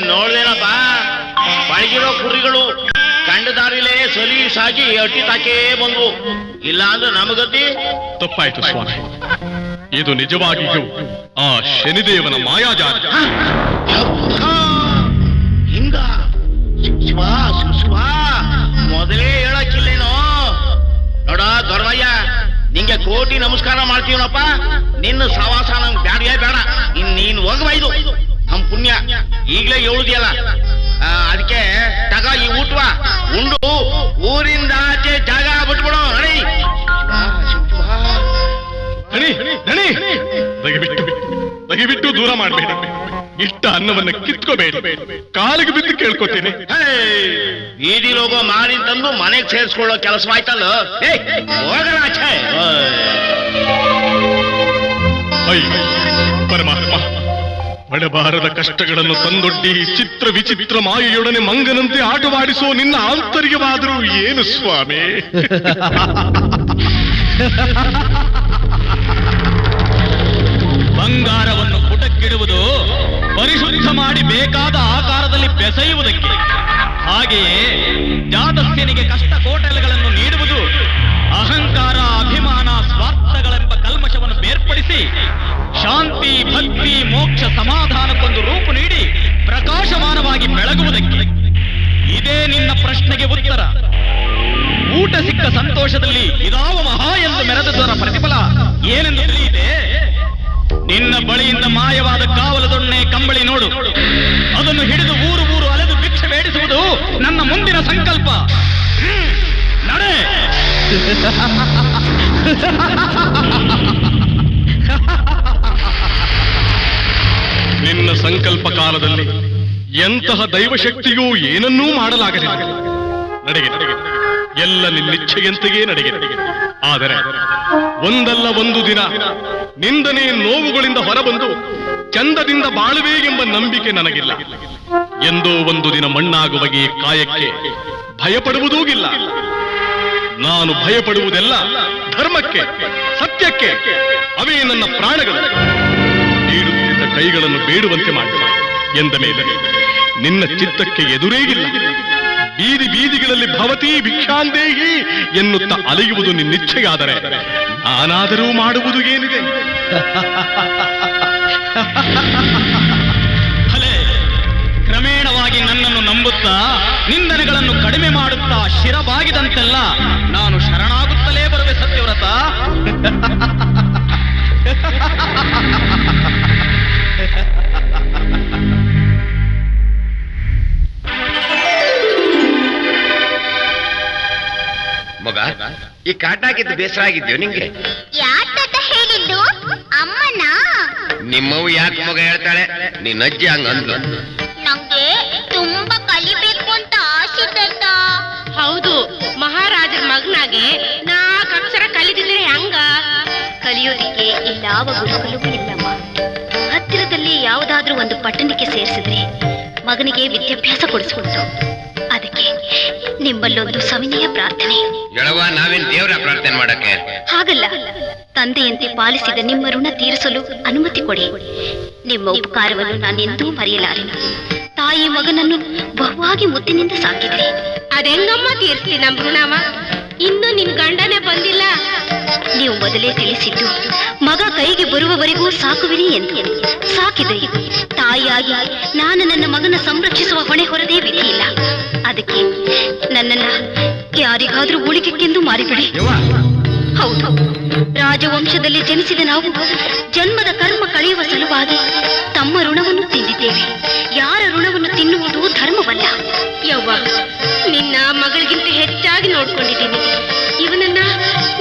ನೋಡ್ದೇನಪ್ಪ, ಪಳಗಿರೋ ಕುರಿಗಳು ಕಂಡ ದಾರಿಲೇ ಸಲೀಸಾಗಿ ಅಟ್ಟಿ ತಾಕೇ ಬಂದ್ವು. ಇಲ್ಲ ಅಂದ್ರೆ ನಮಗತಿ. ತಪ್ಪಾಯ್ತು ಸ್ವಾಮಿ, ಇದು ನಿಜವಾಗಿಯೂ ಆ ಶನಿದೇವನ ಮಾಯಾಜಾಲ. ಹಿಂಗ ಶಿವ ಶಿವ ಮೊದಲೇ ಹೇಳಕ್ಕಿಲ್ಲೇನೋ? ನೋಡ ದೊರವಯ್ಯ, ನಿಂಗೆ ಕೋಟಿ ನಮಸ್ಕಾರ ಮಾಡ್ತೀವನಪ್ಪ. ನಿನ್ನ ಸವಾಸ ನಮ್ಗೆ ಬ್ಯಾಡೇ ಬೇಡ. ನೀನ್ ಹೋಗ್ಬೈದು, ನಮ್ ಪುಣ್ಯ ಈಗ್ಲೇ ಹೇಳುದಿಯಲ್ಲ. ಅದಕ್ಕೆ ತಗ ಈ ಊಟವ ಉಂಡು ಊರಿಂದ ಆಚೆ ಜಾಗ ಬಿಟ್ಬಿಡೋ. ನಡಿ ದಣಿ, ದಯವಿಟ್ಟು ದೂರ ಮಾಡಬೇಡಿ. ಇಷ್ಟ ಅನ್ನವನ್ನ ಕಿತ್ಕೋಬೇಡಿ. ಕಾಲಿಗೆ ಬಿದ್ದು ಕೇಳ್ಕೊತೇನೆ. ಬೀದಿಲ್ ಹೋಗೋ ಮಾರಿನ ತಂದು ಮನೆಗೆ ಸೇರಿಸ್ಕೊಳ್ಳೋ ಕೆಲಸವಾಯ್ತಲ್ಲ. ಹೋಗಣ ಆಚೆ. ಪರಮಾತ್ಮ, ಬಡಬಾರದ ಕಷ್ಟಗಳನ್ನು ತಂದೊಡ್ಡಿ ಚಿತ್ರ ವಿಚಿತ್ರ ಮಾಯೆಯೊಡನೆ ಮಂಗನಂತೆ ಆಟವಾಡಿಸೋ ನಿನ್ನ ಆಂತರ್ಯವಾದರೂ ಏನು ಸ್ವಾಮಿ? ಬಂಗಾರವನ್ನು ಪುಟಕ್ಕಿಡುವುದು ಪರಿಶುದ್ಧ ಮಾಡಿ ಬೇಕಾದ ಆಕಾರದಲ್ಲಿ ಬೆಸೆಯುವುದಕ್ಕೆ, ಹಾಗೆಯೇ ಜಾತಸ್ಯನಿಗೆ ಕಷ್ಟ ಕೋಟಲೆಗಳನ್ನು ನೀಡುವುದು ಅಹಂಕಾರ, ಅಭಿಮಾನ, ಸ್ವಾರ್ಥಗಳೆಂಬ ಕಲ್ಮಶವನ್ನು ಬೇರ್ಪಡಿಸಿ ಶಾಂತಿ, ಭಕ್ತಿ, ಮೋಕ್ಷ, ಸಮಾಧಾನಕ್ಕೊಂದು ರೂಪು ನೀಡಿ ಪ್ರಕಾಶಮಾನವಾಗಿ ಬೆಳಗುವುದಕ್ಕೆ. ಇದೇ ನಿನ್ನ ಪ್ರಶ್ನೆಗೆ ಉತ್ತರ. ಊಟ ಸಿಕ್ಕ ಸಂತೋಷದಲ್ಲಿ ಇದಾವ ಮಹಾ ಎಂದು ಮೆರೆದದರ ಪ್ರತಿಫಲ ಏನೆಂದು ತಿಳಿಯಿದೆ? ನಿನ್ನ ಬಳಿಯಿಂದ ಮಾಯವಾದ ಕಾವಲ ದೊಣ್ಣೆ ಕಂಬಳಿ ನೋಡು. ಅದನ್ನು ಹಿಡಿದು ಊರು ಊರು ಅಲೆದು ಭಿಕ್ಷೆ ಬೇಡಿಸುವುದು ನನ್ನ ಮುಂದಿನ ಸಂಕಲ್ಪ. ನಡೆ. ನಿನ್ನ ಸಂಕಲ್ಪ ಕಾಲದಲ್ಲಿ ಎಂತಹ ದೈವಶಕ್ತಿಯೂ ಏನನ್ನೂ ಮಾಡಲಾಗಲಿಲ್ಲ. ನಡೆಗೆ ಎಲ್ಲ ನಿನ್ನಿಚ್ಛೆಯಂತೆಯೇ ನಡೆಗೆ. ಆದರೆ ಒಂದಲ್ಲ ಒಂದು ದಿನ ನಿಂದನೆ ನೋವುಗಳಿಂದ ಹೊರಬಂದು ಚಂದದಿಂದ ಬಾಳುವೆ ಎಂಬ ನಂಬಿಕೆ ನನಗಿಲ್ಲ. ಎಂದೋ ಒಂದು ದಿನ ಮಣ್ಣಾಗುವ ಈ ಕಾಯಕ್ಕೆ ಭಯಪಡುವುದೂ ಇಲ್ಲ. ನಾನು ಭಯಪಡುವುದೆಲ್ಲ ಧರ್ಮಕ್ಕೆ, ಸತ್ಯಕ್ಕೆ. ಅವೇ ನನ್ನ ಪ್ರಾಣಗಳು. ನೀಡುತ್ತಿದ್ದ ಕೈಗಳನ್ನು ಬೇಡುವಂತೆ ಮಾಡಿ ಎಂದ ಮೇಲೆ ನಿನ್ನ ಚಿತ್ತಕ್ಕೆ ಎದುರೇ ಇಲ್ಲ. ಬೀದಿ ಬೀದಿಗಳಲ್ಲಿ ಭವತಿ ಭಿಕ್ಷಾಂದೇಹಿ ಎನ್ನುತ್ತಾ ಅಲೆಯುವುದು ನಿನ್ನಿಚ್ಛೆಯಾದರೆ ನಾನಾದರೂ ಮಾಡುವುದು ಏನಿದೆ? ಭಲೆ, ಕ್ರಮೇಣವಾಗಿ ನನ್ನನ್ನು ನಂಬುತ್ತಾ ನಿಂದನೆಗಳನ್ನು ಕಡಿಮೆ ಮಾಡುತ್ತಾ ಶಿರಬಾಗಿದಂತೆಲ್ಲ ನಾನು ಶರಣಾಗುತ್ತಲೇ ಬರುವೆ ಸತ್ಯವ್ರತ. ಮಗ, ಈ ಕಾಟಾಗಿದ್ದು ಬೇಸರ ಆಗಿದ್ಯೋ ನಿಂಗೆ? ಯಾತ ಹೇಳಿದ್ದು? ಅಮ್ಮನ? ನಿಮ್ಮವು ಯಾಕೆ ಮಗ ಹೇಳ್ತಾಳೆ? ನಿನ್ನ ಅಜ್ಜಿ ಹಂಗ ಅಂದ್ಲು. ನಂಗೆ ತುಂಬಾ ಕಲಿಬೇಕು ಅಂತ ಆಸೆ ತಾತ. ಹೌದು, ಮಹಾರಾಜರ ಮಗನಾಗೆ 4 ಅಕ್ಷರ ಕಲಿತಿದ್ರೆ ಹಂಗ? ಕಲಿಯೋದಿಕ್ಕೆ ಇಲ್ಲಾವ ಗುರುಕುಲವೂ ಇಲ್ಲಮ್ಮ. ಹತ್ತಿರದಲ್ಲಿ ಯಾವುದಾದ್ರೂ ಒಂದು ಪಟ್ಟಣಕ್ಕೆ ಸೇರಿಸಿದ್ರೆ ಮಗನಿಗೆ ವಿದ್ಯಾಭ್ಯಾಸ ಕೊಡಿಸ್ಕೊಂಡು. ಅದಕ್ಕೆ ನಿಮ್ಮಲ್ಲೊಂದು ಸವಿನಯ ಪ್ರಾರ್ಥನೆ. ಹೇಳುವ, ನಾವೇನ್ ದೇವರ ಪ್ರಾರ್ಥನೆ ಮಾಡಕ್ಕೆ? ಹಾಗಲ್ಲ, ತಂದೆಯಂತೆ ಪಾಲಿಸಿದ ನಿಮ್ಮ ಋಣ ತೀರಿಸಲು ಅನುಮತಿ ಕೊಡಿ. ನಿಮ್ಮ ಉಪಕಾರವನ್ನು ನಾನೆಂದೂ ಮರೆಯಲಾರೆನು. ತಾಯಿ ಮಗನನ್ನು ಬಹುವಾಗಿ ಮುದ್ದಿನಿಂದ ಸಾಕಿದ್ರಿ. ಅದೆಂಗಮ್ಮ ತೀರಿಸ್ತಿ ನಮ್ಮ ಋಣವ? ಇನ್ನು ನಿನ್ ಗಂಡನೇ ಬಂದಿಲ್ಲ. ನೀವು ಮೊದಲೇ ತಿಳಿಸಿದ್ದು ಮಗ ಕೈಗೆ ಬರುವವರೆಗೂ ಸಾಕುವಿರಿ ಎಂದು. ಸಾಕಿದೆ. ತಾಯಿಯಾಗಿ ನಾನು ನನ್ನ ಮಗನ ಸಂರಕ್ಷಿಸುವ ಹೊಣೆ ಹೊರದೇ ವಿಧಿ ಇಲ್ಲ. ಅದಕ್ಕೆ ನನ್ನನ್ನ ಯಾರಿಗಾದ್ರೂ ಉಳಿಕೆಂದು ಮಾರಿಬಿಡಿ. ಹೌದು, ರಾಜವಂಶದಲ್ಲಿ ಜನಿಸಿದ ನಾವು ಜನ್ಮದ ಕರ್ಮ ಕಳೆಯುವ ಸಲುವಾಗಿ ತಮ್ಮ ಋಣವನ್ನು ತಿಂದಿದ್ದೇವೆ. ಯಾರ ಋಣವನ್ನು ತಿನ್ನುವುದು ಧರ್ಮವಲ್ಲ. ಯವ್ವ, ನಿನ್ನ ಮಗಳಿಗಿಂತ ಹೆಚ್ಚಾಗಿ ನೋಡ್ಕೊಂಡಿದ್ದೀನಿ. ಇವನನ್ನ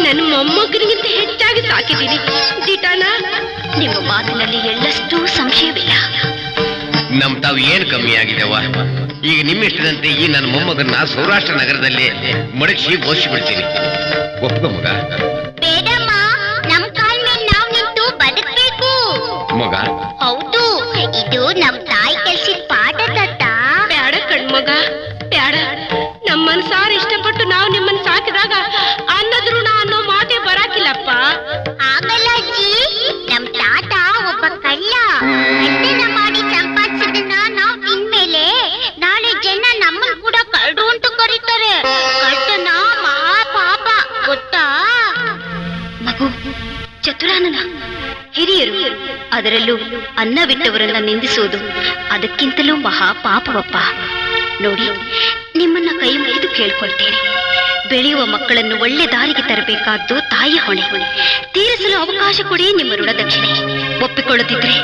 ನನ್ನ ಮೊಮ್ಮಗನಿಗಿಂತ ಹೆಚ್ಚಾಗಿ ಸಾಕಿದ್ದೀನಿ. ದಿಟಾನ? ನಿಮ್ಮ ಮಾತಿನಲ್ಲಿ ಎಳ್ಳಷ್ಟು ಸಂಶಯವಿಲ್ಲ. ನಮ್ ತಾವು ಏನ್ ಕಮ್ಮಿ ಆಗಿದೆವ? ಈಗ ನಿಮ್ಮಿಷ್ಟದಂತೆ ಈ ನನ್ನ ಮೊಮ್ಮಗನ್ನ ಸೌರಾಷ್ಟ್ರ ನಗರದಲ್ಲಿ ಮಡಗಿಸಿ ಘೋಷಿ ಬಿಡ್ತೀನಿ. ಒಪ್ಕೊ ಮಗ. ಬೇಡಮ್ಮ, ನಮ್ ಕಾಲ್ ಮೇಲೆ ನಾವು ನಿಂತು ಬದುಕಬೇಕು ಮಗ. ಹೌದು, ಇದು ನಮ್ ತಾಯಿ ಕಲಿಸಿದ ಪಾಠ ತಾತ. ಬೇಡ ಕಣ್ಮಗ, ಬೇಡ. ನಮ್ಮ ಮನಸಾರ ಇಷ್ಟಪಟ್ಟು ನಾವು ನಿಮ್ಮನ್ನ ಸಾಕಿದಾಗ ಅನ್ನದ ಋಣ ಅನ್ನೋ ಮಾತೇ ಬರಾಕಿಲ್ಲಪ್ಪ. ಆಗಲ್ಲ ಅಜ್ಜಿ, ನಮ್ ತಾತ ಒಬ್ಬ ಕಳ್ಳ. ಕಳ್ಳತನ ಮಾಡಿ ಸಂಪಾದಿಸಿದನ್ನ ನಾವು ತಿನ್ಮೇಲೆ ನಾಳೆ ಜನ ನಮ್ಮನ್ನು ಕೂಡ ಕಳ್ಳರು ಅಂತ ಕರೀತಾರೆ. ಕಳ್ಳತನ ಮಹಾ ಪಾಪ, ಗೊತ್ತಾ? ಮಗು, ಚತುರಾನನ ಹಿರಿಯರು, ಅದರಲ್ಲೂ ಅನ್ನ ಬಿಟ್ಟವರನ್ನ ನಿಂದಿಸುವುದು ಅದಕ್ಕಿಂತಲೂ ಮಹಾ ಪಾಪವಪ್ಪ. ನೋಡಿ, ನಿಮ್ಮನ್ನ ಕೈ ಮುಗಿದು ಕೇಳ್ಕೊಳ್ತೇನೆ. ಬೆಳೆಯುವ ಮಕ್ಕಳನ್ನು ಒಳ್ಳೆ ದಾರಿಗೆ ತರಬೇಕಾದ್ದು ತಾಯಿಯ ಹೊಣೆ. ತೀರಿಸಲು ಅವಕಾಶ ಕೊಡಿ ನಿಮ್ಮ ಋಣ ದಕ್ಷಿಣೆ. ಒಪ್ಪಿಕೊಳ್ಳುತ್ತಿದ್ರೆ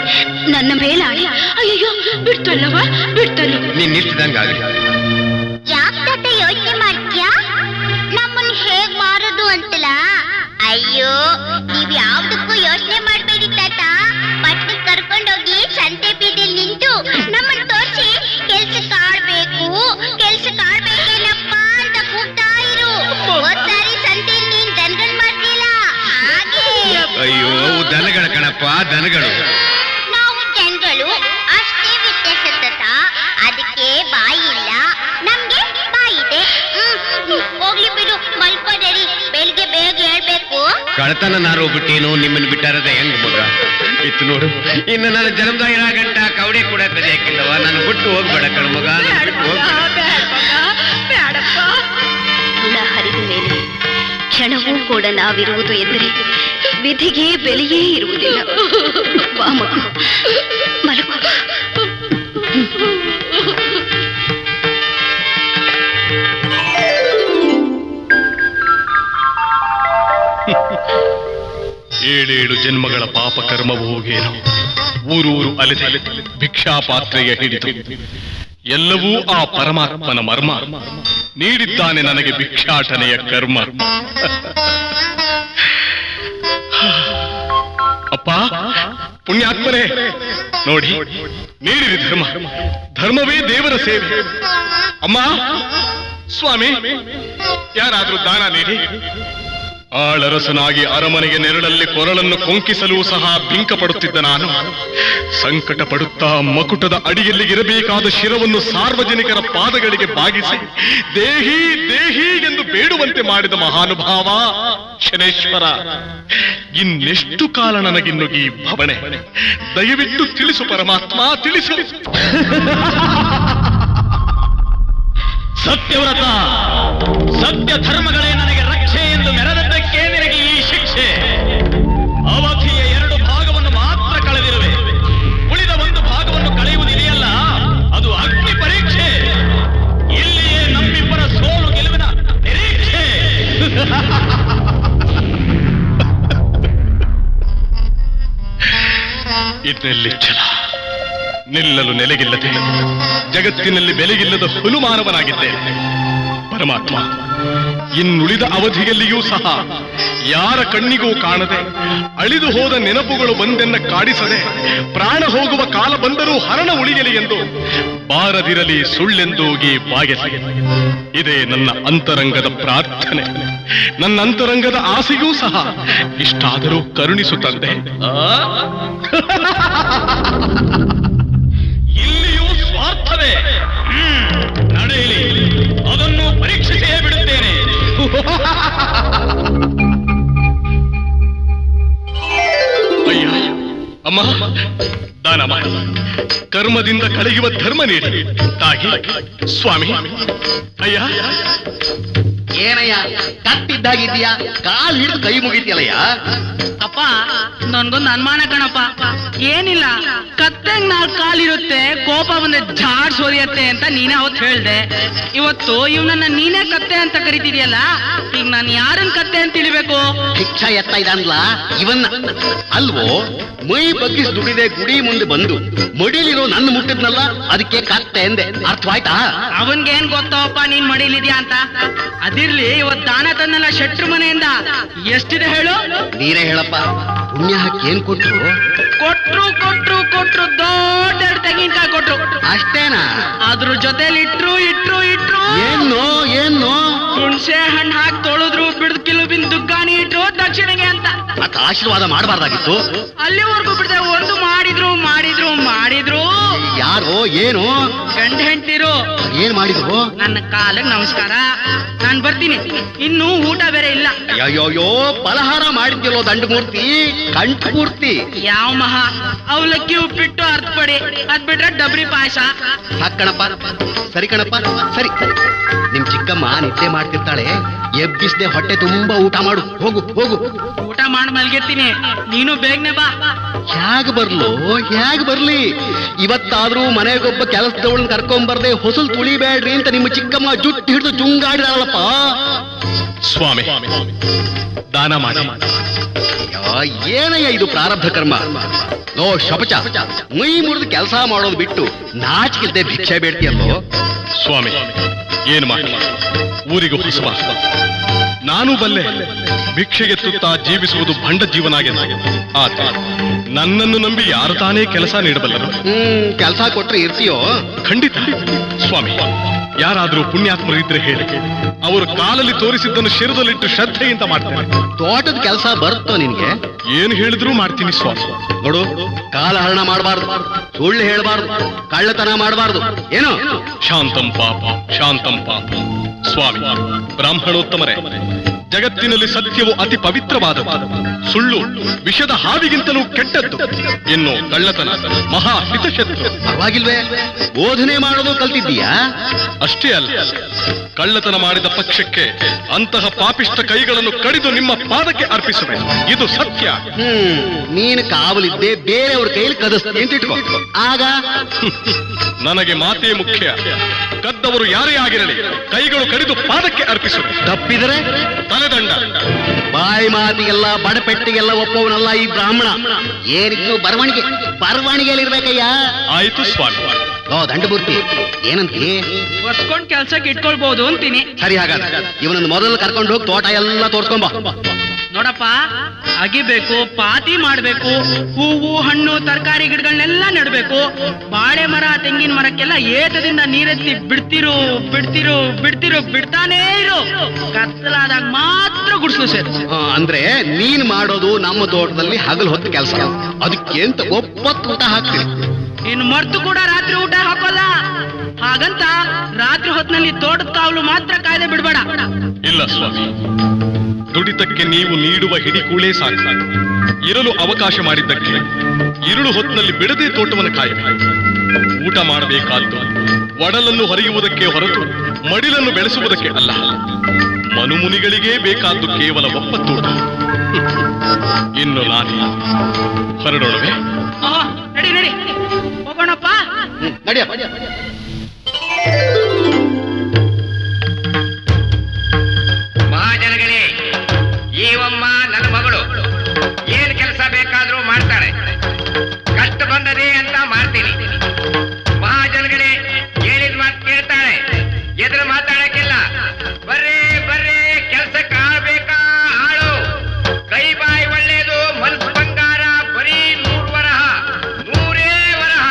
ನನ್ನ ಮೇಲಾಣೆ. ಅಯ್ಯೋ, ಬಿಡ್ತಲ್ಲವ, ಬಿಡ್ತಲ್ಲ. ನಿನ್ನಿಷ್ಟದಂಗಾಗಲಿ. ಯಾಕೆ ಯೋಚನೆ ಮಾಡ್ತೀಯಾ? ನಮ್ಮನ್ನು ಹೇಗ್ ಮಾರೋದು ಅಂತಲ್ಲ? ಅಯ್ಯೋ, ನೀವ್ ಯಾವ್ದಕ್ಕೂ ಯೋಚನೆ ಮಾಡ್ಬೇಡಿ ತಾತ. ಪಟ್ಟಣಕ್ಕೆ ಕರ್ಕೊಂಡೋಗಿ ಸಂತೆ ಬೀದಿಯಲ್ಲಿ ನಿಂತು ನಮ್ಮನ್ನು ತೋರಿಸಿ ಕೆಲ್ಸಕ್ಕೆ ಆಡ್ಬೇಕು, ಕೆಲ್ಸಕ್ಕೆ ಆಡ್ಬೇಕೇನೋ ದನಗಳು. ನಾವು ಜನಗಳು ಅಷ್ಟೇ ವ್ಯತ್ಯಾಸ ತಾತ. ಅದಕ್ಕೆ ಬಾಯಿ ಇಲ್ಲ, ನಮ್ಗೆ ಬಾಯಿದೆ. ಹೋಗ್ಲಿ ಬಿಡು, ಮಲ್ಕೋದರಿ, ಬೆಳಿಗ್ಗೆ ಬೇಗ ಹೇಳ್ಬೇಕು. ಕಳತನ ನಾರು ಬಿಟ್ಟೇನು, ನಿಮ್ಮನ್ನು ಬಿಟ್ಟಾರದ ಹೆಂಗ್ ಮಗ? ಇತ್ತು ನೋಡು, ಇನ್ನು ನನ್ನ ಜನ್ಮದಾಗ ಇರೋ ಗಂಟ ಕವಡೆ ಕೂಡ ಕದಿಯಾಕಿಲ್ಲವ. ನಾನು ಬಿಟ್ಟು ಹೋಗ್ಬೇಡ ಕಣ ಮಗ, ಋಣ ಹರಿದ ಮೇಲೆ ಕ್ಷಣವೂ ಕೂಡ ನಾವಿರುವುದು ಎಂದರೆ ವಿಧಿಗೆ ಬೆಲೆಯೇ ಇರುವುದಿಲ್ಲ. ಬಾ ಮಗು, ಮಲಗು. ಏಳೇಳು ಜನ್ಮಗಳ ಪಾಪ ಕರ್ಮವು ಹೋಗೇನು, ಊರೂರು ಅಲೆದೆ ಭಿಕ್ಷಾ ಪಾತ್ರೆಗೆ ಹಿಡಿದು ಎಲ್ಲವೂ ಆ ಪರಮಾತ್ಮನ ಮರ್ಮ. ನೀಡಿದ್ದಾನೆ ನನಗೆ ಭಿಕ್ಷಾಟನೆಯ ಕರ್ಮ. ಅಪ್ಪ ಪುಣ್ಯಾತ್ಮರೇ, ನೋಡಿ ನೀಡಿರಿ ಧರ್ಮ, ಧರ್ಮವೇ ದೇವರ ಸೇವೆ. ಅಮ್ಮ, ಸ್ವಾಮಿ, ಯಾರಾದ್ರೂ ದಾನ ನೀಡಿ. ಆಳರಸನಾಗಿ ಅರಮನೆಗೆ ನೆರಳಲ್ಲಿ ಕೊರಳನ್ನು ಕೊಂಕಿಸಲು ಸಹ ಬಿಂಕ ಪಡುತ್ತಿದ್ದ ನಾನು ಸಂಕಟ ಪಡುತ್ತಾ ಮಕುಟದ ಅಡಿಯಲ್ಲಿ ಇರಬೇಕಾದ ಶಿರವನ್ನು ಸಾರ್ವಜನಿಕರ ಪಾದಗಳಿಗೆ ಬಾಗಿಸಿ ದೇಹಿ ದೇಹಿ ಎಂದು ಬೇಡುವಂತೆ ಮಾಡಿದ ಮಹಾನುಭಾವ ಶನೇಶ್ವರ, ಇನ್ನೆಷ್ಟು ಕಾಲ ನನಗಿನ್ನು ಈ ಭವನೆ? ದಯವಿಟ್ಟು ತಿಳಿಸು ಪರಮಾತ್ಮ, ತಿಳಿಸು. ಸತ್ಯವ್ರತ, ಸತ್ಯ ಧರ್ಮಗಳೇ ನನಗೆ ರಕ್ಷೆ ಎಂದು ಮೆರೆದದ್ದಕ್ಕೆ ನಿನಗೆ ಈ ಶಿಕ್ಷೆ. ಅವಧಿಯ 2 ಭಾಗವನ್ನು ಮಾತ್ರ ಕಳೆದಿರುವೆ. ಉಳಿದ 1 ಭಾಗವನ್ನು ಕಳೆಯುವುದಿದೆಯಲ್ಲ, ಅದು ಅಗ್ನಿ ಪರೀಕ್ಷೆ. ಇಲ್ಲಿಯೇ ನಮ್ಮಿಬ್ಬರ ಸೋಲು ಗೆಲುವಿನ ನಿರೀಕ್ಷೆ. ಇದರಲ್ಲಿ ಛಲ, ನಿಲ್ಲಲು ನೆಲೆಗಿಲ್ಲದೆ ಜಗತ್ತಿನಲ್ಲಿ ಬೆಲೆಗಿಲ್ಲದ ಹುಲುಮಾನವನಾಗಿದ್ದೇನೆ. ಪರಮಾತ್ಮ, ಇನ್ನುಳಿದ ಅವಧಿಯಲ್ಲಿಯೂ ಸಹ ಯಾರ ಕಣ್ಣಿಗೂ ಕಾಣದೆ ಅಳಿದು ಹೋದ ನೆನಪುಗಳು ಬಂದೆನ್ನ ಕಾಡಿಸದೆ ಪ್ರಾಣ ಹೋಗುವ ಕಾಲ ಬಂದರೂ ಹರಣ ಉಳಿಯಲಿ ಎಂದು ಬಾರದಿರಲಿ ಸುಳ್ಳೆಂದೋಗಿ ಬಾಗೆಸೆ. ಇದೇ ನನ್ನ ಅಂತರಂಗದ ಪ್ರಾರ್ಥನೆ, ನನ್ನ ಅಂತರಂಗದ ಆಸೆಯೂ ಸಹ. ಇಷ್ಟಾದರೂ ಕರುಣಿಸು ತಂದೆ. ಇಲ್ಲಿಯೂ ಸ್ವಾರ್ಥವೇ. ನಡೆಯಲಿ, ಅದನ್ನು ಪರೀಕ್ಷಿಸೇ ಬಿಡುತ್ತೇನೆ. ಅಯ್ಯ, ಅಮ್ಮ, ದಾನ ಮಾಡಿ ಕರ್ಮದಿಂದ ಕಳೆಯುವ ಧರ್ಮ ನೀಡಿ. ತಾಯಿ, ಸ್ವಾಮಿ, ಅಯ್ಯ. ಏನಯ್ಯ ಕಟ್ಟಿದ್ದಾಗಿದ್ಯಾ? ಕಾಲ್ ಹಿಡಿದು ಕೈ ಮುಗಿತಿಯಲ್ಲಯ್ಯ. ಅಪ್ಪ, ನನ್ಗೊಂದು ಅನುಮಾನ ಕಣಪ್ಪ. ಏನಿಲ್ಲ, ಕತ್ತೆಂಗ್ 4 ಕಾಲಿರುತ್ತೆ, ಕೋಪ ಬಂದ್ರೆ ಜಾಡ್ ಸೋರಿಯತ್ತೆ ಅಂತ ನೀನೇ ಅವತ್ತು ಹೇಳ್ದೆ. ಇವತ್ತು ಇವನನ್ನ ನೀನೇ ಕತ್ತೆ ಅಂತ ಕರಿತಿದ್ಯಲ್ಲ, ಈಗ ನಾನು ಯಾರನ್ನ ಕತ್ತೆ ಅಂತ ತಿಳಿಬೇಕು? ಭಿಕ್ಷಾ ಎತ್ತ ಇದಾನ್ಲ ಇವನ್ನ ಅಲ್ವೋ? ಮೈ ಬಗ್ಗಿಸಿ ದುಡಿದೆ ಗುಡಿ ಮುಂದೆ ಬಂದು ಮಡಿಲಿರೋ ನನ್ನ ಮುಟ್ಟಿದ್ನಲ್ಲ, ಅದಕ್ಕೆ ಕತ್ತೆ ಎಂದೆ. ಅರ್ಥವಾಯ್ತಾ? ಅವನ್ಗೇನ್ ಗೊತ್ತವಪ್ಪ ನೀನ್ ಮಡಿಲಿದ್ಯಾ ಅಂತ? ಅದಿರ್ಲಿ, ಇವತ್ ದಾನ ತಂದಲ್ಲ ಶೆಟ್ರು ಮನೆಯಿಂದ, ಎಷ್ಟಿದೆ ಹೇಳು? ನೀರೇ ಹೇಳಪ್ಪ. ಪುಣ್ಯ ಹಾಕಿ ಏನ್ ಕೊಟ್ರು? ಕೊಟ್ರು ಕೊಟ್ರು ಕೊಟ್ರು, ದೊಡ್ಡ 2 ತೆಂಗಿನಕಾಯಿ ಕೊಟ್ರು. ಅಷ್ಟೇನಾ? ಅದ್ರ ಜೊತೆಲಿ ಇಟ್ರು ಇಟ್ರು ಇಟ್ರು ಏನು ಏನು ಹುಣಸೆ ಹಣ್ಣು ಹಾಕಿ ತೊಳೆದ್ರು, ಬಿಡ್ದು ಕಿಲುಬಿನ್ ದುಗ್ಗಾನಿ ಇಟ್ರು ದಕ್ಷಿಣೆಗೆ ಅಂತ. ಅತ್ತ ಆಶೀರ್ವಾದ ಮಾಡಬಾರ್ದಾಗಿತ್ತು. ಅಲ್ಲಿವರೆಗೂ ಬಿಡದೆ ಒಂದು ಮಾಡಿದ್ರು ಮಾಡಿದ್ರು ಮಾಡಿದ್ರು. ಯಾರೋ ಏನು? ಗಂಡ ಹೆಂಡ್ತಿರು. ಏನ್ ಮಾಡಿದ್ರು? ನನ್ನ ಕಾಲಿಗೆ ನಮಸ್ಕಾರ, ನಾನ್ ಬರ್ತೀನಿ, ಇನ್ನು ಊಟ ಬೇರೆ ಇಲ್ಲ. ಅಯ್ಯೋಯ್ಯೋ, ಫಲಹಾರ ಮಾಡಿದ್ಯಲ್ಲೋ ದಂಡಮೂರ್ತಿ, ಕಂಠಪೂರ್ತಿ. ಯಾವ ಮಹಾ ಅವಲಕ್ಕಿ ಉಪ್ಪಿಟ್ಟು ಅರ್ಧಪಡಿ, ಅದ್ ಬಿಟ್ರೆ ಡಬ್ರಿ ಪಾಯಸ. ಕಣಪ್ಪ, ಸರಿ ಕಣಪ್ಪ, ಸರಿ. ನಿಮ್ ಚಿಕ್ಕಮ್ಮ ನಿದ್ದೆ ಮಾಡ್ತಿರ್ತಾಳೆ, ಎಬ್ಬಿಸ್ದೆ ಹೊಟ್ಟೆ ತುಂಬಾ ಊಟ ಮಾಡು. ಹೋಗು ಹೋಗು. ಊಟ ಮಾಡಿ ಮಲ್ಗಿರ್ತೀನಿ, ನೀನು ಬೇಗನೆ ಬಾ. ಹೇಗ್ ಬರ್ಲಿ? ಇವತ್ತಾದ್ರೂ ಮನೆಗೊಬ್ಬ ಕೆಲಸದವಳನ್ನ ಕರ್ಕೊಂಬರ್ದೆ ಹೊಸಲು ತುಳಿಬೇಡ್ರಿ ಅಂತ ನಿಮ್ಮ ಚಿಕ್ಕಮ್ಮ ಜುಟ್ಟು ಹಿಡಿದು ಜುಂಗಾಡಿದಾಳಪ್ಪ. ಸ್ವಾಮಿ, ದಾನ ಮಾಡಿ. ಏನಯ್ಯ ಇದು ಪ್ರಾರಬ್ಧ ಕರ್ಮ? ಲೋ ಶಪಚ, ಮೈ ಮುರಿದು ಕೆಲಸ ಮಾಡೋದು ಬಿಟ್ಟು ನಾಚಿಕಿಲ್ದೆ ಭಿಕ್ಷೆ ಬೇಡ್ತೀಯಲ್ಲೋ. ಸ್ವಾಮಿ, ಏನು ಮಾಡಿ? ಊರಿಗೂ ಹೊಸಬ, ನಾನು ಬಲ್ಲೆ. ಭಿಕ್ಷೆಗೆ ತುತ್ತಾ ಜೀವಿಸುವುದು ಭಂಡ ಜೀವನಾಗಿದೆ. ಆತ ನನ್ನನ್ನು ನಂಬಿ ಯಾರು ತಾನೇ ಕೆಲಸ ನೀಡಬಲ್ಲರು? ಕೆಲಸ ಕೊಟ್ರೆ ಇರ್ತೀಯೋ? ಖಂಡಿತ ಸ್ವಾಮಿ, ಯಾರಾದ್ರೂ ಪುಣ್ಯಾತ್ಮರಿದ್ರೆ ಹೇಳಿ, ಅವರು ಕಾಲಲ್ಲಿ ತೋರಿಸಿದ್ದನ್ನು ಶಿರದಲ್ಲಿಟ್ಟು ಶ್ರದ್ಧೆಯಿಂದ ಮಾಡ್ತಾರೆ. ತೋಟದ ಕೆಲಸ ಬರುತ್ತೋ ನಿನ್ಗೆ? ಏನು ಹೇಳಿದ್ರೂ ಮಾಡ್ತೀನಿ ಸ್ವಾಮಿ. ನೋಡು, ಕಾಲಹರಣ ಮಾಡಬಾರ್ದು, ಸುಳ್ಳು ಹೇಳಬಾರ್ದು, ಕಳ್ಳತನ ಮಾಡಬಾರ್ದು. ಏನು? ಶಾಂತಂ ಪಾಪ ಶಾಂತಂ ಪಾಪ. ಸ್ವಾಮಿ ಬ್ರಾಹ್ಮಣೋತ್ತಮರೇ, ಜಗತ್ತಿನಲ್ಲಿ ಸತ್ಯವು ಅತಿ ಪವಿತ್ರವಾದದ್ದು. ಸುಳ್ಳು ವಿಷದ ಹಾವಿಗಿಂತಲೂ ಕೆಟ್ಟದ್ದು. ಇನ್ನು ಕಳ್ಳತನ ಮಹಾ ಹಿತಶತ್ರು. ಪರವಾಗಿಲ್ವೇ, ಬೋಧನೆ ಮಾಡೋದು ಕಲ್ತಿದ್ದೀಯಾ? ಅಷ್ಟೇ ಅಲ್ಲ, ಕಳ್ಳತನ ಮಾಡಿದ ಪಕ್ಷಕ್ಕೆ ಅಂತಹ ಪಾಪಿಷ್ಟ ಕೈಗಳನ್ನು ಕಡಿದು ನಿಮ್ಮ ಪಾದಕ್ಕೆ ಅರ್ಪಿಸುವೆ. ಇದು ಸತ್ಯ. ನೀನು ಕಾವಲಿದ್ದೆ, ಬೇರೆಯವ್ರ ಕೈಯಲ್ಲಿ ಕದಿಸ್ತೀನಿ ಅಂತ ಇಟ್ಕೋ. ಆಗ ನನಗೆ ಮಾತೇ ಮುಖ್ಯ. ಕದ್ದವರು ಯಾರೇ ಆಗಿರಲಿ, ಕೈಗಳು ಕಡಿದು ಪಾದಕ್ಕೆ ಅರ್ಪಿಸುವೆ. ತಪ್ಪಿದರೆ ತಲೆದಂಡ. ಬಾಯಿ ಮಾತಿಗೆಲ್ಲ ಬಡಪೆಟ್ಟಿಗೆಲ್ಲ ಒಪ್ಪವನಲ್ಲ ಈ ಬ್ರಾಹ್ಮಣ. ಏನಿತ್ತು ಬರವಣಿಗೆಯಲ್ಲಿ ಇರ್ಬೇಕಯ್ಯ. ಆಯ್ತು ಸ್ವಾಮಿ. ಓ ದಂಡಮೂರ್ತಿ, ಏನಂತೀ? ಒರ್ಸ್ಕೊಂಡ್ ಕೆಲ್ಸಕ್ಕೆ ಇಟ್ಕೊಳ್ಬಹುದು ಅಂತೀನಿ. ಸರಿ, ಹಾಗಾದ್ರೆ ಇವನನ್ನು ಮೊದಲು ಕರ್ಕೊಂಡು ಹೋಗಿ ತೋಟ ಎಲ್ಲ ತೋರ್ಸ್ಕೊಂಬ. ನೋಡಪ್ಪ, ಅಗಿಬೇಕು, ಪಾತಿ ಮಾಡ್ಬೇಕು, ಹೂವು ಹಣ್ಣು ತರಕಾರಿ ಗಿಡಗಳನ್ನೆಲ್ಲ ನೆಡ್ಬೇಕು. ಬಾಳೆ ಮರ ತೆಂಗಿನ ಮರಕ್ಕೆಲ್ಲ ಏತದಿಂದ ನೀರೆತ್ತಿ ಬಿಡ್ತಾನೇ ಇರು. ಕತ್ತಲಾದಾಗ ಮಾತ್ರ ಗುಡಿಸಲು ಸೇರು. ಅಂದ್ರೆ ನೀನ್ ಮಾಡೋದು ನಮ್ಮ ತೋಟದಲ್ಲಿ ಹಗಲು ಹೊತ್ತು ಕೆಲಸ. ಅದಕ್ಕೆ ಅಂತ ಒಪ್ಪತ್ತು ಊಟ ಹಾಕ್ತೀನಿ. ಇನ್ನು ಮರ್ತು ಕೂಡ ರಾತ್ರಿ ಊಟ ಹಾಕೋಲ್ಲ. ಹಾಗಂತ ರಾತ್ರಿ ಹೊತ್ತಿನಲ್ಲಿ ತೋಟದ ಕಾವಲು ಮಾತ್ರ ಕಾಯ್ದೆ ಬಿಡ್ಬೇಡ. ಇಲ್ಲ ಸ್ವಾಮಿ, ದುಡಿತಕ್ಕೆ ನೀವು ನೀಡುವ ಹಿಡಿಕೂಳೇ ಸಾಕು. ಇರಲು ಅವಕಾಶ ಮಾಡಿದ್ದಕ್ಕೆ ഇരുಳು ಹೊತ್ತಿನಲ್ಲಿ ಬಿಡದೆ ತೋಟವನ್ನು ಕಾಯಬೇಕು. ಊಟ ಮಾಡಬೇಕಾದ್ದು ಒಡಲನ್ನು ಹೊರೆಯುವುದಕ್ಕೆ ಹೊರತು ಮಡಿಲನ್ನು ಬೆಳೆಸುವುದಕ್ಕೆ ಅಲ್ಲ. ಮನುಮುನಿಗಳಿಗೇ ಬೇಕಾದ್ದು ಕೇವಲ ಒಪ್ಪತ್ತೂಟ. ಇನ್ನು ನಾನೇ ಹೊರಡೋಣವೇ? ನಡಿ ನಡಿ, ಹೋಗೋಣಪ್ಪ. ನಡಿಯಪ್ಪ. ಮಹಾಜನಗಳೇ, ಈವಮ್ಮ ನನ್ನ ಮಗಳು ಏನ್ ಕೆಲಸ ಬೇಕಾದ್ರೂ ಮಾಡ್ತಾಳೆ. ಕಷ್ಟ ಬಂದದೆ ಅಂತ ಮಾಡ್ತೀನಿ. ಮಹಾಜನಗಳೇ, ಹೇಳಿದ ಮಾತು ಕೇಳ್ತಾಳೆ, ಎದುರು ಮಾತಾಡಕ್ಕಿಲ್ಲ. ಬರ್ರಿ ಕೆಲ್ಸಕ್ಕೆ ಆಳ್ಬೇಕಾ ಆಳು. ಕೈ ಬಾಯಿ ಒಳ್ಳೇದು, ಮನಸ್ಸು ಬಂಗಾರ. ಬರೀ 100 ವರಹ, 100 ವರಹ.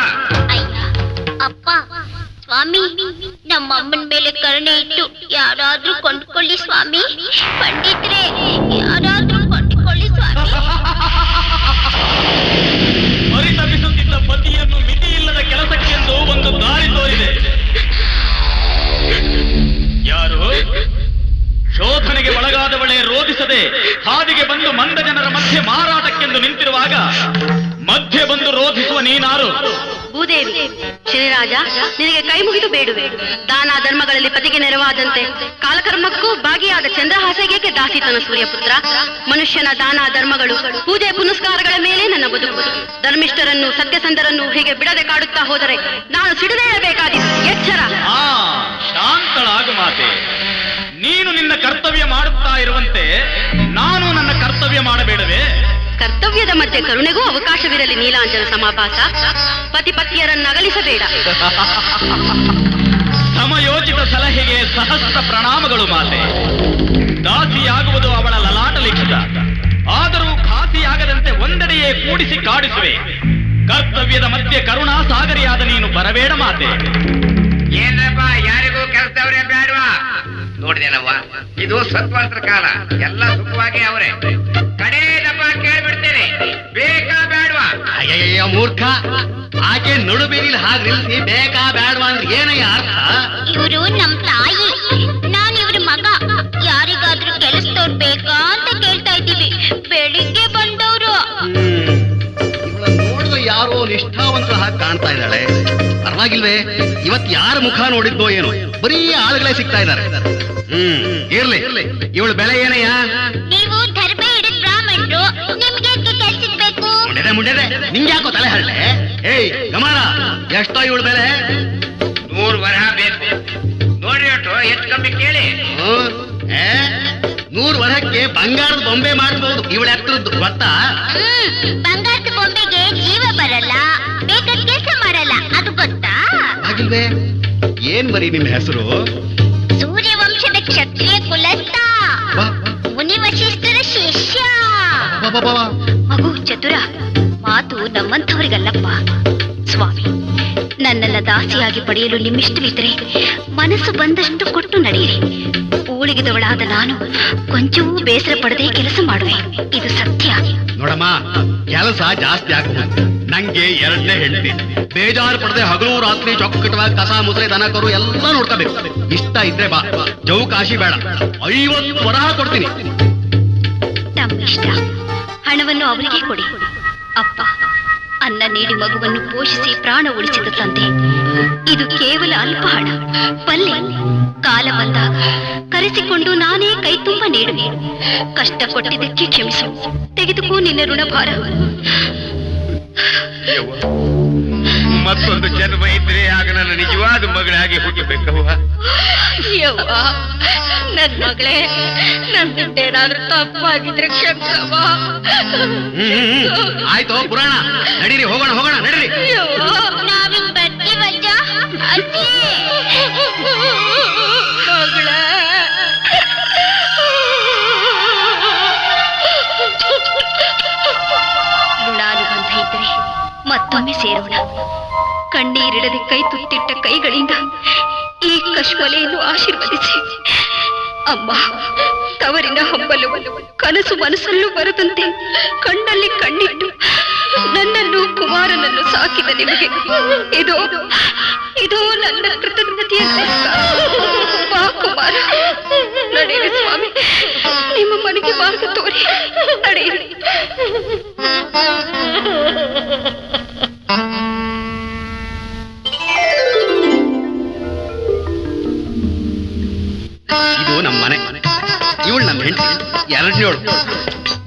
ಅಪ್ಪ, ಸ್ವಾಮಿ, ನಮ್ಮಮ್ಮನ ಮೇಲೆ ಕರುಣೆ ಇಟ್ಟು ಯಾರಾದ್ರೂ ಕೊಂಡ್ಕೊಳ್ಳಿ ಸ್ವಾಮಿ. ಪಂಡಿತ್ರೆ, ಯಾರಾದ್ರೂ ಕೊಂಡ್ಕೊಳ್ಳಿ ಸ್ವಾಮಿ. ಪರಿತಪಿಸುತ್ತಿದ್ದ ಪತಿಯನ್ನು ಮಿತಿಯಿಲ್ಲದ ಕೆಲಸಕ್ಕೆಂದು ಒಂದು ದಾರಿ ತೋರಿದೆ. ಯಾರು? ಶೋಧನೆಗೆ ಒಳಗಾದವಳೆ ರೋಧಿಸದೆ ಹಾದಿಗೆ ಬಂದು ಮಂದ ಜನರ ಮಧ್ಯೆ ಮಾರಾಟಕ್ಕೆಂದು ನಿಂತಿರುವಾಗ ಮಧ್ಯೆ ಬಂದು ರೋಧಿಸುವ ನೀನಾರು? ಭೂದೇವಿ, ಶ್ರೀರಾಜ, ನಿನಗೆ ಕೈ ಮುಗಿದು ಬೇಡುವೆ. ದಾನ ಧರ್ಮಗಳಲ್ಲಿ ಪತಿಗೆ ನೆರವಾದಂತೆ ಕಾಲಕರ್ಮಕ್ಕೂ ಭಾಗಿಯಾದ ಚಂದ್ರಹಾಸೆಗೆ ದಾಸಿತನ ಸೂರ್ಯಪುತ್ರ. ಮನುಷ್ಯನ ದಾನ ಧರ್ಮಗಳು, ಪೂಜೆ ಪುನಸ್ಕಾರಗಳ ಮೇಲೆ ನನ್ನ ಬದುಕು. ಧರ್ಮಿಷ್ಠರನ್ನು ಸತ್ಯಸಂಧರನ್ನು ಹೀಗೆ ಬಿಡದೆ ಕಾಡುತ್ತಾ ಹೋದರೆ ನಾನು ಸಿಡಿದೇಳಬೇಕಾದೀತು. ಎಚ್ಚರ. ಶಾಂತಳಾಗು ಮಾತೆ. ನೀನು ನಿನ್ನ ಕರ್ತವ್ಯ ಮಾಡುತ್ತಾ ಇರುವಂತೆ ನಾನು ನನ್ನ ಕರ್ತವ್ಯ ಮಾಡಬೇಡವೇ? ಕರ್ತವ್ಯದ ಮಧ್ಯೆ ಕರುಣೆಗೂ ಅವಕಾಶವಿರಲಿ. ನೀಲಾಂಜನ ಸಮಾಭಾಸ. ಪತಿ ಪತ್ನಿಯರನ್ನು ಅಗಲಿಸಬೇಡ. ಸಮಯೋಚಿತ ಸಲಹೆಗೆ ಸಹಸ್ರ ಪ್ರಣಾಮಗಳು ಮಾತೆ. ದಾಸಿಯಾಗುವುದು ಅವಳ ಲಲಾಟ ಲಿಖಿತ. ಆದರೂ ಖಾಸಿಯಾಗದಂತೆ ಒಂದೆಡೆಯೇ ಕೂಡಿಸಿ ಕಾಡಿಸುವೆ. ಕರ್ತವ್ಯದ ಮಧ್ಯೆ ಕರುಣಾ ಸಾಗರಿಯಾದ ನೀನು ಬರಬೇಡ ಮಾತೆ. ಏನಪ್ಪ, ಯಾರಿಗೂ ಕೆಲಸದವರೇ ಬೇಡವಾ? ನೋಡಿದೇನವ್ವ, ಇದು ಸ್ವತಂತ್ರ ಕಾಲ. ಎಲ್ಲ ಸುಖವಾಗಿ ಅವರೇ. ಕಡೇ ದಪ್ಪ ಕೇಳ್ಬಿಡ್ತೇನೆ, ಬೇಕಾ ಬೇಡವಾ? ಅಯ್ಯಯ್ಯ ಮೂರ್ಖ, ಆಕೆ ನಡು ಬೀದಿಲಿ ಹಾಗೆ ನಿಲ್ಸಿ ಬೇಕಾ ಬೇಡವಾ ಅಂದ್ರೆ ಏನಯ್ಯ ಅರ್ಥ? ಇವರು ನಮ್ ತಾಯಿ, ನಾನ್ ಇವ್ರ ಮಗ. ಯಾರಿಗಾದ್ರೂ ಕೆಲಸದವ್ರು ಬೇಕಾ ಅಂತ ಕೇಳ್ತಾ ಇದ್ದೀವಿ. ಬೆಳಿಗ್ಗೆ ಬಂದವರು. ನೋಡಿದ್ರೆ ಯಾರೋ ನಿಷ್ಠಾವಂತರ ಹಾಗೆ ಕಾಣ್ತಾ ಇದ್ದಾಳೆ. ಪರವಾಗಿಲ್ವೇ? ಇವತ್ತು ಯಾರ ಮುಖ ನೋಡಿದ್ನೋ ಏನೋ, ಬರೀ ಆಳುಗಳೇ ಸಿಗ್ತಾ ಇದ್ದಾರೆ. ಇರ್ಲಿ, ಇವಳು ಬೆಲೆ ಏನಯ್ಯ? ನೀವು ಧರ್ಮ ಹಿಡಿದ ಬ್ರಾಹ್ಮಣರು, ನಿಮ್ಗೆ ಕೆಲ್ಸಕ್ಕೆ ಬೇಕು. ಮುಂಡೆದೆ ನಿಂಗೆ ಯಾಕೋ ತಲೆ ಹರಳೆ? ಏಯ್ ಗಮಾರ, ಎಷ್ಟೋ ಇವಳು ಬೆಲೆ? 100 ವರಹ ಬೇಕು. ನೋಡ್ರಿ ಒಟ್ಟು ಎಷ್ಟು ಕಮ್ಮಿ ಕೇಳಿ. 100 ವರಹಕ್ಕೆ ಬಂಗಾರದ ಬೊಂಬೆ ಮಾಡಬಹುದು. ಇವಳು ಎತ್ತರದ್ದು ಗೊತ್ತಾ? ಬಂಗಾರದ ಬೊಂಬೆಗೆ ಜೀವ ಬರಲ್ಲ, ಬೇಕಾದ ಕೆಲಸ ಮಾಡಲ್ಲ, ಅದು ಗೊತ್ತಾ? ಆಗಿಲ್ವೇ? ಏನ್ ಬರೀ ನಿಮ್ಮ ಹೆಸರು? ಸೂರ್ಯವಂಶದ ಕ್ಷತ್ರಿಯ ಕುಲಸ್ಥ, ಮುನಿ ವಶಿಷ್ಠರ ಶಿಷ್ಯ. ಮಗು ಚತುರ, ಮಾತು ನಮ್ಮಂಥವರಿಗಲ್ಲಪ್ಪ. ಸ್ವಾಮಿ, ನನ್ನನ್ನ ದಾಸಿಯಾಗಿ ಪಡೆಯಲು ನಿಮ್ಮಿಷ್ಟವಿದ್ದರೆ ಮನಸ್ಸು ಬಂದಷ್ಟು ಕೊಟ್ಟು ನಡೆಯಿರಿ. ಊಳಿಗಿದವಳಾದ ನಾನು ಕೊಂಚವೂ ಬೇಸರ ಪಡದೆ ಕೆಲಸ ಮಾಡುವೆ, ಇದು ಸತ್ಯ. ನೋಡಮ್ಮ, ಕೆಲಸ ಜಾಸ್ತಿ ಆಗ್ತದೆ. ನಂಗೆ ಎರಡನೇ ಹೆಂಡತಿ, ಬೇಜಾರು ಪಡದೆ ಹಗಲು ರಾತ್ರಿ ಚೊಕ್ಕಟವಾಗಿ ಕಸ ಮುಸರೆ ದನ ಕರು ಎಲ್ಲ ನೋಡ್ಕೋಬೇಕು. ಇಷ್ಟ ಇದ್ರೆ ಬಾ, ಚೌಕಾಶಿ ಬೇಡ. 50 ವರಹ ಕೊಡ್ತೀನಿ. ತಮ್ಮಿಷ್ಟ. ಹಣವನ್ನು ಅವರಿಗೆ ಕೊಡಿ. ಅಪ್ಪ ಅನ್ನ ನೀಡಿ ಮಗುವನ್ನು ಪೋಷಿಸಿ ಪ್ರಾಣ ಉಳಿಸಿದ ತಂದೆ, ಇದು ಕೇವಲ ಅಲ್ಪ ಹಣ. ಬಲ್ಲೆ, ಕಾಲ ಬಂದಾಗ ಕರೆಸಿಕೊಂಡು ನಾನೇ ಕೈ ತುಂಬ ನೀಡುವೆ. ಕಷ್ಟ ಕೊಟ್ಟಿದ್ದಕ್ಕೆ ಕ್ಷಮಿಸು, ತೆಗೆದುಕೋ ನಿನ್ನ ಋಣಭಾರ. ಮತ್ತೊಂದು ಜನ್ಮ ಇದ್ರೆ ಆಗ ನನ್ನ ನಿಜವಾದ ಮಗಳಾಗಿ ಹುಟ್ಟಬೇಕವ್ವ. ಯವ್ವ, ನನ್ ಮಗಳೇ, ನನ್ನಿಂದೇನಾದ್ರೂ ತಪ್ಪಾಗಿದ್ರೆ ಕ್ಷಮಿಸವ್ವ. ಆಯ್ತು ಪುರಾಣ, ನಡೀರಿ, ಹೋಗೋಣ ಹೋಗೋಣ, ನಡೀರಿ. ನಾವಿನ್ ಬರ್ತೀವಜ್ಜ. ಅಜ್ಜಿ ಮಗಳೇ, ಋಣಾನುಬಂಧ ಇದ್ರೆ ಮತ್ತೊಮ್ಮೆ ಸೇರೋಣ. ಕಣ್ಣೀರಿಡದೆ ಕೈ ತುತ್ತಿಟ್ಟ ಕೈಗಳಿಂದ ಈ ಕಶ್ಮಲೆಯನ್ನು ಆಶೀರ್ವದಿಸಿ. ಅಮ್ಮ, ತವರಿನ ಹಂಬಲು ಕನಸು ಮನಸ್ಸಲ್ಲೂ ಬರದಂತೆ ಕಣ್ಣಲ್ಲಿ ಕಣ್ಣಿಟ್ಟು ನನ್ನನ್ನು ಕುಮಾರನನ್ನು ಸಾಕಿದ ನಿಮಗೆ ಇದು ನನ್ನ ಕೃತಜ್ಞತೆಯ ಬಾ ಕುಮಾರ, ನಡೆಯಿರಿ ಸ್ವಾಮಿ, ನಿಮ್ಮ ಮನೆಗೆ ಮಾರ್ಗ ತೋರಿ, ನಡೆಯಿರಿ. ಇದು ನಮ್ಮ ಮನೆ. ಇವಳು ನಮ್ಮ ಹೆಂಡತಿ, ಎರಡನೇಳು.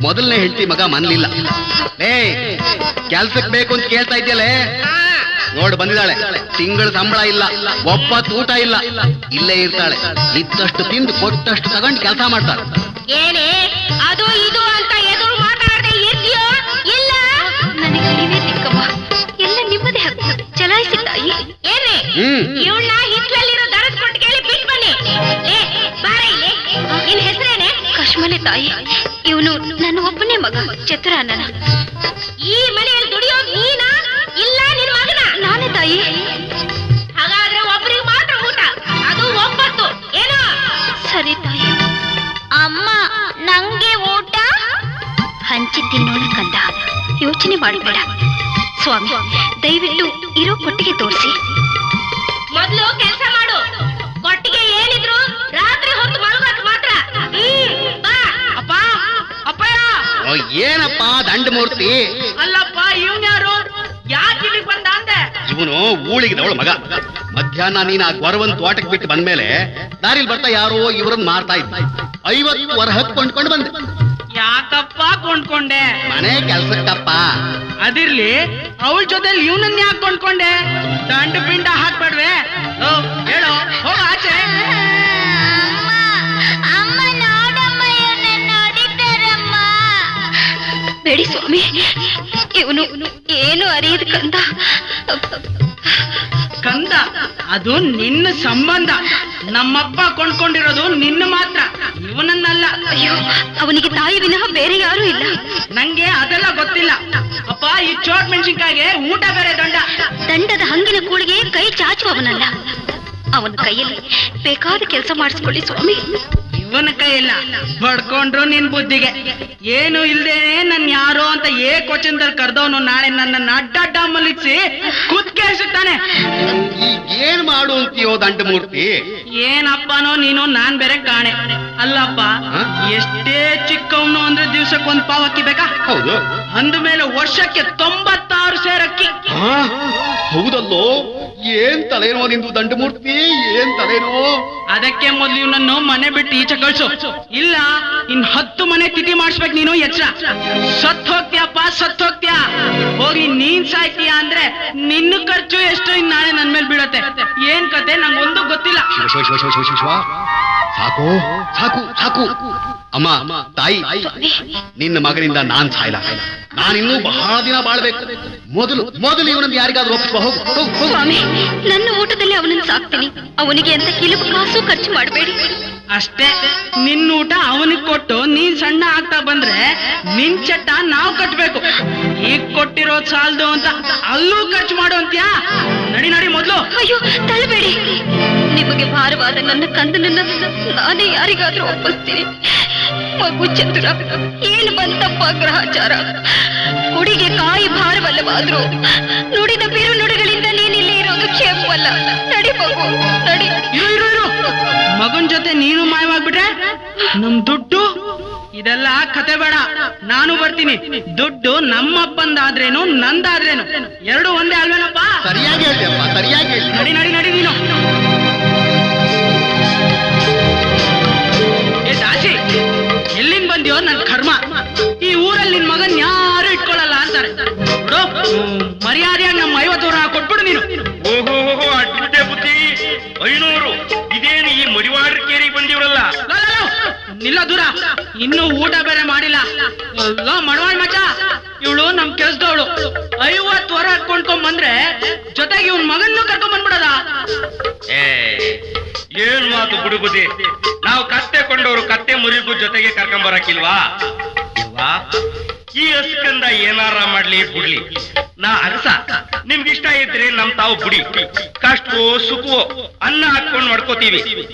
ಮೊದಲನೇ ಹೆಂಡತಿ ಮಗ ಮನ್ಲಿಲ್ಲ. ಕೆಲ್ಸಕ್ಕೆ ಬೇಕು ಅಂತ ಕೇಳ್ತಾ ಇದ್ಯಲ್ಲೇ, ನೋಡು ಬಂದಿದ್ದಾಳೆ. ತಿಂಗಳ ಸಂಬಳ ಇಲ್ಲ, ಒಪ್ಪತ್ತು ಊಟ ಇಲ್ಲ, ಇಲ್ಲೇ ಇರ್ತಾಳೆ. ಇದ್ದಷ್ಟು ತಿಂದು ಕೊಟ್ಟಷ್ಟು ತಗೊಂಡು ಕೆಲಸ ಮಾಡ್ತಾಳೆ. ಏನೇ ಅದು ಇದು ಅಂತ ಎದುರು ಮಾತಾಡದೆ ಇರ್ತೀಯೋ ಇಲ್ಲ? ನನಗೆ ನೀವೇ ದಿಕ್ಕಮ್ಮ, ಎಲ್ಲ ನಿಮ್ಮದೇ ಹಕ್ಕು, ಚಲಾಯಿಸಿ ತಾಯಿ. ಏನೇ ಇವಳನ್ನ ಹಿತ್ಲಲ್ಲಿರೋ ದರದ ಕೊಟ್ಟು ಕೇಳಿ ಬಿಟ್ಟು ಬನ್ನಿ. ಬಾರ ಇಲ್ಲಿ. ನಿನ್ ಹೆಸರೇನೆ? ಕಶ್ಮಲೆ ತಾಯಿ. ಇವನು ನನ್ನ ಒಬ್ಬನೇ ಮಗ ಚತುರಾನನ. ಈ ಮನೆಯಲ್ಲಿ ದುಡಿಯೋ ನೀನಾ ಇಲ್ಲ ನಿನ್ ಮಗನ? ನಾನೇ ತಾಯಿ. ಹಾಗಾದ್ರೆ ಒಬ್ಬರಿಗೆ ಮಾತ್ರ ಊಟ, ಅದು ಒಬ್ಬತ್ತು. ಏನೋ? ಸರಿ ತಾಯಿ. ಅಮ್ಮ, ನಂಗೆ ಊಟ ಹಂಚಿ ತಿನ್ನೋಣ ಕಂದ, ಯೋಚನೆ ಮಾಡಬೇಡ. ಸ್ವಾಮಿ, ದಯವಿಟ್ಟು ಇರೋ ಕೊಟ್ಟಿಗೆ ತೋರಿಸಿ. ಮೊದಲು ಕೆಲಸ ಮಾಡು. ಕೊಟ್ಟಿಗೆ ಏನಿದ್ರು ರಾತ್ರಿ ಹೊತ್ತು ಮಲಗಕ್ಕೆ ಮಾತ್ರ. ಬಾ. ಅಪ್ಪ, ಅಪ್ಪಯ್ಯ. ಏನಪ್ಪ ದಂಡಮೂರ್ತಿ? ಅಲ್ಲಪ್ಪ, ಇವನ್ ಯಾರು? ಯಾಕೆ ಇಲ್ಲಿಗೆ ಬಂದ ಅಂದೆ? ಇವನು ಊಳಿಗಿದವಳು ಮಗ. ಮಧ್ಯಾಹ್ನ ನೀನು ಆ ಗೊರವನ್ ತೋಟಕ್ಕೆ ಬಿಟ್ಟು ಬಂದ್ಮೇಲೆ ದಾರಿಲಿ ಬರ್ತಾ ಯಾರೋ ಇವರನ್ನ ಮಾರ್ತಾ ಇದ್ದ. 50 ವರಹ ಕೊಂಡ್ಕೊಂಡು ಬಂದೆ. ಯಾಕಪ್ಪ ಕೊಂಡ್ಕೊಂಡೆ? ಮನೆ ಕೆಲ್ಸಕ್ಕಪ್ಪ. ಅದಿರ್ಲಿ, ಅವಳ ಜೊತೆಲಿ ಇವನನ್ನ ಯಾಕೆ ಕೊಂಡ್ಕೊಂಡೆ? ದಂಡ ಪಿಂಡ ಹಾಕ್ಬೇಡ್ವೆ? ಹೇಳೋ, ಹೋಗ ಆಚೆ. ಅಮ್ಮ ನೋಡಮ್ಮ, ಇವನ್ನ ನೋಡಿದ್ದಾರಮ್ಮ. ಬೇಡಿ ಸ್ವಾಮಿ, ಇವನು ಏನು ಅರಿಯದ ಕಂದ. ಕಂದ, ಅದು ನಿನ್ನ ಸಂಬಂಧ. ನಮ್ಮಪ್ಪ ಕೊಂಡ್ಕೊಂಡಿರೋದು ನಿನ್ನ ಮಾತ್ರ, ಇವನನ್ನಲ್ಲ. ಅಯ್ಯೋ, ಅವನಿಗೆ ತಾಯಿ ವಿನಃ ಬೇರೆ ಯಾರೂ ಇಲ್ಲ. ನಂಗೆ ಅದೆಲ್ಲ ಗೊತ್ತಿಲ್ಲ. ಅಪ್ಪ, ಈ ಚೋಟ್ ಮೆಣಸಿನ್ಕಾಯಿಗೆ ಊಟ ಬೇರೆ ದಂಡ. ದಂಡದ ಹಂಗಿನ ಕೂಳಿಗೆ ಕೈ ಚಾಚುವವನಲ್ಲ. ಅವನ ಕೈಯಲ್ಲಿ ಬೇಕಾದ ಕೆಲಸ ಮಾಡಿಸ್ಕೊಳ್ಳಿ ಸ್ವಾಮಿ. ಇವನ ಕೈಯಲ್ಲ, ಬಡ್ಕೊಂಡ್ರು ನಿನ್ ಬುದ್ಧಿಗೆ. ಏನು ಇಲ್ದೇನೆ ನನ್ ಯಾರೋ ಅಂತ ಕ್ವಚನದಲ್ಲಿ ಕರ್ದವನು ನಾಳೆ ನನ್ನ ಅಡ್ಡಡ್ಡ ಮಲ್ಲಿಸಿ ಕುತ್ಕೇಸುತ್ತಾನೆ. ಏನ್ ಮಾಡು ಅಂತೀಯೋ ದಂಡಮೂರ್ತಿ? ಏನಪ್ಪನೋ ನೀನು, ನಾನ್ ಬೇರೆ ಕಾಣೆ. ಅಲ್ಲಪ್ಪ, ಎಷ್ಟೇ ಚಿಕ್ಕವನು ಅಂದ್ರೆ ದಿವ್ಸಕ್ಕೊಂದ್ ಪಾವ್ ಅಕ್ಕಿ ಬೇಕಾ? ಹೌದು. ಅಂದ ಮೇಲೆ ವರ್ಷಕ್ಕೆ 96 ಸೇರ್ ಅಕ್ಕಿ. ಹೌದಲ್ಲೋ? ಏನ್ ತಲೆನೋ ನಿಂದು ದಂಡಮೂರ್ತಿ, ಏನ್ ತಲೆನೋ? ಅದಕ್ಕೆ ಮೊದ್ಲು ಇವನನ್ನು ಮನೆ ಬಿಟ್ಟು ಈಚೆ ಕಳ್ಸು. ಇಲ್ಲ, ಇನ್ 10 ಮನೆ ತಿಥಿ ಮಾಡಿಸ್ಬೇಕು ನೀನು. ಎಚ್ಚರ, ಸತ್ ಹೋಗ್ತೀಯಪ್ಪ, ಸತ್ ಹೋಗ್ತೀಯ. ಹೋಗಿ ನೀನ್ ಸಾಯ್ತೀಯ ಅಂದ್ರೆ ನಿನ್ನ ಖರ್ಚು ಎಷ್ಟು ಇನ್ ನಾಳೆ ನನ್ ಮೇಲೆ ಬೀಳತ್ತೆ. ಏನ್ ಕತೆ ನಂಗೊಂದು ಗೊತ್ತಿಲ್ಲ. ಸಾಕು ಸಾಕು ಸಾಕು. ಅಮ್ಮ, ತಾಯಿ, ನಿನ್ನ ಮಗನಿಂದ ನಾನ್ ಸಾಯ್ಲ. ನಾನಿನ್ನೂ ಬಹಳ ದಿನ ಬಾಳ್ಬೇಕು. ಮೊದಲು ಇವನನ್ನು ಯಾರಿಗಾದ್ರೂ ಒಪ್ಪಿಸುವ. ಹೋಗು. ಸ್ವಾಮಿ, ನನ್ನ ಊಟದಲ್ಲಿ ಅವನನ್ನು ಸಾಕ್ತೀನಿ. ಅವನಿಗೆ ಅಂತ ಕಿಲುಬು ಕಾಸು ಖರ್ಚು ಮಾಡಬೇಡಿ. ಅಷ್ಟೇ. ನಿನ್ನ ಊಟ ಅವನಿಗೆ ಕೊಟ್ಟು ನೀನ್ ಸಣ್ಣ ಆಗ್ತಾ ಬಂದ್ರೆ ನಿನ್ ಚಟ್ಟ ನಾವು ಕಟ್ಬೇಕು. ಈಗ ಕೊಟ್ಟಿರೋದ್ ಸಾಲದು ಅಂತ ಅಲ್ಲೂ ಖರ್ಚು ಮಾಡು ಅಂತ್ಯಾ? ನಡಿ ನಡಿ ಮೊದ್ಲು. ಅಯ್ಯೋ ತಳ್ಳಬೇಡಿ. ನಿಮಗೆ ಭಾರವಾದ ನನ್ನ ಕಂದನನ್ನ ನಾನೇ ಯಾರಿಗಾದ್ರೂ ಒಪ್ಪಿಸ್ತೀನಿ. ಮಗು ಚತುರ, ಏನು ಬಂತಪ್ಪ ಗ್ರಹಚಾರ. ಕುಡಿಗೆ ಕಾಯಿ ಭಾರವಲ್ಲವಾದ್ರೂ ನುಡಿದ ಬಿರು ನುಡಿಗಳಿಂದ ನೀನಿಲ್ಲಿ ಇರೋದು ಕ್ಷೇಮವಲ್ಲ. ನಡಿ ಮಗು ನಡಿ. ಇರು ಮಗನ್ ಜೊತೆ ನೀನು ಮಾಯವಾಗ್ಬಿಟ್ರೆ ನಮ್ ದುಡ್ಡು ಇದೆಲ್ಲ ಕತೆ ಬೇಡ. ನಾನು ಬರ್ತೀನಿ. ದುಡ್ಡು ನಮ್ಮಪ್ಪಂದಾದ್ರೇನು ನಂದಾದ್ರೇನು ಎರಡು ಒಂದೇ ಅಲ್ವೇನಪ್ಪ? ಸರಿಯಾಗಿ ಹೇಳ್ತೀಯಪ್ಪ, ಸರಿಯಾಗಿ ಹೇಳಿ. ನಡಿ ನಡಿ ನಡಿ ನೀನು. ಏ ದಾಸಿ, ಎಲ್ಲಿಂದ ಬಂದ್ಯೋ ನನ್ ಕರ್ಮ. ಈ ಊರಲ್ಲಿ ನಿನ್ ಮಗನ್ ಯಾರು ಇಟ್ಕೊಳ್ಳಲ್ಲ ಅಂತಾರೆ. ಮರ್ಯಾದೆಯಾಗಿ ನಮ್ಮ 50 ಊರ ಕೊಟ್ಬಿಡು ನೀನು. ಓಹೋ ಅಡ್ಬಿಟ್ಟೆ ಬುದ್ಧಿ. 500 ಇದೇನು ಈ ಮರಿವಾಡ್ರಿಕೇರಿಗೆ ಬಂದಿವ್ರಲ್ಲ. ನಿಲ್ಲ ದೂರ, ಇನ್ನೂ ಊಟ ಬೇರೆ ಮಾಡಿಲ್ಲ. ಮಡವಾಳ್ ಮಚ, ಇವಳು ನಮ್ ಕೆಲ್ಸದವಳು. 50 ವರ ಕೊಂಡ್ಕೊಂಡ್ ಬಂದ್ರೆ ಜೊತೆಗೆ ಇವ್ನ ಮಗನ್ನು ಕರ್ಕೊಂಡ್ ಬಂದ್ಬಿಡದ. ಏನ್ ಮಾತು ಬಿಡು ಬುದ್ಧಿ. ನಾವು ಕತ್ತೆ ಕೊಂಡವರು ಕತ್ತೆ ಮುರಿಗೂ ಜೊತೆಗೆ ಕರ್ಕೊಂಡ್ ಬರಕಿಲ್ವಾ? ಈ ಹಸ್ಕಂದ ಏನಾರ ಮಾಡ್ಲಿ ಬಿಡ್ಲಿ, ನಾ ಅರಸ. ನಿಮ್ಗಿಷ್ಟ ಇದ್ರೆ ನಮ್ ತಾವು ಬಿಡಿ. ಕಷ್ಟವೋ ಸುಖವೋ ಅನ್ನ ಹಾಕೊಂಡ್ ಮಾಡ್ಕೋತೀವಿ.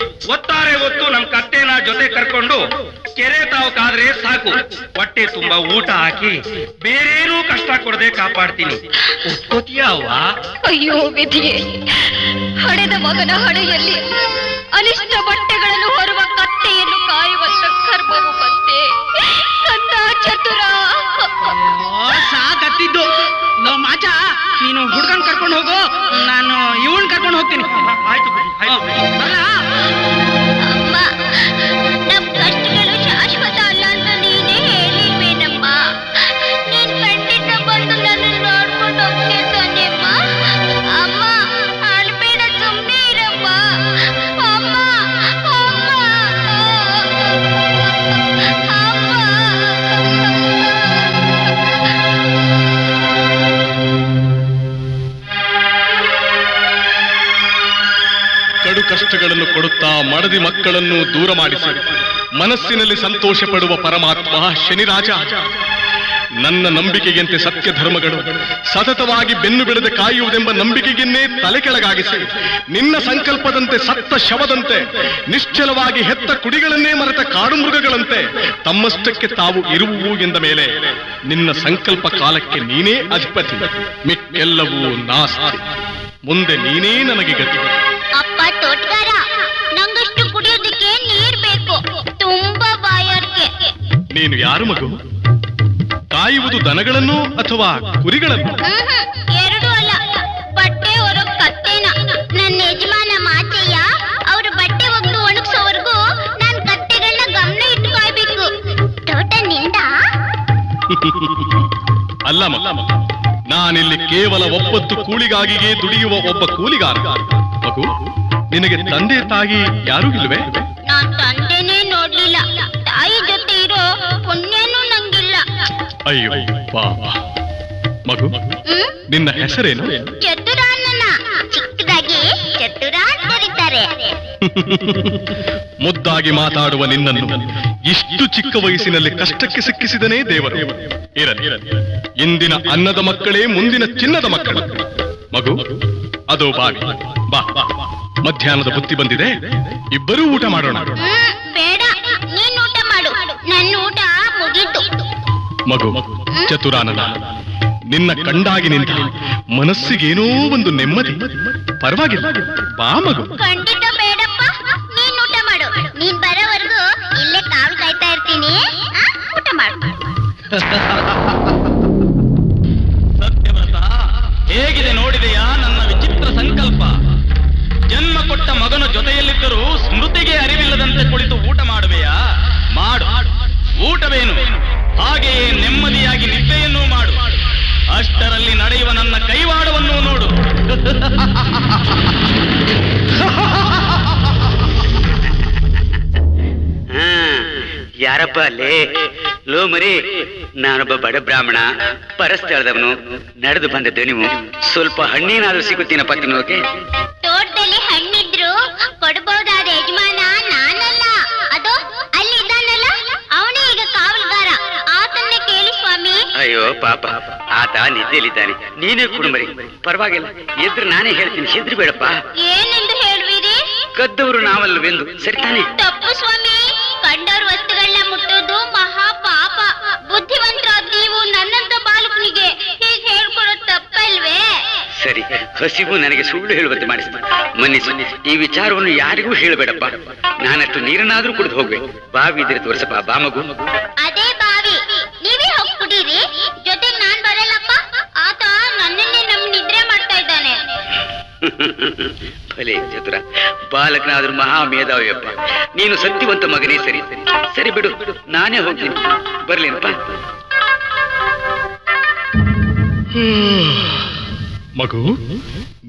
ಒತ್ತಾರೆ ಹೊತ್ತು ನಮ್ ಕತ್ತೆನ ಜೊತೆ ಕರ್ಕೊಂಡು ಕೆರೆ ತಾವು ಕಾದ್ರೆ ಸಾಕು. ಹೊಟ್ಟೆ ತುಂಬಾ ಊಟ ಹಾಕಿ ಬೇರೇನೂ ಕಷ್ಟ ಕೊಡದೆ ಕಾಪಾಡ್ತೀನಿ. ಒಪ್ಕೋತೀಯ ಅವ್ವ? ಅಯ್ಯೋ ವಿಧಿಯೇ, ಹಡೆದ ಮಗನ ಹಡೆಯಲ್ಲಿ ಅನಿಷ್ಟ ಬಟ್ಟೆಗಳನ್ನು ಹೊರುವ ಕತ್ತೆಯನ್ನು ಕಾಯುವಂತ ಕರ್ಮವು ಬಂತೆ. ಕಂದ ಚತುರ. ಸಾಕತ್ತಿದ್ದು. ಮಾಚ, ನೀನು ಹುಡ್ಗನ್ ಕರ್ಕೊಂಡು ಹೋಗು, ನಾನು ಇವನ್ ಕರ್ಕೊಂಡು ಹೋಗ್ತೀನಿ. ಆಯ್ತು ಅಮ್ಮ, ನಮ್ ಕಷ್ಟಗಳು ಶಾಶ್ವತ ಅಲ್ಲ ಅಂತ ನೀನೇ ಹೇಳಿಲ್ವೇನಮ್ಮ? ನೀನ್ ಖಂಡಿತ ಬಂದು ನನ್ನ ನೋಡ್ಕೊಂಡು ಹೋಗ್ತಿದ್ದಾನೆಮ್ಮ. ಅಮ್ಮ ಅಳ್ಬೇಡ, ಸುಮ್ಮನೆ ಇರಮ್ಮ. ಅಮ್ಮ ಅಮ್ಮ ಕಡು ಕಷ್ಟಗಳನ್ನು ಕೊಡುತ್ತಾ ಮಡದಿ ಮಕ್ಕಳನ್ನು ದೂರ ಮಾಡಿಸಿ ಮನಸ್ಸಿನಲ್ಲಿ ಸಂತೋಷ ಪಡುವ ಪರಮಾತ್ಮ ಶನಿರಾಜ, ನನ್ನ ನಂಬಿಕೆಗೆಂತೆ ಸತ್ಯ ಧರ್ಮಗಳು ಸತತವಾಗಿ ಬೆನ್ನು ಬಿಡದೆ ಕಾಯುವುದೆಂಬ ನಂಬಿಕೆಗೆನ್ನೇ ತಲೆ ಕೆಳಗಾಗಿಸಿ ನಿನ್ನ ಸಂಕಲ್ಪದಂತೆ ಸತ್ತ ಶವದಂತೆ ನಿಶ್ಚಲವಾಗಿ ಹೆತ್ತ ಕುಡಿಗಳನ್ನೇ ಮರೆತ ಕಾಡು ಮೃಗಗಳಂತೆ ತಮ್ಮಷ್ಟಕ್ಕೆ ತಾವು ಇರುವು ಎಂದ ಮೇಲೆ ನಿನ್ನ ಸಂಕಲ್ಪ ಕಾಲಕ್ಕೆ ನೀನೇ ಅಧಿಪತಿ, ಮಿಕ್ಕೆಲ್ಲವೂ ನಾಸ್ತಿ. ಮುಂದೆ ನೀನೇ ನನಗೆ ಗತಿ. ಅಪ್ಪ ತೋಟಗಾರ, ನಂಗಷ್ಟು ಕುಡಿಯೋದಕ್ಕೆ ನೀರ್ ಬೇಕು. ತುಂಬಾ ಬಾಯಾರಿಕೆ. ನೀನು ಯಾರು ಮಗು? ಕಾಯುವುದು ದನಗಳನ್ನು ಅಥವಾ ಕುರಿಗಳನ್ನು? ಎರಡೂ ಅಲ್ಲ, ಬಟ್ಟೆ ಹೊರಗ್ ಕತ್ತೇನ. ನನ್ನ ಯಜಮಾನ ಮಾಚಯ್ಯ ಅವ್ರ ಬಟ್ಟೆ ಒಗ್ದು ಒಣಗ್ಸೋವರೆಗೂ ನಾನ್ ಕತ್ತೆಗಳನ್ನ ಗಮನ ಇಟ್ಟು ಕಾಯ್ಬೇಕು. ತೋಟ ನಿಂದ ಅಲ್ಲ ಮಗ, ನಾನಿಲ್ಲಿ ಕೇವಲ ಒಪ್ಪತ್ತು ಕೂಳಿಗಾಗಿಯೇ ದುಡಿಯುವ ಒಬ್ಬ ಕೂಲಿಗಾರ. ಮಗು, ನಿನಗೆ ತಂದೆ ತಾಯಿ ಯಾರೂ ಇಲ್ವೇ? ನಾನ್ ತಂದೆನೇ ನೋಡ್ಲಿಲ್ಲ. ತಾಯಿ ಜೊತೆ ಇರೋ ಪುಣ್ಯನೂ ನಂಗಿಲ್ಲ. ಅಯ್ಯೋ ಪಾಪ. ಮಗು, ನಿನ್ನ ಹೆಸರೇನು? ಚತುರಾನನ. ಚಿಕ್ಕದಾಗಿ ಚತುರ ಅಂತ ಕರೀತಾರೆ. ಮುದ್ದಾಗಿ ಮಾತಾಡುವ ನಿನ್ನನ್ನು ಇಷ್ಟು ಚಿಕ್ಕ ವಯಸ್ಸಿನಲ್ಲಿ ಕಷ್ಟಕ್ಕೆ ಸಿಕ್ಕಿಸಿದನೇ ದೇವರು. ಇರಲಿ, ಇಂದಿನ ಅನ್ನದ ಮಕ್ಕಳೇ ಮುಂದಿನ ಚಿನ್ನದ ಮಕ್ಕಳು. ಮಗು, ಅದು ಬಾವಿ ಬಾ. ಮಧ್ಯಾಹ್ನದ ಬುತ್ತಿ ಬಂದಿದೆ, ಇಬ್ಬರೂ ಊಟ ಮಾಡೋಣ. ಬೇಡ, ನೀನ್ ಊಟ ಮಾಡು. ನನ್ನ ಊಟ ಮುಗೀತು. ಮಗು ಚತುರಾನನ, ನಿನ್ನ ಕಂಡಾಗಿನಿಂದ ಮನಸ್ಸಿಗೇನೋ ಒಂದು ನೆಮ್ಮದಿ. ಪರವಾಗಿಲ್ಲ, ಬಾ ಮಗು. ಖಂಡಿತ ಬೇಡಪ್ಪ, ನೀನ್ ಊಟ ಮಾಡು. ನೀನ್ ಬರೋವರೆಗೂ ಇಲ್ಲೇ ಕಾವು ಕಾಯ್ತಾ ಇರ್ತೀನಿ. ಊಟ ಮಾಡು. ಸತ್ಯವ್ರತ, ಹೇಗಿದೆ ನೋಡಿದೆಯಾ ನನ್ನ ವಿಚಿತ್ರ ಸಂಕಲ್ಪ? ಜನ್ಮ ಕೊಟ್ಟ ಮಗನ ಜೊತೆಯಲ್ಲಿದ್ದರೂ ಸ್ಮೃತಿಗೆ ಅರಿವಿಲ್ಲದಂತೆ ಕುಳಿತು ಊಟ ಮಾಡುವೆಯಾ? ಮಾಡು. ಊಟವೇನು, ಹಾಗೆಯೇ ನೆಮ್ಮದಿಯಾಗಿ ನಿದ್ದೆಯನ್ನೂ ಮಾಡು. ಅಷ್ಟರಲ್ಲಿ ನಡೆಯುವ ನನ್ನ ಕೈವಾಡವನ್ನು ನೋಡು. ಯಾರಪ್ಪ ಅಲ್ಲೇ? ಲೋ ಮರಿ, ನಾನೊಬ್ಬ ಬಡ ಬ್ರಾಹ್ಮಣ, ಪರಸ್ಥಳದವನು. ನಡೆದು ಬಂದದ್ದು ನೀವು. ಸ್ವಲ್ಪ ಹಣ್ಣೇನಾದ್ರೂ ಸಿಗುತ್ತೀನಪ್ಪ ತಿನ್ನೋಕೆ? ತೋಟದಲ್ಲಿ ಹಣ್ಣಿದ್ರು ಕೊಡ್ಬೋದಾದ ಯಜಮಾನ ನಾನಲ್ಲ. ಪಾಪ ಆತ ನಿದ್ದೆಲಿದ್ದಾನೆ, ನೀನೇ ಕುಡುಮರಿ. ಪರವಾಗಿಲ್ಲ, ಎದ್ರು ನಾನೇ ಹೇಳ್ತೀನಿ, ಹೆದ್ರಿ ಬೇಡಪ್ಪ. ಏನೆಂದು ಹೇಳ್ವಿರಿ? ಕದ್ದವರು ನಾವಲ್ಲವೆಂದು, ಸರಿತಾನೆ? ತಪ್ಪು ಸ್ವಾಮಿ, ಕಂಡವ್ರ ವಸ್ತುಗಳನ್ನ ಮುಟ್ಟೋದು ಮಹಾ ಪಾಪ. ಬುದ್ಧಿವಂತರಾದ ನೀವು ನನ್ನಂತ ಬಾಲಕನಿಗೆ ಹೀಗೆ ಹೇಳ್ಕೊಡೋದು ತಪ್ಪಲ್ವೇ? ಸರಿ, ಹಸಿವು ನನಗೆ ಸುಳ್ಳು ಹೇಳುವಂತೆ ಮಾಡಿಸಿ ಮನ್ನಿಸು. ಈ ವಿಚಾರವನ್ನು ಯಾರಿಗೂ ಹೇಳಬೇಡಪ್ಪ. ನಾನಷ್ಟು ನೀರನ್ನಾದ್ರೂ ಕುಡಿದು ಹೋಗ್ಬೇಕು. ಬಾವಿ ಇದ್ರೆ ತೋರಿಸಪ್ಪ, ಬಾ ಮಗು. ಅದೇ ಬಾವಿ, ನೀವೇ ಹೋಗಿ ಕುಡೀರಿ. ಜೊತೆಗೆ ನಾನ್ ಬರಲ್ಲಪ್ಪ, ಆತ ನನ್ನನ್ನೇ ನಿದ್ರೆ ಮಾಡ್ತಾ ಇದ್ದಾನೆ. ಭಲೆ ಚತುರ, ಬಾಲಕನಾದ್ರೂ ಮಹಾ ಮೇಧಾವಿಯಪ್ಪ. ನೀನು ಸತ್ಯವಂತ ಮಗನೇ. ಸರಿ ಸರಿ ಬಿಡು, ನಾನೇ ಹೋಗ್ತೀನಿ. ಬರ್ಲೇನಪ್ಪ? ಮಗು,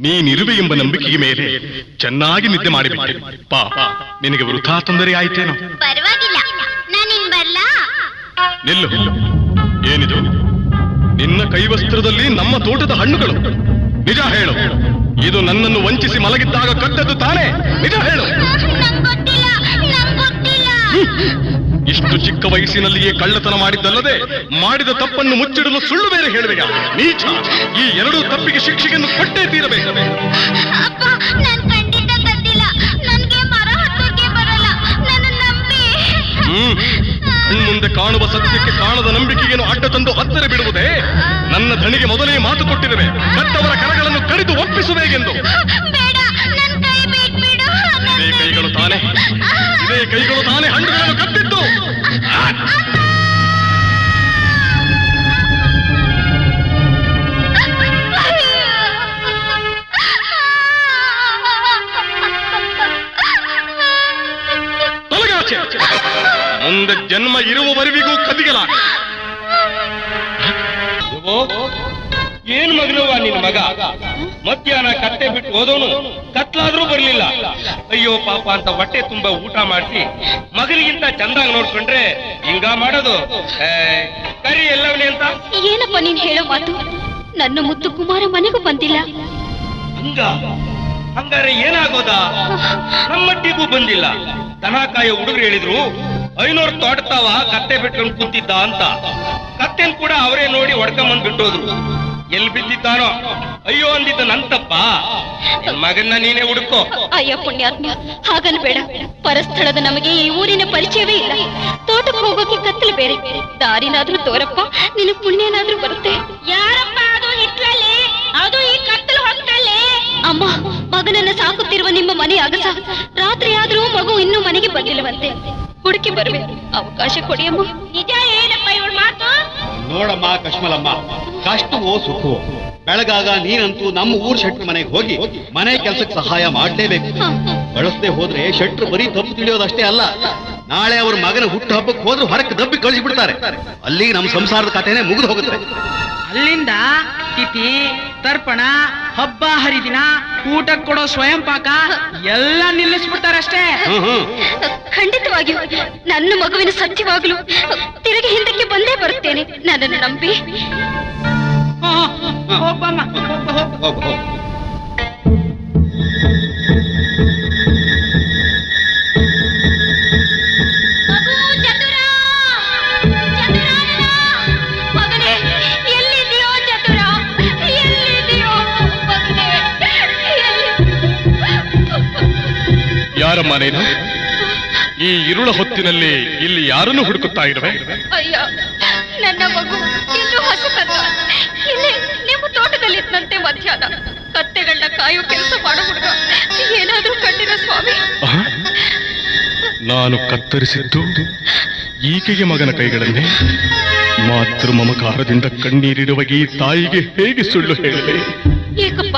ನೀನಿರುವೆ ಎಂಬ ನಂಬಿಕೆಯ ಮೇಲೆ ಚೆನ್ನಾಗಿ ನಿದ್ದೆ ಮಾಡಿಬಿಟ್ಟೆ. ಪಾಪ, ನಿನಗೆ ವೃಥಾ ತೊಂದರೆ ಆಯ್ತೇನೋ? ಪರವಾಗಿಲ್ಲ, ನಾನಿನ್ ಬರ್ಲಾ? ನಿಲ್ಲು. ಏನಿದು? ನಿನ್ನ ಕೈವಸ್ತ್ರದಲ್ಲಿ ನಮ್ಮ ತೋಟದ ಹಣ್ಣುಗಳು. ನಿಜ ಹೇಳು, ಇದು ನನ್ನನ್ನು ವಂಚಿಸಿ ಮಲಗಿದ್ದಾಗ ಕದ್ದದ್ದು ತಾನೇ? ನಿಜ ಹೇಳು. ಇಷ್ಟು ಚಿಕ್ಕ ವಯಸ್ಸಿನಲ್ಲಿಯೇ ಕಳ್ಳತನ ಮಾಡಿದ್ದಲ್ಲದೆ ಮಾಡಿದ ತಪ್ಪನ್ನು ಮುಚ್ಚಿಡಲು ಸುಳ್ಳು ಬೇರೆ ಹೇಳುವೆಯಾ? ನೀಚ! ಈ ಎರಡೂ ತಪ್ಪಿಗೆ ಶಿಕ್ಷೆಯನ್ನು ಕೊಟ್ಟೇ ತೀರಬೇಕು. ಅಪ್ಪ, ನಾನ್ ಖಂಡಿತ ಕದ್ದಿಲ್ಲ. ನನ್ಗೆ ಮರ ಹತ್ತೋಕೆ ಬರಲ್ಲ, ನನ್ನ ನಂಬಿ. ಮುಂದೆ ಕಾಣುವ ಸತ್ಯಕ್ಕೆ ಕಾಣದ ನಂಬಿಕೆಯನ್ನು ಅಡ್ಡ ತಂದು ಹತ್ತಿರ ಬಿಡುವುದೇ? ನನ್ನ ಧಣಿಗೆ ಮೊದಲೇ ಮಾತು ಕೊಟ್ಟಿರುವೆ, ಕದ್ದವರ ಕರಗಳನ್ನು ಕಡಿದು ಒಪ್ಪಿಸುವೆಗೆಂದು. ಇದೇ ಕೈಗಳು ತಾನೇ ಹಣ್ಣುಗಳನ್ನು ಕದ್ದಿದ್ದು. ತೊಲಗಾಚೆ. ಮುಂದೆ ಜನ್ಮ ಇರುವವರೆವಿಗೂ ಕದಿಗಲ. ಏನ್ ಮಗನವ್ವ ನಿನ್ ಮಗ? ಮಧ್ಯಾಹ್ನ ಕತ್ತೆ ಬಿಟ್ಟು ಹೋದವನು ಕತ್ಲಾದ್ರೂ ಬರ್ಲಿಲ್ಲ. ಅಯ್ಯೋ ಪಾಪ ಅಂತ ಹೊಟ್ಟೆ ತುಂಬಾ ಊಟ ಮಾಡಿಸಿ ಮಗನಿಗಿಂತ ಚಂದಾಗಿ ನೋಡ್ಕೊಂಡ್ರೆ ಹಿಂಗ ಮಾಡೋದು? ಕರಿ ಎಲ್ಲವನೇ ಅಂತ. ಏನಪ್ಪ ನೀನ್ ಹೇಳೋ ಮಾತು? ನನ್ನ ಮುದ್ದು ಕುಮಾರ ಮನೆಗೂ ಬಂದಿಲ್ಲ. ಹಂಗಾರೆ ಏನಾಗೋದಾ? ನಮ್ಮಟ್ಟಿಗೂ ಬಂದಿಲ್ಲ. ದನ ಕಾಯೋ ಹುಡುಗರು ಹೇಳಿದ್ರು 500 ತೋಟತಾವ ಕತ್ತೆ ಬಿಟ್ಕೊಂಡು ಕುಂತಿದ್ದ ಅಂತ. ಕತ್ತೆನ್ ಕೂಡ ಅವರೇ ನೋಡಿ ಹೊಡ್ಕೊಂಬಂದ್ ಬಿಟ್ಟೋದ್ರು. ಎಲ್ಲಿ ಬಿದ್ದಿದ್ದಾನೋ? ಅಯ್ಯೋ ಅಂದಿದ್ದ ನನ್ ತಪ್ಪ. ಮಗನ್ನ ನೀನೇ ಹುಡುಕೋ. ಅಯ್ಯ ಪುಣ್ಯಾತ್ಮ, ಹಾಗನ್ಬೇಡ. ಪರಸ್ಥಳದ ನಮಗೆ ಈ ಊರಿನ ಪರಿಚಯವೇ ಇಲ್ಲ. ತೋಟಕ್ಕೆ ಹೋಗೋಕೆ ಕತ್ತಲು ಬೇರೆ. ದಾರಿನಾದ್ರೂ ತೋರಪ್ಪ, ನಿನ್ನ ಪುಣ್ಯನಾದ್ರೂ ಬರುತ್ತೆ. ಯಾರಪ್ಪ ಅದು ಹಿಟ್ಲಲ್ಲಿ? ಅದು ಈ ಕತ್ತಲು ಹೊತ್ತಲ್ಲಿ. ಅಮ್ಮ, ಮಗನನ್ನ ಸಾಕುತ್ತಿರುವ ನಿಮ್ಮ ಮನೆ ಅಗಸ. ರಾತ್ರಿ ಆದ್ರೂ ಮಗು ಇನ್ನೂ ಮನೆಗೆ ಬಂದಿಲ್ಲವಂತೆ. ಹುಡುಕಿ ಬರುವೆ, ಅವಕಾಶ ಕೊಡಿಯಮ್ಮ. ನಿಜ ಏನಪ್ಪ ಇವಳ ಮಾತು? ನೋಡಮ್ಮ ಕಶ್ಮಲಮ್ಮ, ಕಷ್ಟವೋ ಸುಖವೋ, ಬೆಳಗಾಗ ನೀನಂತೂ ನಮ್ಮ ಊರ್ ಶೆಟ್ರ ಮನೆಗೆ ಹೋಗಿ ಮನೆ ಕೆಲ್ಸಕ್ಕೆ ಸಹಾಯ ಮಾಡ್ಲೇಬೇಕು. ಬಳಸದೆ ಹೋದ್ರೆ ಶೆಟ್ರು ಬರೀ ತಪ್ಪು ತಿಳಿಯೋದಷ್ಟೇ ಅಲ್ಲ, ನಾಳೆ ಅವ್ರ ಮಗನ ಹುಟ್ಟು ಹಬ್ಬಕ್ಕೆ ಹೋದ್ರೆ ಹೊರಕ್ಕೆ ದಬ್ಬಿ ಕಳಿಸಿ ಬಿಡ್ತಾರೆ. ಅಲ್ಲಿಗೆ ನಮ್ಮ ಸಂಸಾರದ ಕಥೆನೇ ಮುಗಿದು ಹೋಗುತ್ತೆ. ಅಲ್ಲಿಂದ ತಿಥಿ, ತರ್ಪಣ, ಹಬ್ಬ ಹರಿದಿನ, ಊಟಕ್ಕೆ ಕೊಡೋ ಸ್ವಯಂ ಪಾಕ ಎಲ್ಲ ನಿಲ್ಲಿಸ್ಬಿಡ್ತಾರಷ್ಟೇ. ಖಂಡಿತವಾಗಿಯೂ ನನ್ನ ಮಗುವಿನ ಸತ್ಯವಾಗಲು ತಿರುಗಿ ಹಿಂದಕ್ಕೆ ಬಂದೇ ಬರುತ್ತೇನೆ. ನನ್ನನ್ನು ನಂಬಿ. ಹೋಗ್ಬಮ್ಮ. ಮಗನೇ, ಎಲ್ಲಿದೆಯೋ ಚತುರ? ಎಲ್ಲಿದೆಯೋ ಮಗನೇ? ಯಾರಮ್ಮ ನೀನು? ಈ ಇರುಳ ಹೊತ್ತಿನಲ್ಲಿ ಇಲ್ಲಿ ಯಾರನ್ನು ಹುಡುಕುತ್ತಾ ಇರುವೆ? ಅಯ್ಯ, ನನ್ನ ಮಗು ಇನ್ನೂ ಹಸುಕಲ್ಲ. ಇಲ್ಲಿ ನಿಮ್ಮ ತೋಟದಲ್ಲಿದ್ದಂತೆ ಮಧ್ಯಾಹ್ನ ಕತ್ತೆಗಳನ್ನ ಕಾಯೋ ಕೆಲಸ ಮಾಡೋ ಹುಡುಗ ಏನಾದ್ರೂ ಕಂಡಿರೋ ಸ್ವಾಮಿ? ನಾನು ಕತ್ತರಿಸಿದ್ದು ಈಕೆಗೆ ಮಗನ ಕೈಗಳನ್ನೇ. ಮಾತೃ ಮಮಕಾರದಿಂದ ಕಣ್ಣೀರಿಡುವ ಈ ತಾಯಿಗೆ ಹೇಗೆ ಸುಳ್ಳು ಹೇಳಲಿ? ಏಕಪ್ಪ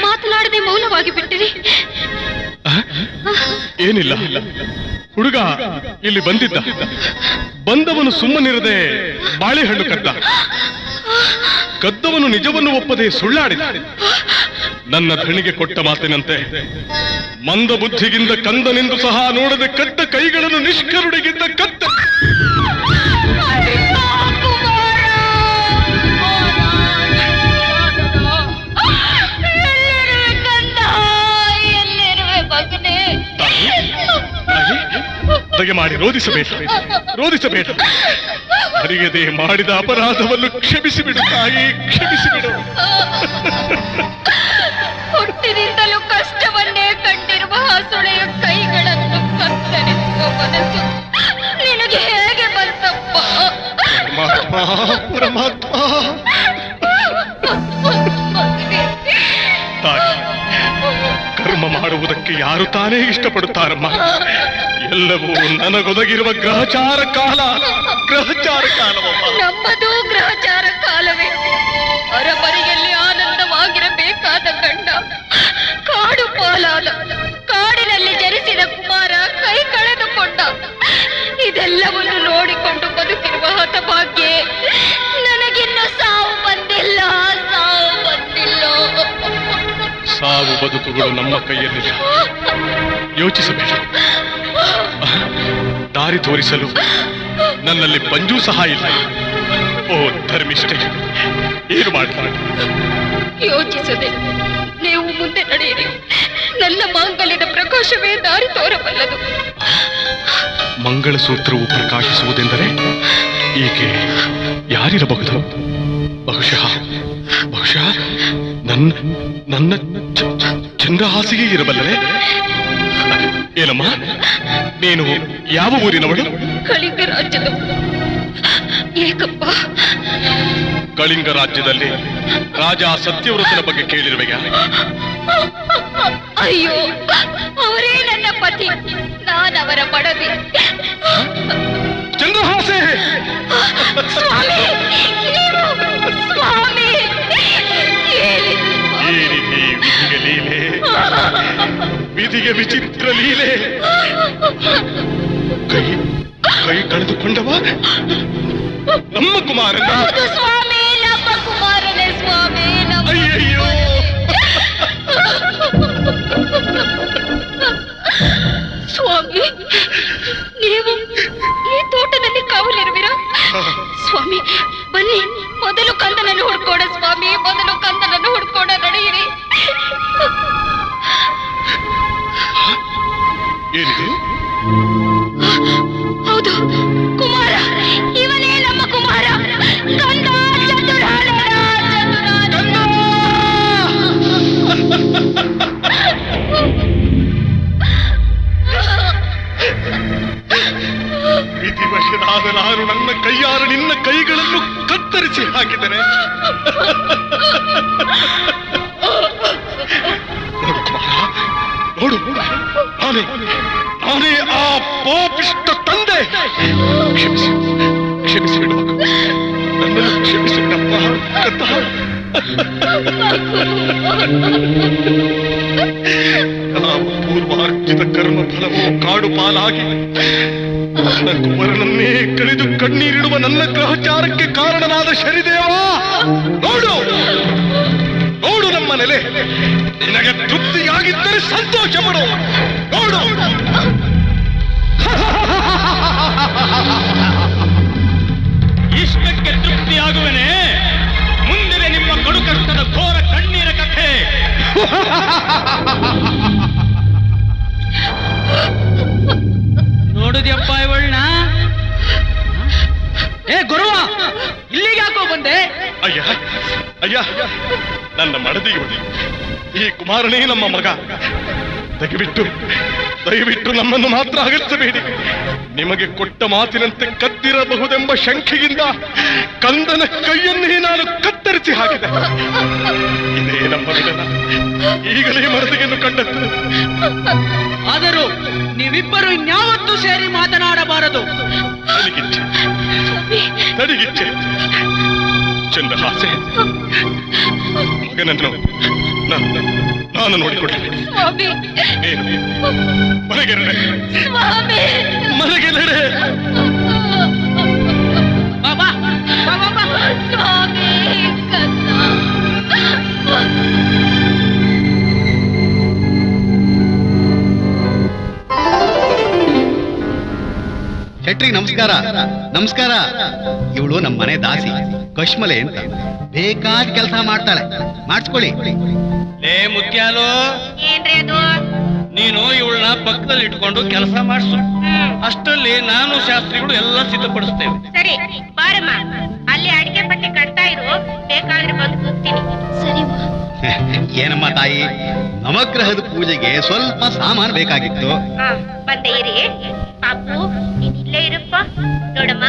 ಮಾತನಾಡದೆ ಮೌನವಾಗಿ ಬಿಟ್ಟಿರಿ? ಏನಿಲ್ಲ, ಹುಡುಗ ಇಲ್ಲಿ ಬಂದಿದ್ದ. ಬಂದವನು ಸುಮ್ಮನಿರದೆ ಬಾಳೆಹಣ್ಣು ಕದ್ದ. ಕದ್ದವನು ನಿಜವನ್ನು ಒಪ್ಪದೆ ಸುಳ್ಳಾಡಿದ. ನನ್ನ ಧಣಿಗೆ ಕೊಟ್ಟ ಮಾತಿನಂತೆ ಮಂದ ಬುದ್ಧಿಗಿಂದ ಕಂದನೆಂದು ಸಹ ನೋಡದೆ ಕದ್ದ ಕೈಗಳನ್ನು ನಿಷ್ಕರುಣಿಗಿಂದ ಕದ್ದ. ದಯಮಾಡಿ ರೋಧಿಸಬೇಡ. ಅರಿಯದೆ ಮಾಡಿದ ಅಪರಾಧವನ್ನು ಕ್ಷಮಿಸಿಬಿಡು ತಾಯಿ, ಕ್ಷಮಿಸಿಬಿಡು. ಹುಟ್ಟಿನಿಂದಲೂ ಕಷ್ಟವನ್ನೇ ಕಂಡಿರುವ ಹಸುಳೆಯ ಕೈಗಳನ್ನು ಕತ್ತರಿಸುವ ಮನಸ್ಸು ನಿನಗೆ ಹೇಗೆ ಬಂತಪ್ಪ? ಪರಮಾತ್ಮ, ಪರಮಾತ್ಮ. ತಾಯಿ, ಕರ್ಮ ಮಾಡುವುದಕ್ಕೆ ಯಾರು ತಾನೇ ಇಷ್ಟಪಡುತ್ತಾರಮ್ಮ? ಎಲ್ಲವೂ ನನಗೊದಗಿರುವ ಗ್ರಹಚಾರ ಕಾಲ, ಗ್ರಹಚಾರ ಕಾಲವಮ್ಮ. ನಮ್ಮದು ಗ್ರಹಚಾರ ಕಾಲವೇ. ಅರಮನೆಯಲ್ಲಿ ಆನಂದವಾಗಿರಬೇಕಾದ ಗಂಡ ಕಾಡು ಪಾಲಾದ, ಕಾಡಿನಲ್ಲಿ ಜನಿಸಿದ ಕುಮಾರ ಕೈ ಕಳೆದುಕೊಂಡ. ಇದೆಲ್ಲವನ್ನು ನೋಡಿಕೊಂಡು ಬದುಕಿರುವ ಹತಭಾಗ್ಯ. ನನಗಿನ್ನು ಸಾವು ಬಂದಿಲ್ಲ, ಸಾವು ಬಂದಿಲ್ಲ. ಸಾವು ಬದುಕುಗಳು ನಮ್ಮ ಕೈಯಲ್ಲಿದೆ, ಯೋಚಿಸಬೇಡ. ದಾರಿ ತೋರಿಸಲು ನನ್ನಲ್ಲಿ ಪಂಜೂ ಸಹ ಇಲ್ಲ. ಓ ಧರ್ಮಿಷ್ಠೆ, ಏನು ಮಾಡ್ತಾರೆ? ಯೋಚಿಸದೆ ನೀವು ಮುಂದೆ ನಡೆಯಿರಿ. ನನ್ನ ಮಾಂಗಲ್ಯದ ಪ್ರಕಾಶವೇ ದಾರಿ ತೋರಬಲ್ಲದು. ಮಂಗಳಸೂತ್ರವು ಪ್ರಕಾಶಿಸುವುದೆಂದರೆ ಈಕೆ ಯಾರಿರಬಹುದು? ಬಹುಶಃ ನನ್ನ ಚಂದ್ರಹಾಸಿಗೆ ಇರಬಲ್ಲರೆ. ಏನಮ್ಮ, ನೀನು ಯಾವ ಊರಿನವಳು? ಕಳಿಂಗ ರಾಜ್ಯದ. ಏಕಪ್ಪ, ಕಳಿಂಗ ರಾಜ್ಯದಲ್ಲಿ ರಾಜ ಸತ್ಯವ್ರತನ ಬಗ್ಗೆ ಕೇಳಿರುವೆಯಾ? ಅಯ್ಯೋ, ಅವರೇ ನನ್ನ ಪತಿ, ನಾನವರ ಬಡವಿ. ಚಂದ್ರಹಾಸೆ! ಸ್ವಾಮಿ, ಸ್ವಾಮಿ, ಏನಿದೆ ವಿಧಿಗೆ ಲೀಲೆ, ವಿಧಿಗೆ ವಿಚಿತ್ರ ಲೀಲೆ. ಕೈ ಕಳೆದುಕೊಂಡವ ನಮ್ಮ ಕುಮಾರನ. ಸ್ವಾಮಿ, ನಮ್ಮ ಕುಮಾರನೇ ಸ್ವಾಮಿ. ಅಯ್ಯಯ್ಯೋ, ಸ್ವಾಮಿ, ನೀವು ಈ ತೋಟದಲ್ಲಿ ಕಾವಲಿರುವಿರಾ? ಸ್ವಾಮಿ, ಬನ್ನಿ, ಮೊದಲು ಕಂದನನ್ನು ಹುಡ್ಕೋಣ. ಸ್ವಾಮಿ, ಮೊದಲು ಕಂದನನ್ನು ಹುಡ್ಕೋಣ, ನಡೆಯಿರಿ. ಏನಿದು? ಹೌದು, ಕುಮಾರ, ಇವನೇ ನಮ್ಮ ಕುಮಾರ. ಕಂದ, ಚತುರಾಲಯ, ವಿಧಿವಶನಾದ ನಾನು ನನ್ನ ಕೈಯಾರ ನಿನ್ನ ಕೈಗಳನ್ನು ಕತ್ತರಿಸಿ ಹಾಕಿದ್ದೇನೆ. ನೋಡು ಕುಮಾರ, ನೋಡು, ನಾನೇ ಆ ಪಾಪಿಷ್ಟ ತಂದೆ. ಕ್ಷಮಿಸಿ, ಕ್ಷಮಿಸಿಬಿಡು, ನನ್ನನ್ನು ಕ್ಷಮಿಸಿಬಿಡಪ್ಪ. ನಾವು ಪೂರ್ವಾರ್ಜಿತ ಕರ್ಮ ಫಲವು ಕಾಡು ಪಾಲಾಗಿ ನನ್ನ ಕುಮಾರನನ್ನೇ ಕಳೆದು ಕಣ್ಣೀರಿಡುವ ನನ್ನ ಗ್ರಹಚಾರಕ್ಕೆ ಕಾರಣನಾದ ಶನಿದೇವ, ನೋಡು, ನೋಡು ನಮ್ಮ ನೆಲೆ. ನಿನಗೆ ತೃಪ್ತಿಯಾಗಿದ್ದರೆ ಸಂತೋಷ ಪಡು. ನೋಡು, ಇಷ್ಟಕ್ಕೆ ತೃಪ್ತಿಯಾಗುವನೇ? ಮುಂದಿನ ನಿಮ್ಮ ಕಡು ಕಷ್ಟದ ಘೋರ ಕಣ್ಣೀರ ಕಥೆ. ನೋಡುದ್ಯಪ್ಪ ಇವಳನ್ನ? ಏ ಗುರುವ, ಇಲ್ಲಿಗೆ ಯಾಕೋ ಬಂದೆ? ಅಯ್ಯ ಅಯ್ಯ, ನನ್ನ ಮಡದಿಗೆ ಈ ಕುಮಾರನೇ ನಮ್ಮ ಮಗ. ದಯವಿಟ್ಟು ನಮ್ಮನ್ನು ಮಾತ್ರ ಅಗಲಿಸಬೇಡಿ. ನಿಮಗೆ ಕೊಟ್ಟ ಮಾತಿನಂತೆ ಕದ್ದಿರಬಹುದೆಂಬ ಶಂಕೆಯಿಂದ ಕಂದನ ಕೈಯನ್ನೇ ನಾನು ಕತ್ತರಿಸಿ ಹಾಕಿದೆ. ಇದೇ ನಮ್ಮ ವಿಧಾನ. ಈಗಲೇ ಮಡದಿಗೆಯನ್ನು ಕಂಡದ್ದು. ಆದರೂ ನೀವಿಬ್ಬರು ಇನ್ಯಾವತ್ತೂ ಸೇರಿ ಮಾತನಾಡಬಾರದು. ತಡಿಗಿಚ್ಚೆ ಚಂದ್ರಹಾಸೆ, ಮಗನನ್ನು ನಾನು ನೋಡಿಕೊಳ್ಳಿ. ನೀನು ಮನೆಗೆ ನಡೆ, ಮನೆಗೆ ನಡೆ. ಶೆಟ್ರಿ ನಮಸ್ಕಾರ. ನಮಸ್ಕಾರ. ಇವಳು ನಮ್ಮ ಮನೆ ದಾಸಿ ಕಶ್ಮಲೆ ಅಂತ. ಬೇಕಾದ ಕೆಲಸ ಮಾಡ್ತಾಳೆ, ಮಾಡಿಸ್ಕೊಳ್ಳಿ. ಲೇ ಮುತ್ಯಾಲು, ನೀನು ಇವಳನ್ನ ಪಕ್ಕದಲ್ಲಿ ಇಟ್ಕೊಂಡು ಕೆಲಸ ಮಾಡಿಸು. ಅಷ್ಟರಲ್ಲಿ ನಾನು ಶಾಸ್ತ್ರಿಗಳು ಎಲ್ಲ ಸಿದ್ಧಪಡಿಸ್ತೇವೆ. ಸರಿ ಬಾರಮ್ಮ, ಅಲ್ಲಿ ಅಡಿಗೆ ಪಟ್ಟಿ ಕಟ್ತಾ ಇರು, ಬೇಕಾದ್ರೆ ಬಂದು ಹೋಗ್ತೀನಿ. ಸರಿ ಏನಮ್ಮ ತಾಯಿ, ನವಗ್ರಹದ ಪೂಜೆಗೆ ಸ್ವಲ್ಪ ಸಾಮಾನು ಬೇಕಾಗಿತ್ತು. ಬಂದೆ ಇರಿ. ಪಾಪು ನೀನ್ ಇಲ್ಲೇ ಇರಪ್ಪ. ನೋಡಮ್ಮ,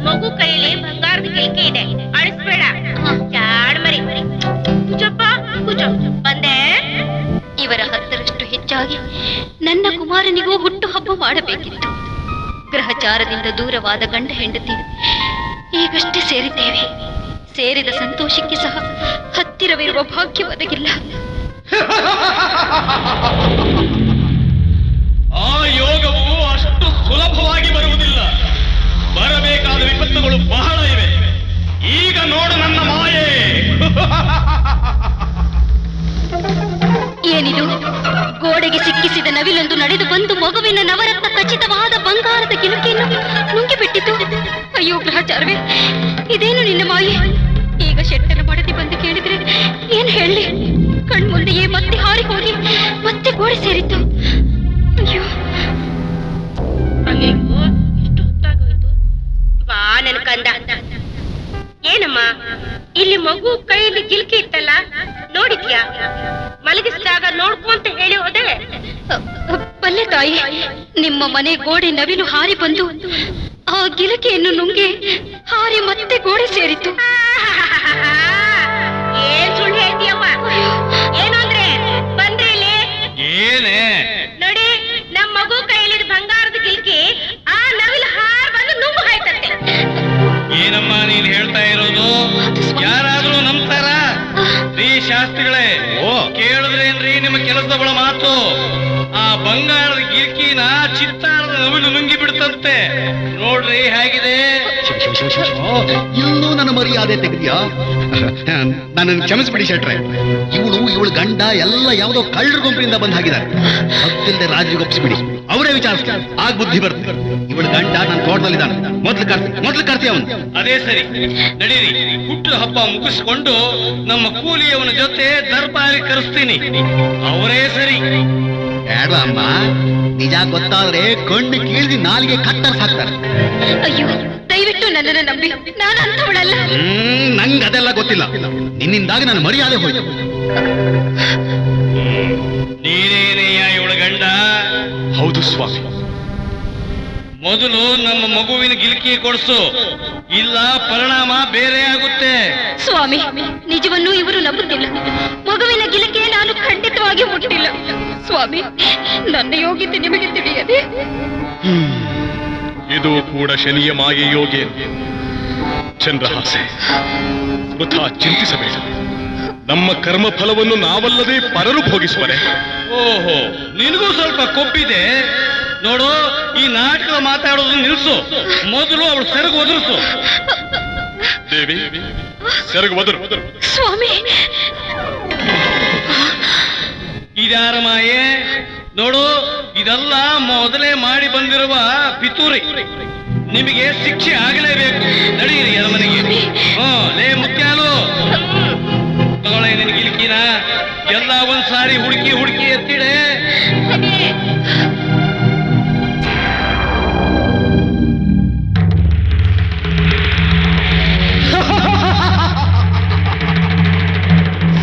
ಮಗು ಕೈಯಲ್ಲಿ ಬಂಗಾರದ ಗಿಲ್ಕೆ ಇದೆ, ಅಳಿಸ್ಬೇಡ. ಜಾಡ್ ಮರಿ ಕುಜಪ್ಪ ಕುಜ. ಬಂದೆ. ಇವರ 10ರಷ್ಟು ಹೆಚ್ಚಾಗಿ ನನ್ನ ಕುಮಾರನಿಗೂ ಹುಟ್ಟು ಹಬ್ಬ ಮಾಡಬೇಕಿತ್ತು. ಗ್ರಹಚಾರದಿಂದ ದೂರವಾದ ಗಂಡ ಹೆಂಡತಿ ಈಗಷ್ಟೇ ಸೇರಿದ್ದೇವೆ. ಸೇರಿದ ಸಂತೋಷಕ್ಕೆ ಸಹ ಹತ್ತಿರವಿರುವ ಭಾಗ್ಯ ಒದಗಿಲ್ಲ. ಆ ಯೋಗವು ಅಷ್ಟು ಸುಲಭವಾಗಿ ಬರುವುದಿಲ್ಲ. ಬರಬೇಕಾದ ವಿಪತ್ತುಗಳು ಬಹಳ ಇವೆ. ಈಗ ನೋಡು ನನ್ನ ಮಾಯೆ. ಏನಿದು? ಗೋಡೆಗೆ ಸಿಕ್ಕಿಸಿದ ನವಿಲೊಂದು ನಡೆದು ಬಂದು ಮಗುವಿನ ನವರತ್ನ ಖಚಿತವಾದ ಬಂಗಾರದ ಗಿಲುಕಿಯನ್ನು ನುಂಗಿಬಿಟ್ಟಿತು. ಅಯ್ಯೋ ಗ್ರಹಚಾರವೇ, ಇದೇನು ನಿನ್ನ ಮಾಯೆ? ಈಗ ಶೆಟ್ಟನ ಮಡದಿ ಬಂದು ಕೇಳಿದ್ರೆ ಏನ್ ಹೇಳಿ? ಕಣ್ಮುಂದೆಯೇ ಮತ್ತೆ ಹಾರಿ ಹೋಗಿ ಮತ್ತೆ ಗೋಡೆ ಸೇರಿತು. ಅಯ್ಯೋ, ಇಷ್ಟು ಹೊತ್ತಾಗೋಯ್ತು. ಬಾ ನನ್ ಕಂದ. ಏನಮ್ಮ, ಇಲ್ಲಿ ಮಗು ಕೈಯಲ್ಲಿ ಗಿಲ್ಕಿ ಇತ್ತಲ್ಲ, ನೋಡಿದ್ಯಾ? ಮಲಗಿಸಿದಾಗ ನೋಡ್ಕೊಂತ ಹೇಳಿ ಹೋದೆ. ಬಲ್ಲೆ ತಾಯಿ, ನಿಮ್ಮ ಮನೆ ಗೋಡೆ ನವಿಲು ಹಾರಿ ಬಂದು ಆ ಗಿಲಕಿಯನ್ನು ನುಂಗಿ ಹಾರಿ ಮತ್ತೆ ಗೋಡೆ ಸೇರಿತು. ಏನ್ ಸುಳ್ಳು ಹೇಳ್ತೀಯವ್ವ? ಏನು ಅಂದ್ರೆ ಬಂದ್ರೆ ಇಲ್ಲಿ ಏನೇ ನೋಡಿ, ನಮ್ ಮಗು ಕೈಯಲ್ಲಿದ್ದ ಬಂಗಾರದ ಗಿಲ್ಕಿ ಆ ನವಿಲು ಹಾರ್ ಬಂದು ನುಂಗು ಹಾಯ್ತಂತೆ. ಏನಮ್ಮ ನೀನ್ ಹೇಳ್ತಾ ಇರೋದು? ಯಾರಾದ್ರೂ ನಂಬ್ತಾರ? ರೀ ಶಾಸ್ತ್ರಿಗಳೇ, ಕೇಳಿದ್ರೇನ್ರಿ ನಿಮ್ಮ ಕೆಲಸಗಳ ಮಾತು? ಆ ಬಂಗಾರದ ಗಿರ್ಕಿನ ಚಿತ್ತಾರದ ನವಿಲು ನುಂಗಿ ಬಿಡ್ತಂತೆ. ನೋಡ್ರಿ ಹೇಗಿದೆ. ಇನ್ನೂ ನನ್ನ ಮರ್ಯಾದೆ ತೆಗೆದಿಯಾ? ನನ್ನನ್ನು ಕ್ಷಮಿಸ್ಬಿಡಿ ಶೆಟ್ರೆ. ಇವಳು ಗಂಡ ಎಲ್ಲ ಯಾವುದೋ ಕಳ್ಳರ ಗುಂಪಿನಿಂದ ಬಂದ್ ಹಾಕಿದ್ದಾರೆ. ಗೊತ್ತಿಲ್ಲದೆ ರಾಜರಿಗೆ ಒಪ್ಪಿಸ್ಬಿಡಿ, ಅವರೇ ವಿಚಾರಿಸ್ತಾರೆ, ಆಗ ಬುದ್ಧಿ ಬರ್ತದೆ. ಇವಳು ಗಂಡ ನನ್ನ ತೋಟದಲ್ಲಿದ್ದಾನೆ, ಮೊದ್ಲು ಕರ್ತಿ ಅವನು. ಅದೇ ಸರಿ, ನಡೀರಿ. ಹುಟ್ಟು ಹಬ್ಬ ಮುಗಿಸ್ಕೊಂಡು ನಮ್ಮ ಕೂಲಿಯವನ ಜೊತೆ ದರ್ಬಾರಿ ಕರೆಸ್ತೀನಿ. ಅವರೇ ಸರಿ. ಬೇಡ ಅಮ್ಮ, ನಿಜ ಗೊತ್ತಾದ್ರೆ ಕಣ್ಣು ಕೀಳ್ದಿ ನಾಲಿಗೆ ಕತ್ತರ್ಸ್ ಹಾಕ್ತಾರೆ. ಅಯ್ಯೋ, ದಯವಿಟ್ಟು ನನ್ನನ್ನು ನಂಬಿ, ನಾನು ಅಂತವಳಲ್ಲ. ನಂಗೆ ಅದೆಲ್ಲ ಗೊತ್ತಿಲ್ಲ. ನಿನ್ನಿಂದಾಗಿ ನನ್ನ ಮರ್ಯಾದೆ ಹೋಯ್ತು. ನೀನೇನೆಯ ಇವಳ ಗಂಡ? ಹೌದು ಸ್ವಾಮಿ. ಮೊದಲು ನಮ್ಮ ಮಗುವಿನ ಗಿಲ್ಕಿ ಕೊಡಿಸು, ಇಲ್ಲ ಪರಿಣಾಮ ಬೇರೆ ಆಗುತ್ತೆ. ಸ್ವಾಮಿ, ನಿಜವನ್ನು ಇವರು ನಂಬುತ್ತಿಲ್ಲ. ಮಗುವಿನ ಗಿಲಕೆ ನಾನು ಖಂಡಿತವಾಗಿ ಮುಟ್ಟಿಲ್ಲ. ಸ್ವಾಮಿ, ನನ್ನ ಯೋಗ್ಯತೆ ನಿಮಗೆ ತಿಳಿಯದೆ. ಇದು ಕೂಡ ಶನಿಯ ಮಾಯೆ ಯೋಗೇ. ಚಂದ್ರಹಾಸೆ, ವೃಥಾ ಚಿಂತಿಸಬೇಡ. ನಮ್ಮ ಕರ್ಮ ಫಲವನ್ನು ನಾವಲ್ಲದೆ ಪರರು ಭೋಗಿಸುವರೆ. ಓಹೋ, ನಿನಗೂ ಸ್ವಲ್ಪ ಕೊಬ್ಬಿದೆ ನೋಡು. ಈ ನಾಟಕ ಮಾತಾಡೋದು ನಿಲ್ಸು. ಮೊದಲು ಅವಳು ಸೆರಗು ಒದರಿಸು. ದೇವಿ, ಸೆರಗು ಒದರು. ಸ್ವಾಮಿ, ಇದ್ಯಾರ ಮಾಯೆ? ನೋಡು, ಇದೆಲ್ಲ ಮೊದಲೇ ಮಾಡಿ ಬಂದಿರುವ ಪಿತೂರಿ. ನಿಮಗೆ ಶಿಕ್ಷೆ ಆಗಲೇಬೇಕು. ನಡೀರಿ ಅರಮನೆಗೆ. ಲೇ ಮುತ್ಯಾಲು, ತಗೊಳ್ಳೆ ನಿನ್ ಗಿಲ್ಕಿನ. ಎಲ್ಲ ಒಂದ್ಸಾರಿ ಹುಡುಕಿ ಎತ್ತಿಡೆ.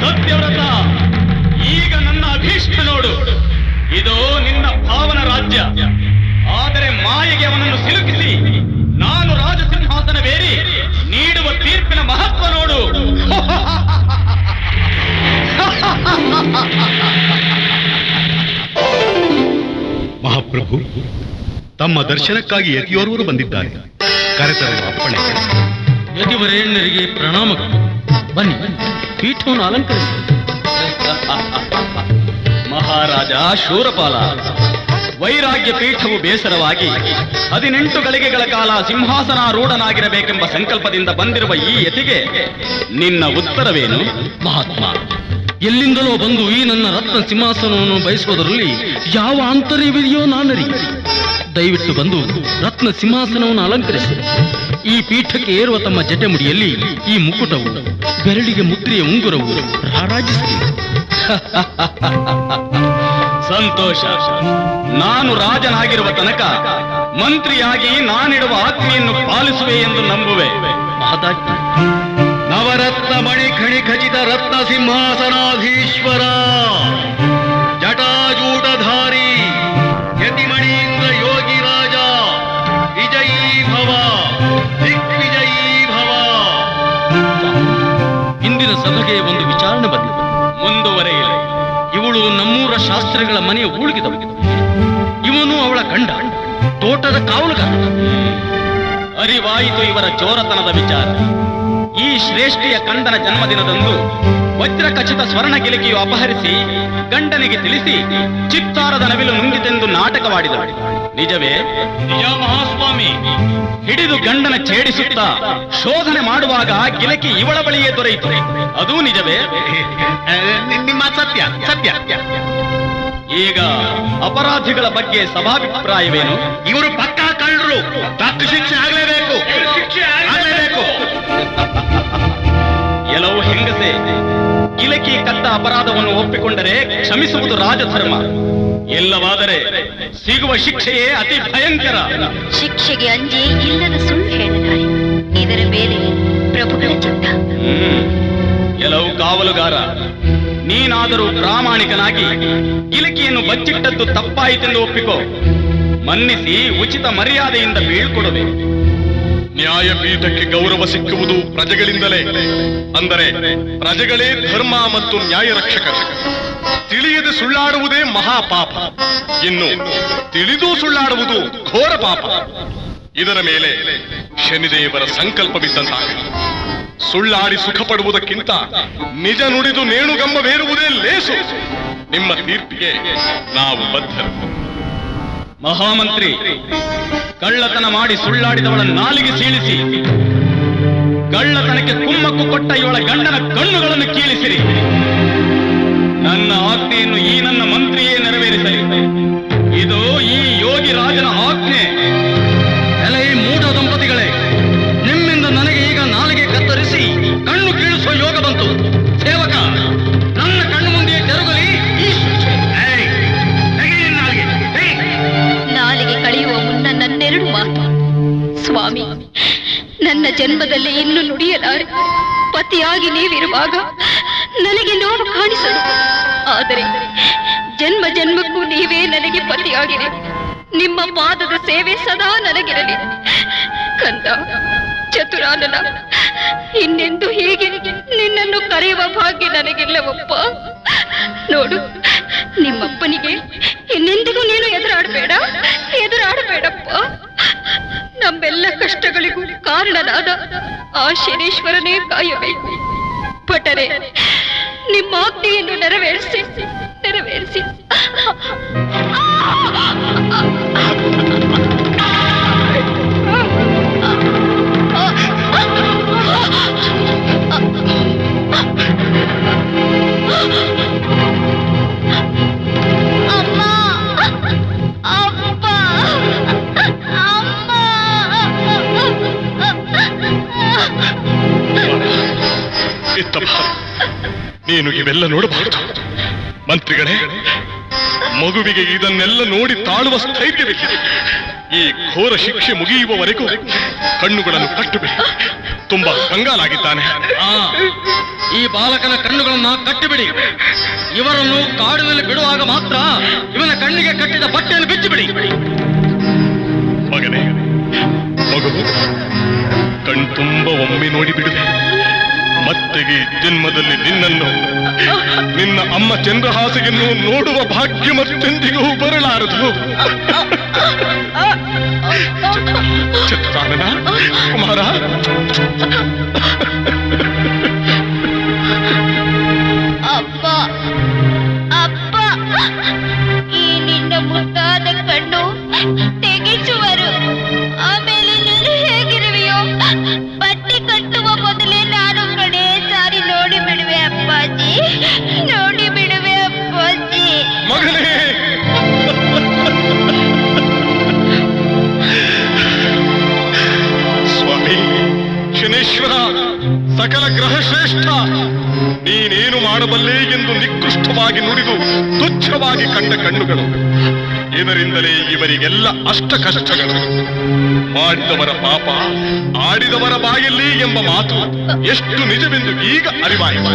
ಸತ್ಯವ್ರತ, ಈಗ ನನ್ನ ಅಭೀಷ್ಟ ನೋಡು. ಇದು ನಿನ್ನ ಭಾವನ ರಾಜ್ಯ. ಆದರೆ ಮಾಯೆಗೆ ಅವನನ್ನು ಸಿಲುಕಿಸಿ ನಾನು ರಾಜಸಿಂಹಾಸನವೇರಿ ನೀಡುವ ತೀರ್ಪಿನ ಮಹತ್ವ ನೋಡು. ಮಹಾಪ್ರಭು, ತಮ್ಮ ದರ್ಶನಕ್ಕಾಗಿ ಯತಿಯೋರ್ವರು ಬಂದಿದ್ದಾರೆ. ಕರೆತರಲು ಅಪ್ಪಣೆ. ಯತಿವರೇಣ್ಯರಿಗೆ ಪ್ರಣಾಮಗಳು. ಬನ್ನಿ, ಪೀಠವನ್ನು ಅಲಂಕರಿಸಿ. ಮಹಾರಾಜ ಶೂರಪಾಲ, ವೈರಾಗ್ಯ ಪೀಠವು ಬೇಸರವಾಗಿ 18 ಗಳಿಗೆಗಳ ಕಾಲ ಸಿಂಹಾಸನಾರೂಢನಾಗಿರಬೇಕೆಂಬ ಸಂಕಲ್ಪದಿಂದ ಬಂದಿರುವ ಈ ಯತಿಗೆ ನಿನ್ನ ಉತ್ತರವೇನು? ಮಹಾತ್ಮ, ಎಲ್ಲಿಂದಲೋ ಬಂದು ಈ ನನ್ನ ರತ್ನ ಸಿಂಹಾಸನವನ್ನು ಬಯಸುವುದರಲ್ಲಿ ಯಾವ ಆಂತರ್ಯವಿದೆಯೋ ನಾನರಿ. ದಯವಿಟ್ಟು ಬಂದು ರತ್ನ ಸಿಂಹಾಸನವನ್ನು ಅಲಂಕರಿಸಿ. ಈ ಪೀಠಕ್ಕೆ ಏರುವ ತಮ್ಮ ಜಟೆಮುಡಿಯಲ್ಲಿ ಈ ಮುಕುಟವು, ಬೆರಳಿಗೆ ಮುದ್ರೆಯ ಉಂಗುರವು ರಾರಾಜಿಸಲಿ. ಸಂತೋಷ. ನಾನು ರಾಜನಾಗಿರುವ ತನಕ ಮಂತ್ರಿಯಾಗಿ ನಾನಿಡುವ ಆಜ್ಞೆಯನ್ನು ಪಾಲಿಸುವೆ ಎಂದು ನಂಬುವೆ. ಮಹದಾಜ್ಞೆ. ನವರತ್ನ ಮಣಿ ಖಣಿ ಖಚಿತ ರತ್ನ ಸಿಂಹಾಸನಾಧೀಶ್ವರ ಜಟಾಜೂಟಧಾರಿ ಯತಿಮಣೀಂದ್ರ ಯೋಗಿ ರಾಜ ವಿಜಯೀ ಭವ ದಿಗ್ವಿಜಯೀ ಭವ. ಇಂದಿನ ಸಭೆಗೆ ಒಂದು ವಿಚಾರಣೆ ಬಂದಿದೆ. ಮುಂದುವರೆಯಲಿ. ಇವಳು ನಮ್ಮೂರ ಶಾಸ್ತ್ರಿಗಳ ಮನೆಯ ಊಳಿಗಿದವು. ಇವನು ಅವಳ ಗಂಡ ತೋಟದ ಕಾವಲುಗಾರ. ಅರಿವಾಯಿತು ಇವರ ಚೋರತನದ ವಿಚಾರ. ಈ ಶ್ರೇಷ್ಠಿಯ ಕಂದನ ಜನ್ಮದಿನದಂದು ವಜ್ರ ಖಚಿತ ಸ್ವರ್ಣ ಗಿಲಿಕೆಯು ಅಪಹರಿಸಿ ಗಂಡನಿಗೆ ತಿಳಿಸಿ ಚಿತ್ತಾರದ ನವಿಲು ನುಂಗಿತೆಂದು ನಾಟಕವಾಡಿದಳು. ನಿಜವೇ? ನಿಜ ಮಹಾಸ್ವಾಮಿ. ಹಿಡಿದು ಗಂಡನ ಛೇಡಿಸುತ್ತಾ ಶೋಧನೆ ಮಾಡುವಾಗ ಗಿಲಕಿ ಇವಳ ಬಳಿಯೇ ದೊರೆಯಿತು. ಅದೂ ನಿಜವೇ? ನಿಮ್ಮ ಸತ್ಯ ಸತ್ಯ. ಈಗ ಅಪರಾಧಿಗಳ ಬಗ್ಗೆ ಸಭಾಭಿಪ್ರಾಯವೇನು? ಇವರು ಪಕ್ಕಾ ಕಳ್ಳರು, ತಕ್ಕ ಶಿಕ್ಷೆ ಆಗಲೇಬೇಕು. ಎಲ್ಲವೂ ಹೆಂಗಸೆ, ಗಿಲಕಿ ಕದ್ದ ಅಪರಾಧವನ್ನು ಒಪ್ಪಿಕೊಂಡರೆ ಕ್ಷಮಿಸುವುದು ರಾಜಧರ್ಮ. ಇಲ್ಲವಾದರೆ ಸಿಗುವ ಶಿಕ್ಷೆಯೇ ಅತಿ ಭಯಂಕರ. ಶಿಕ್ಷೆಗೆ ಅಂಜಿ ಇಲ್ಲದ ಸುಳ್ಳು ಹೇಳಿದ್ದಾರೆ. ಇದರ ಮೇಲೆ ಪ್ರಭುಗಳ ಚಿತ್ತ. ಎಲ್ಲವೂ ಕಾವಲುಗಾರ, ನೀನಾದರೂ ಪ್ರಾಮಾಣಿಕನಾಗಿ ಗಿಲಕಿಯನ್ನು ಬಚ್ಚಿಟ್ಟದ್ದು ತಪ್ಪಾಯಿತೆಂದು ಒಪ್ಪಿಕೋ. ಮನ್ನಿಸಿ ಉಚಿತ ಮರ್ಯಾದೆಯಿಂದ ಬೀಳ್ಕೊಡುವೆ. ನ್ಯಾಯಪೀಠಕ್ಕೆ ಗೌರವ ಸಿಕ್ಕುವುದು ಪ್ರಜೆಗಳಿಂದಲೇ. ಅಂದರೆ ಪ್ರಜೆಗಳೇ ಧರ್ಮ ಮತ್ತು ನ್ಯಾಯ ರಕ್ಷಕರು. ತಿಳಿಯದೆ ಸುಳ್ಳಾಡುವುದೇ ಮಹಾಪಾಪ. ಇನ್ನು ತಿಳಿದು ಸುಳ್ಳಾಡುವುದು ಘೋರ ಪಾಪ. ಇದರ ಮೇಲೆ ಶನಿದೇವರ ಸಂಕಲ್ಪವಿದ್ದಂತಾಗಲಿ. ಸುಳ್ಳಾಡಿ ಸುಖ ಪಡುವುದಕ್ಕಿಂತ ನಿಜ ನುಡಿದು ನೇಣುಗಂಬವೇರುವುದೇ ಲೇಸು. ನಿಮ್ಮ ತೀರ್ಪಿಗೆ ನಾವು ಬದ್ಧರು. ಮಹಾಮಂತ್ರಿ, ಕಳ್ಳತನ ಮಾಡಿ ಸುಳ್ಳಾಡಿದವಳ ನಾಲಿಗೆ ಸೀಳಿಸಿ, ಕಳ್ಳತನಕ್ಕೆ ಕುಮ್ಮಕ್ಕು ಕೊಟ್ಟ ಇವಳ ಗಂಡನ ಕಣ್ಣುಗಳನ್ನು ಕೀಳಿಸಿರಿ. ನನ್ನ ಆಜ್ಞೆಯನ್ನು ಈ ನನ್ನ ಮಂತ್ರಿಯೇ ನೆರವೇರಿಸಲಿ. ಇದು ಈ ಯೋಗಿ ರಾಜನ ಆಜ್ಞೆ. ಎಲೆ ಮೂಢ ದಂಪತಿಗಳೇ, ನಿಮ್ಮಿಂದ ನನಗೆ ಈಗ ನಾಲಿಗೆ ಕತ್ತರಿಸಿ ಕಣ್ಣು ಕೀಳಿಸುವ ಯೋಗ ಬಂತು. ಸೇವಕ, ನನ್ನ ಕಣ್ಣು ಮುಂದೆ ಜರುಗಲಿ ಈ ಶಿಕ್ಷೆ. ನಾಲಿಗೆ ಕಳೆಯುವ ಮುನ್ನ ನನ್ನೆರಡು ಮಾತು. ಸ್ವಾಮಿ, ನನ್ನ ಜನ್ಮದಲ್ಲಿ ಇನ್ನು ನುಡಿಯಲಾರೆ. ಪತಿಯಾಗಿ ನೀವಿರುವಾಗ ನನಗೆ ನೋವು ಕಾಣಿಸದು. ಆದರೆ ಜನ್ಮ ಜನ್ಮಕ್ಕೂ ನೀವೇ ನನಗೆ ಪತಿಯಾಗಿರಿ. ನಿಮ್ಮ ಪಾದದ ಸೇವೆ ಸದಾ ನನಗಿರಲಿ. ಕಂದ ಚತುರಾನನ, ಇನ್ನೆಂದು ಹೀಗೆ ನಿನ್ನನ್ನು ಕರೆಯುವ ಭಾಗ್ಯ ನನಗಿಲ್ಲವಪ್ಪ. ನೋಡು, ನಿಮ್ಮಪ್ಪನಿಗೆ ಇನ್ನೆಂದಿಗೂ ನೀನು ಎದುರಾಡಬೇಡಪ್ಪ. ನಮ್ಮೆಲ್ಲ ಕಷ್ಟಗಳಿಗೂ ಕಾರಣನಾದ ಆ ಶನೇಶ್ವರನೇ ಕಾಯಬೇಕು. ಭಟರೇ, ನಿಮ್ಮ ಆಜ್ಞೆಯನ್ನು ನೆರವೇರಿಸಿ. ನೀನು ಇವೆಲ್ಲ ನೋಡಬಾರದು. ಮಂತ್ರಿಗಳೇ, ಮಗುವಿಗೆ ಇದನ್ನೆಲ್ಲ ನೋಡಿ ತಾಳುವ ಸ್ಥೈರ್ಯವಿಲ್ಲ. ಈ ಘೋರ ಶಿಕ್ಷೆ ಮುಗಿಯುವವರೆಗೂ ಕಣ್ಣುಗಳನ್ನು ಕಟ್ಟುಬಿಡಿ. ತುಂಬಾ ಕಂಗಾಲಾಗಿದ್ದಾನೆ. ಈ ಬಾಲಕನ ಕಣ್ಣುಗಳನ್ನ ಕಟ್ಟಿಬಿಡಿ. ಇವರನ್ನು ಕಾಡಿನಲ್ಲಿ ಬಿಡುವಾಗ ಮಾತ್ರ ಇವನ ಕಣ್ಣಿಗೆ ಕಟ್ಟಿದ ಬಟ್ಟೆಯನ್ನು ಬಿಚ್ಚಿಬಿಡಿ. ಮಗನೇ, ಮಗು ಕಣ್ತುಂಬ ಒಮ್ಮೆ ನೋಡಿ ಬಿಡುವೆ. ಮತ್ತೆ ಈ ಜನ್ಮದಲ್ಲಿ ನಿನ್ನನ್ನು, ನಿನ್ನ ಅಮ್ಮ ಚಂದ್ರಹಾಸಿಗೆಯನ್ನು ನೋಡುವ ಭಾಗ್ಯ ಮತ್ತೆಂದಿಗೂ ಬರಲಾರದು. ಚಿತ್ರಾನನ ಕುಮಾರ, ಅಪ್ಪ ಅಪ್ಪ, ಈ ನಿನ್ನ ಮುದ್ದಾದ ಕಣ್ಣು ತೆಗೆಸುವರು. ಆಮೇಲೆ ನೀನು ಹೇಗಿರುವೆಯೋ ಬಟ್ಟೆ ಕಟ್ಟುವ ಮೊದಲೇ ನಾನು ಕಡೆ ಸಾರಿ ನೋಡಿ ಬಿಡುವೆ ಅಪ್ಪಾಜಿ, ನೋಡಿ ಬಿಡುವೆ ಅಪ್ಪಾಜಿ. ಮಗನೇ, ಸ್ವಾಮಿ ಶನೇಶ್ವರ, ಸಕಲ ಗ್ರಹ ಶ್ರೇಷ್ಠ, ನೀನೇನು ಮಾಡಬಲ್ಲೆ ಎಂದು ನಿಕೃಷ್ಟ ತುಚ್ಛವಾಗಿ ನುಡಿದು ತುಚ್ಛವಾಗಿ ಕಂಡ ಕಣ್ಣುಗಳು. ಇದರಿಂದಲೇ ಇವರಿಗೆಲ್ಲ ಅಷ್ಟ ಕಷ್ಟಗಳು. ಮಾಡಿದವರ ಪಾಪ ಆಡಿದವರ ಬಾಯಲ್ಲಿ ಎಂಬ ಮಾತು ಎಷ್ಟು ನಿಜವೆಂದು ಈಗ ಅರಿವಾಯಿತು.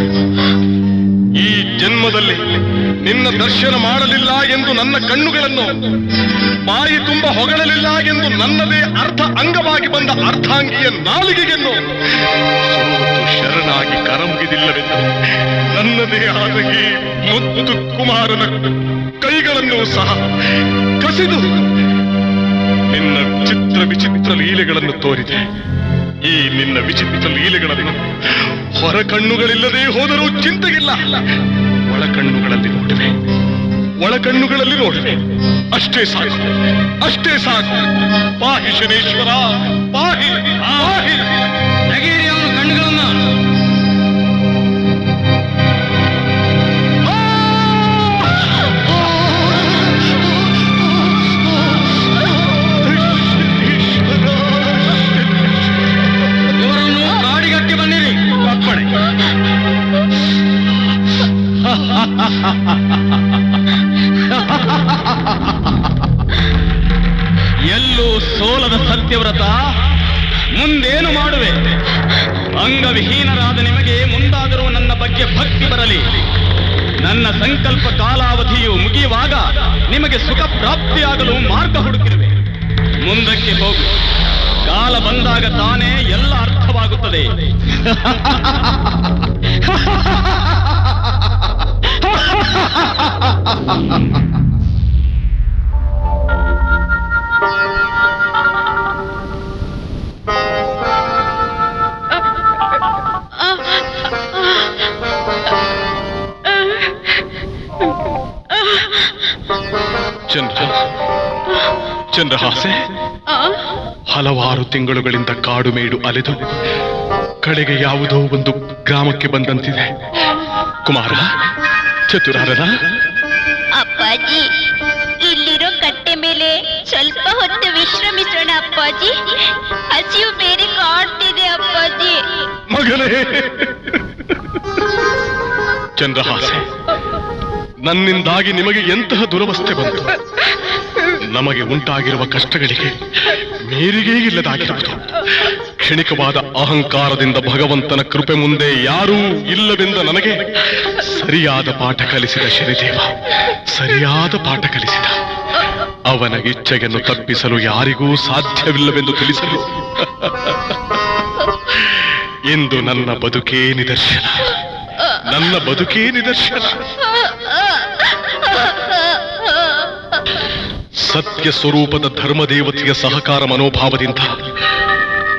ಈ ಜನ್ಮದಲ್ಲಿ ನಿನ್ನ ದರ್ಶನ ಮಾಡಲಿಲ್ಲ ಎಂದು ನನ್ನ ಕಣ್ಣುಗಳನ್ನು, ಬಾಯಿ ತುಂಬ ಹೊಗಳಲಿಲ್ಲ ಎಂದು ನನ್ನದೇ ಅರ್ಧ ಅಂಗವಾಗಿ ಬಂದ ಅರ್ಧಾಂಗಿಯ ನಾಲಿಗೆಯನ್ನು ಸೋತು ಶರಣಾಗಿ ಕರಮುಗಿದಿಲ್ಲವೆಂದು ನನ್ನದೇ ಆದ ಈ ಮುದ್ದು ಕುಮಾರನ ಕೈಗಳನ್ನು ಸಹ ಕಸಿದು ನಿನ್ನ ಚಿತ್ರ ವಿಚಿತ್ರ ಲೀಲೆಗಳನ್ನು ತೋರಿದೆ. ಈ ನಿನ್ನ ವಿಚಿತ್ರ ಲೀಲೆಗಳನ್ನು ಹೊರ ಕಣ್ಣುಗಳಿಲ್ಲದೆ ಹೋದರೂ ಚಿಂತೆಗಿಲ್ಲ, ಒಳಕಣ್ಣುಗಳಲ್ಲಿ ನೋಡುವೆ, ಒಳಕಣ್ಣುಗಳಲ್ಲಿ ನೋಡುವೆ. ಅಷ್ಟೇ ಸಾಕು, ಅಷ್ಟೇ ಸಾಕು. ಪಾಹಿ ಶನೇಶ್ವರ, ಪಾಹಿ, ಪಾಹಿ. ತೆಗೀರಿ ಅವನ ಕಣ್ಣುಗಳನ್ನ. ಇವರನ್ನು ಕಾಡಿಗಟ್ಟಿ ಬನ್ನಿರಿ. ಅಪ್ಪಣೆ. ಎಲ್ಲೂ ಸೋಲದ ಸತ್ಯವ್ರತ, ಮುಂದೇನು ಮಾಡುವೆ? ಅಂಗವಿಹೀನರಾದ ನಿಮಗೆ ಮುಂದಾದರೂ ನನ್ನ ಬಗ್ಗೆ ಭಕ್ತಿ ಬರಲಿ. ನನ್ನ ಸಂಕಲ್ಪ ಕಾಲಾವಧಿಯು ಮುಗಿಯುವಾಗ ನಿಮಗೆ ಸುಖ ಪ್ರಾಪ್ತಿಯಾಗಲು ಮಾರ್ಗ ಹುಡುಕಿರುವೆ. ಮುಂದಕ್ಕೆ ಹೋಗು. ಕಾಲ ಬಂದಾಗ ತಾನೇ ಎಲ್ಲ ಅರ್ಥವಾಗುತ್ತದೆ. ಚಂದ್ರಹಾಸೆ, ಹಲವಾರು ತಿಂಗಳುಗಳಿಂದ ಕಾಡು ಮೇಡು ಅಲೆದು ಕಡೆಗೆ ಯಾವುದೋ ಒಂದು ಗ್ರಾಮಕ್ಕೆ ಬಂದಂತಿದೆ. ಕುಮಾರ, ಚತುರಾರನ ಅಪ್ಪಾಜಿ, ಇಲ್ಲಿರೋ ಕಟ್ಟೆ ಮೇಲೆ ಸ್ವಲ್ಪ ಹೊತ್ತು ವಿಶ್ರಮಿಸೋಣ ಅಪ್ಪಾಜಿ. ಹಸಿವು ಬೇರೆ ಕಾಡ್ತಿದೆ ಅಪ್ಪಾಜಿ. ಮಗನೇ ಚಂದ್ರಹಾಸೆ, ನನ್ನಿಂದಾಗಿ ನಿಮಗೆ ಎಂತಹ ದುರವಸ್ಥೆ ಬಂತು. ನಮಗೆ ಉಂಟಾಗಿರುವ ಕಷ್ಟಗಳಿಗೆ ಮೇರಿಗೇ ಇಲ್ಲದಾಗಿರುವುದು. ಕ್ಷಣಿಕವಾದ ಅಹಂಕಾರದಿಂದ ಭಗವಂತನ ಕೃಪೆ ಮುಂದೆ ಯಾರೂ ಇಲ್ಲವೆಂದ ನನಗೆ ಸರಿಯಾದ ಪಾಠ ಕಲಿಸಿದ ಶನಿದೇವ, ಸರಿಯಾದ ಪಾಠ ಕಲಿಸಿದ. ಅವನ ಇಚ್ಛೆಯನ್ನು ತಪ್ಪಿಸಲು ಯಾರಿಗೂ ಸಾಧ್ಯವಿಲ್ಲವೆಂದು ತಿಳಿಸಲು ಇಂದು ನನ್ನ ಬದುಕೇ ನಿದರ್ಶನ, ನನ್ನ ಬದುಕೇ ನಿದರ್ಶನ. ಸತ್ಯ ಸ್ವರೂಪದ ಧರ್ಮದೇವತೆಯ ಸಹಕಾರ ಮನೋಭಾವದಿಂದ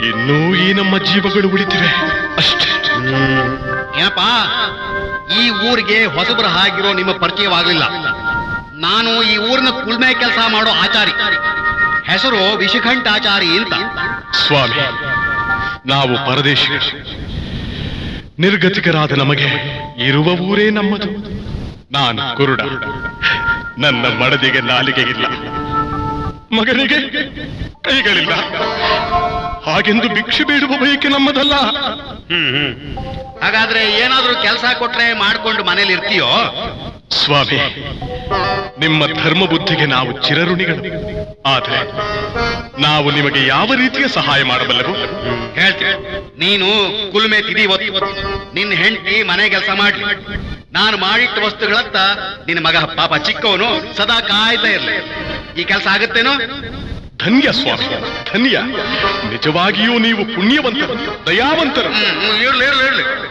ಇನ್ನೂ ಈ ನಮ್ಮ ಜೀವಗಳು ಉಳಿತಿವೆ ಅಷ್ಟೇ. ಏನಪ್ಪ, ಈ ಊರಿಗೆ ಹೊಸಬರ ಆಗಿರೋ ನಿಮ್ಮ ಪರಿಚಯವಾಗಲಿಲ್ಲ. ನಾನು ಈ ಊರಿನ ಕುಲ್ಮೆ ಕೆಲಸ ಮಾಡೋ ಆಚಾರಿ. ಹೆಸರು ವಿಷಕಂಠಾಚಾರಿ ಅಂತ. ಸ್ವಾಮಿ, ನಾವು ಪರದೇಶಿಗರು. ನಿರ್ಗತಿಕರಾದ ನಮಗೆ ಇರುವ ಊರೇ ನಮ್ಮದು. ನಾನು ಕುರುಡ, ನನ್ನ ಮಡದಿಗೆ ನಾಲಿಗೆ ಇಲ್ಲ, ಮಗನಿಗೆ ಕೈಗಳಿಲ್ಲ. ಹಾಗೆಂದು ಭಿಕ್ಷೆ ಬೇಡುವ ಬಯಕೆ ನಮ್ಮದಲ್ಲ. ಹಾಗಾದ್ರೆ ಏನಾದ್ರೂ ಕೆಲಸ ಕೊಟ್ರೆ ಮಾಡ್ಕೊಂಡು ಮನೇಲಿ ಇರ್ತೀಯೋ? ಸ್ವಾಮಿ, ನಿಮ್ಮ ಧರ್ಮ ಬುದ್ಧಿಗೆ ನಾವು ಚಿರಋಣಿಗಳು. ಆದ್ರೆ ನಾವು ನಿಮಗೆ ಯಾವ ರೀತಿಯ ಸಹಾಯ ಮಾಡಬಲ್ಲೆವು? ಹೇಳ್ತೀನಿ. ನೀನು ಕುಲ್ಮೆ ತಿದಿ ಒತ್ತು, ನಿನ್ನ ಹೆಂಡತಿ ಮನೆ ಕೆಲಸ ಮಾಡ್ಲಿ. ನಾನು ಮಾಡಿಟ್ಟ ವಸ್ತುಗಳತ್ತ ನಿನ್ನ ಮಗ ಪಾಪ ಚಿಕ್ಕವನು ಸದಾ ಕಾಯ್ತಾ ಇರ್ಲಿ. ಈ ಕೆಲಸ ಆಗುತ್ತೇನೋ? ಧನ್ಯ ಸ್ವಾಮಿ, ಧನ್ಯ. ನಿಜವಾಗಿಯೂ ನೀವು ಪುಣ್ಯವಂತರು, ದಯಾವಂತರು. ಇರ್ಲಿ.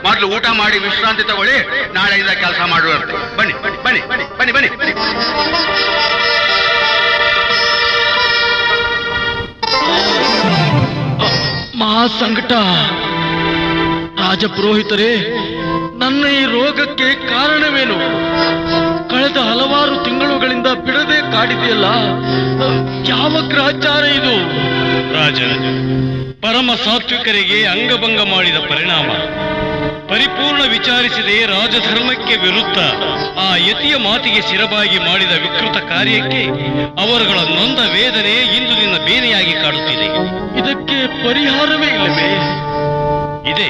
ಮೊದಲು ಊಟ ಮಾಡಿ ವಿಶ್ರಾಂತಿ ತಗೊಳ್ಳಿ, ನಾಳೆಯಿಂದ ಕೆಲಸ ಮಾಡುವಂತೆ. ಬನ್ನಿ ಬನ್ನಿ ಬನ್ನಿ ಬನ್ನಿ ಬನ್ನಿ. ಮಹಾಸಂಕಟ. ರಾಜಪುರೋಹಿತರೇ, ನನ್ನ ಈ ರೋಗಕ್ಕೆ ಕಾರಣವೇನು? ಕಳೆದ ಹಲವಾರು ತಿಂಗಳುಗಳಿಂದ ಬಿಡದೆ ಕಾಡಿದೆಯಲ್ಲ, ಯಾವ ಗ್ರಹಚಾರ ಇದು? ರಾಜ, ಪರಮ ಸಾತ್ವಿಕರಿಗೆ ಅಂಗಭಂಗ ಮಾಡಿದ ಪರಿಣಾಮ. ಪರಿಪೂರ್ಣ ವಿಚಾರಿಸದೆ ರಾಜಧರ್ಮಕ್ಕೆ ವಿರುದ್ಧ ಆ ಯತಿಯ ಮಾತಿಗೆ ಶಿರಬಾಗಿ ಮಾಡಿದ ವಿಕೃತ ಕಾರ್ಯಕ್ಕೆ ಅವರುಗಳ ನೊಂದ ವೇದನೆ ಇಂದು ನಿನ್ನ ಬೇನೆಯಾಗಿ ಕಾಡುತ್ತಿದೆ. ಇದಕ್ಕೆ ಪರಿಹಾರವೇ ಇಲ್ಲವೇ? ಇದೆ.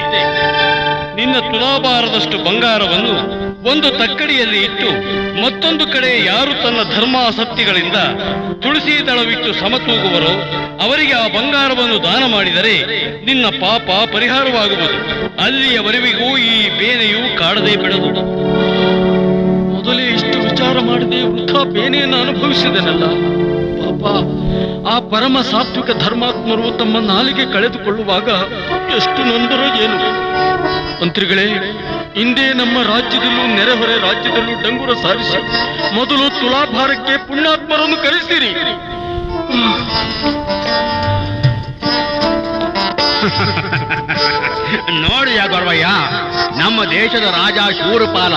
ನಿನ್ನ ತುಲಾಭಾರದಷ್ಟು ಬಂಗಾರವನ್ನು ಒಂದು ತಕ್ಕಡಿಯಲ್ಲಿ ಇಟ್ಟು ಮತ್ತೊಂದು ಕಡೆ ಯಾರು ತನ್ನ ಧರ್ಮಾಸಕ್ತಿಗಳಿಂದ ತುಳಸಿ ದಳವಿಟ್ಟು ಸಮತೂಗುವರೋ ಅವರಿಗೆ ಆ ಬಂಗಾರವನ್ನು ದಾನ ಮಾಡಿದರೆ ನಿನ್ನ ಪಾಪ ಪರಿಹಾರವಾಗುವುದು. ಅಲ್ಲಿಯವರೆವಿಗೂ ಈ ಬೇನೆಯು ಕಾಡದೆ ಬಿಡದು. ಮೊದಲೇ ಇಷ್ಟು ವಿಚಾರ ಮಾಡದೆ ವೃಥಾ ಬೇನೆಯನ್ನು ಅನುಭವಿಸಿದನಲ್ಲ. ಪಾಪ, ಆ ಪರಮ ಸಾತ್ವಿಕ ಧರ್ಮಾತ್ಮರು ತಮ್ಮ ನಾಲಿಗೆ ಕಳೆದುಕೊಳ್ಳುವಾಗ ಎಷ್ಟು ನೊಂದರೋ ಏನು. ಮಂತ್ರಿಗಳೇ, ಇಂದೇ ನಮ್ಮ ರಾಜ್ಯದಲ್ಲೂ ನೆರೆಹೊರೆ ರಾಜ್ಯದಲ್ಲೂ ಡಂಗುರ ಸಾರಿಸಿ ಮೊದಲು ತುಲಾಭಾರಕ್ಕೆ ಪುಣ್ಯಾತ್ಮರನ್ನು ಕರೆಸಿರಿ. ನೋಡಿಯ ಗೊರವಯ್ಯ, ನಮ್ಮ ದೇಶದ ರಾಜ ಶೂರಪಾಲ